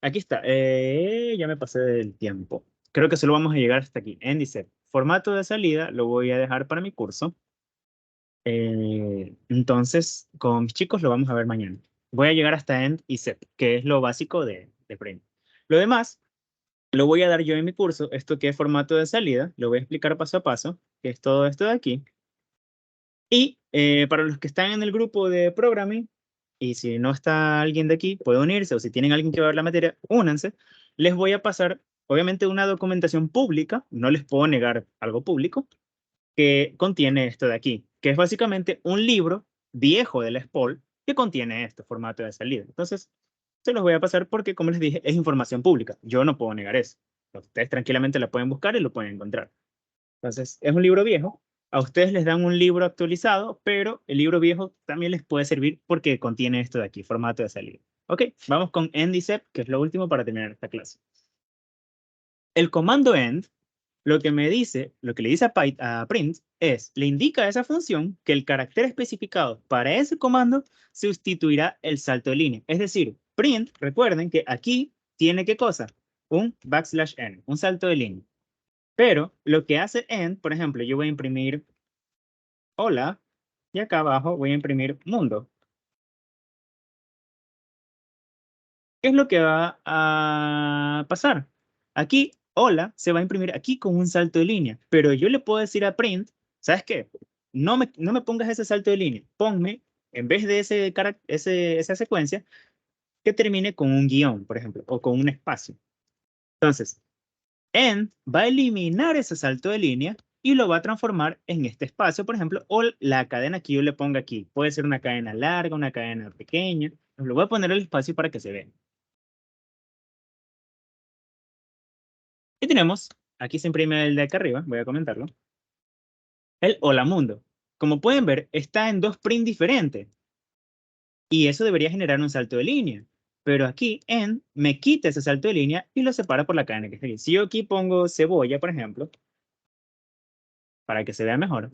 Aquí está. Ya me pasé del tiempo. Creo que solo vamos a llegar hasta aquí. En dice, formato de salida lo voy a dejar para mi curso. Entonces, con mis chicos lo vamos a ver mañana. Voy a llegar hasta end y set, que es lo básico de print. Lo demás lo voy a dar yo en mi curso. Esto que es formato de salida, lo voy a explicar paso a paso, que es todo esto de aquí. Y para los que están en el grupo de programming, y si no está alguien de aquí, puede unirse, o si tienen alguien que va a ver la materia, únanse. Les voy a pasar, obviamente, una documentación pública, no les puedo negar algo público, que contiene esto de aquí, que es básicamente un libro viejo de la SPOL que contiene este formato de salida. Entonces, se los voy a pasar porque, como les dije, es información pública. Yo no puedo negar eso. Ustedes tranquilamente la pueden buscar y lo pueden encontrar. Entonces, es un libro viejo. A ustedes les dan un libro actualizado, pero el libro viejo también les puede servir porque contiene esto de aquí, formato de salida. Ok, vamos con end y set, que es lo último para terminar esta clase. El comando end, lo que me dice, lo que le dice a print es, le indica a esa función que el carácter especificado para ese comando sustituirá el salto de línea. Es decir, print, recuerden que aquí tiene ¿qué cosa? Un \n, un salto de línea. Pero lo que hace end, por ejemplo, yo voy a imprimir hola y acá abajo voy a imprimir mundo. ¿Qué es lo que va a pasar? Aquí, hola, se va a imprimir aquí con un salto de línea, pero yo le puedo decir a print, ¿sabes qué? No me pongas ese salto de línea, ponme, en vez de esa secuencia, que termine con un guión, por ejemplo, o con un espacio. Entonces, end va a eliminar ese salto de línea y lo va a transformar en este espacio, por ejemplo, o la cadena que yo le ponga aquí. Puede ser una cadena larga, una cadena pequeña. Lo voy a poner el espacio para que se vea. Y tenemos, aquí se imprime el de acá arriba, voy a comentarlo. el hola mundo. Como pueden ver, está en dos print diferentes. Y eso debería generar un salto de línea. Pero aquí en me quita ese salto de línea y lo separa por la cadena que está aquí. Si yo aquí pongo cebolla, por ejemplo, para que se vea mejor,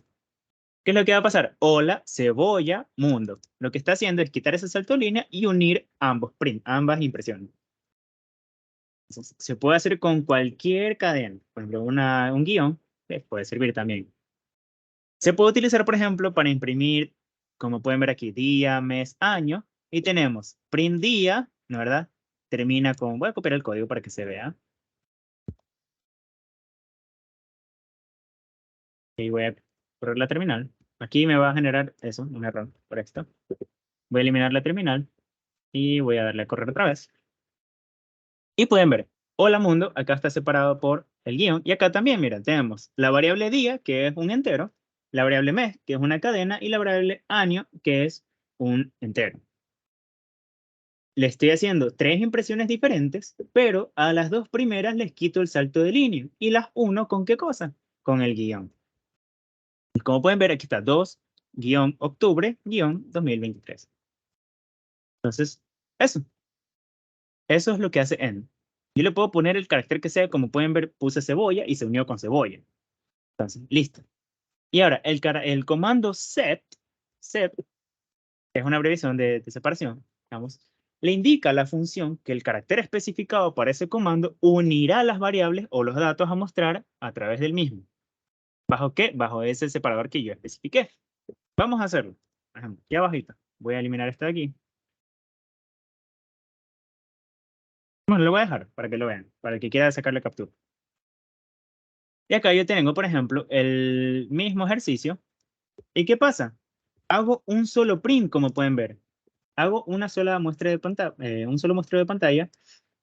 ¿qué es lo que va a pasar? Hola, cebolla, mundo. Lo que está haciendo es quitar ese salto de línea y unir ambos print, ambas impresiones. Entonces, se puede hacer con cualquier cadena. Por ejemplo, un guión puede servir también. Se puede utilizar, por ejemplo, para imprimir, como pueden ver aquí, día, mes, año. Y tenemos print día, ¿no verdad? Termina con, voy a copiar el código para que se vea. Y voy a correr la terminal. Aquí me va a generar eso, un error por esto. Voy a eliminar la terminal y voy a darle a correr otra vez. Y pueden ver, hola mundo, acá está separado por el guión. Y acá también, miren, tenemos la variable día, que es un entero, la variable mes, que es una cadena, y la variable año, que es un entero. Le estoy haciendo 3 impresiones diferentes, pero a las 2 primeras les quito el salto de línea. Y las uno, ¿con qué cosa? Con el guión. Y como pueden ver, aquí está 2-octubre-2023. Entonces, eso. Eso es lo que hace end. Yo le puedo poner el carácter que sea, como pueden ver, puse cebolla y se unió con cebolla. Entonces, listo. Y ahora, el comando set, que es una abreviación de separación, digamos, le indica a la función que el carácter especificado para ese comando unirá las variables o los datos a mostrar a través del mismo. ¿Bajo qué? Bajo ese separador que yo especifiqué. Vamos a hacerlo. Por ejemplo, aquí abajito. Voy a eliminar esto de aquí. Bueno, lo voy a dejar para que lo vean, para el que quiera sacarle captura. Y acá yo tengo, por ejemplo, el mismo ejercicio. ¿Y qué pasa? Hago un solo print, como pueden ver. Hago una sola muestra de pantalla, un solo muestreo de pantalla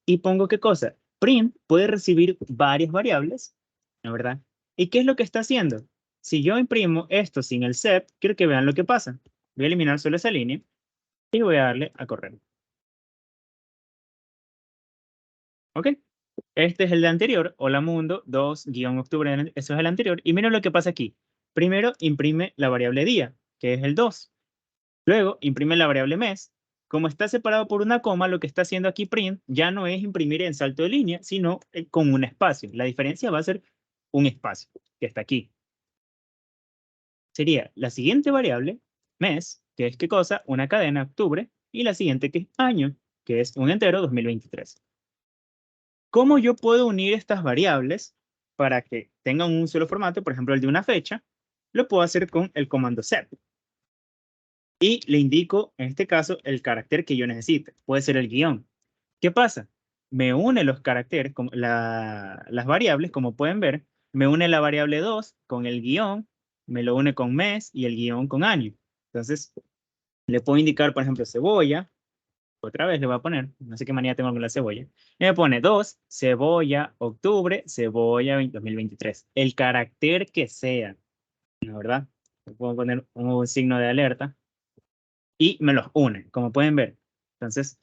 y pongo qué cosa. Print puede recibir varias variables, ¿no verdad? ¿Y qué es lo que está haciendo? Si yo imprimo esto sin el set, quiero que vean lo que pasa. Voy a eliminar solo esa línea y voy a darle a correr. ¿Ok? Este es el de anterior, hola mundo, 2-octubre, eso es el anterior. Y miren lo que pasa aquí. Primero imprime la variable día, que es el 2. Luego imprime la variable mes. Como está separado por una coma, lo que está haciendo aquí print ya no es imprimir en salto de línea, sino con un espacio. La diferencia va a ser un espacio, que está aquí. Sería la siguiente variable, mes, que es qué cosa, una cadena, octubre, y la siguiente que es año, que es un entero, 2023. ¿Cómo yo puedo unir estas variables para que tengan un solo formato? Por ejemplo, el de una fecha, lo puedo hacer con el comando set. Y le indico, en este caso, el carácter que yo necesite. Puede ser el guión. ¿Qué pasa? Me une los caracteres, las variables, como pueden ver, me une la variable 2 con el guión, me lo une con mes y el guión con año. Entonces, le puedo indicar, por ejemplo, cebolla. Otra vez le voy a poner, no sé qué manía tengo con la cebolla. Y me pone 2, cebolla, octubre, cebolla 2023. El carácter que sea, ¿no verdad? Le puedo poner un signo de alerta y me los une, como pueden ver. Entonces,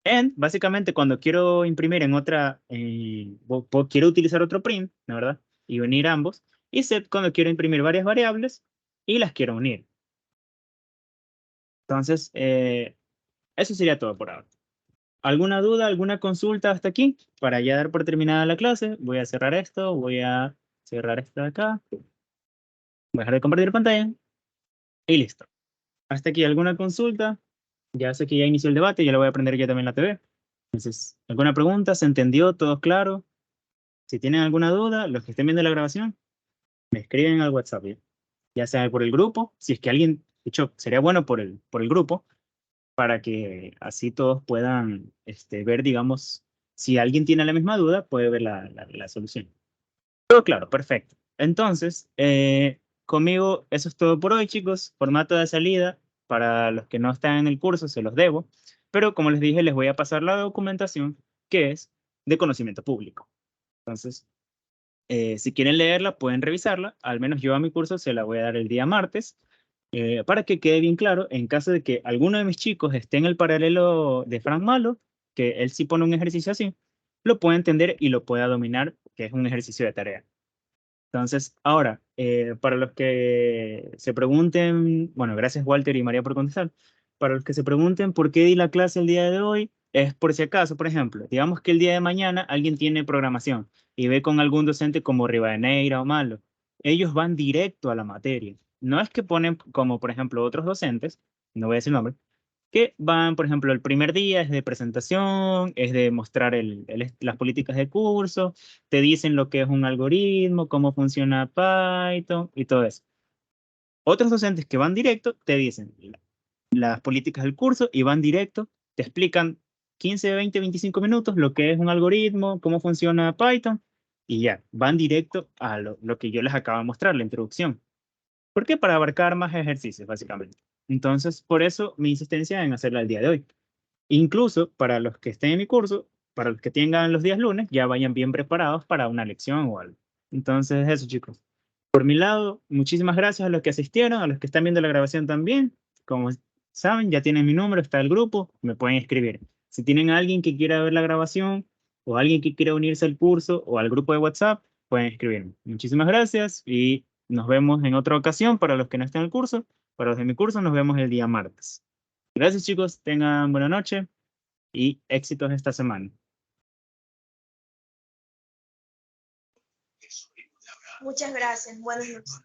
end, básicamente cuando quiero imprimir en otra, quiero utilizar otro print, ¿no verdad? Y unir ambos. Y set cuando quiero imprimir varias variables y las quiero unir. Entonces, eso sería todo por ahora. ¿Alguna duda, alguna consulta hasta aquí? Para ya dar por terminada la clase, voy a cerrar esto, voy a cerrar esto de acá, voy a dejar de compartir pantalla y listo. Hasta aquí, ¿alguna consulta? Ya sé que ya inició el debate, ya lo voy a aprender yo también en la TV. Entonces, ¿alguna pregunta? ¿Se entendió? ¿Todo claro? Si tienen alguna duda, los que estén viendo la grabación, me escriben al WhatsApp, ya sea por el grupo, si es que alguien, de hecho, sería bueno por el grupo, para que así todos puedan ver, digamos, si alguien tiene la misma duda, puede ver la solución. Todo claro, perfecto. Entonces, conmigo eso es todo por hoy, chicos. Formato de salida, para los que no están en el curso, se los debo. Pero como les dije, les voy a pasar la documentación que es de conocimiento público. Entonces, si quieren leerla, pueden revisarla. Al menos yo a mi curso se la voy a dar el día martes. Para que quede bien claro, en caso de que alguno de mis chicos esté en el paralelo de Frank Malo, que él sí pone un ejercicio así, lo pueda entender y lo pueda dominar, que es un ejercicio de tarea. Entonces, ahora, para los que se pregunten, bueno, gracias Walter y María por contestar. Para los que se pregunten por qué di la clase el día de hoy, es por si acaso, por ejemplo, digamos que el día de mañana alguien tiene programación y ve con algún docente como Rivadeneira o Malo. Ellos van directo a la materia. No es que ponen como, por ejemplo, otros docentes, no voy a decir nombre, que van, por ejemplo, el primer día es de presentación, es de mostrar las políticas de curso, te dicen lo que es un algoritmo, cómo funciona Python y todo eso. Otros docentes que van directo te dicen las políticas del curso y van directo, te explican 15, 20, 25 minutos lo que es un algoritmo, cómo funciona Python y ya, van directo a lo que yo les acabo de mostrar, la introducción. ¿Por qué? Para abarcar más ejercicios, básicamente. Entonces, por eso mi insistencia en hacerla el día de hoy. Incluso para los que estén en mi curso, para los que tengan los días lunes, ya vayan bien preparados para una lección o algo. Entonces, eso, chicos. Por mi lado, muchísimas gracias a los que asistieron, a los que están viendo la grabación también. Como saben, ya tienen mi número, está el grupo, me pueden escribir. Si tienen a alguien que quiera ver la grabación o alguien que quiera unirse al curso o al grupo de WhatsApp, pueden escribirme. Muchísimas gracias y nos vemos en otra ocasión para los que no estén en el curso. Para los de mi curso, nos vemos el día martes. Gracias, chicos. Tengan buena noche y éxitos esta semana. Muchas gracias. Buenas noches.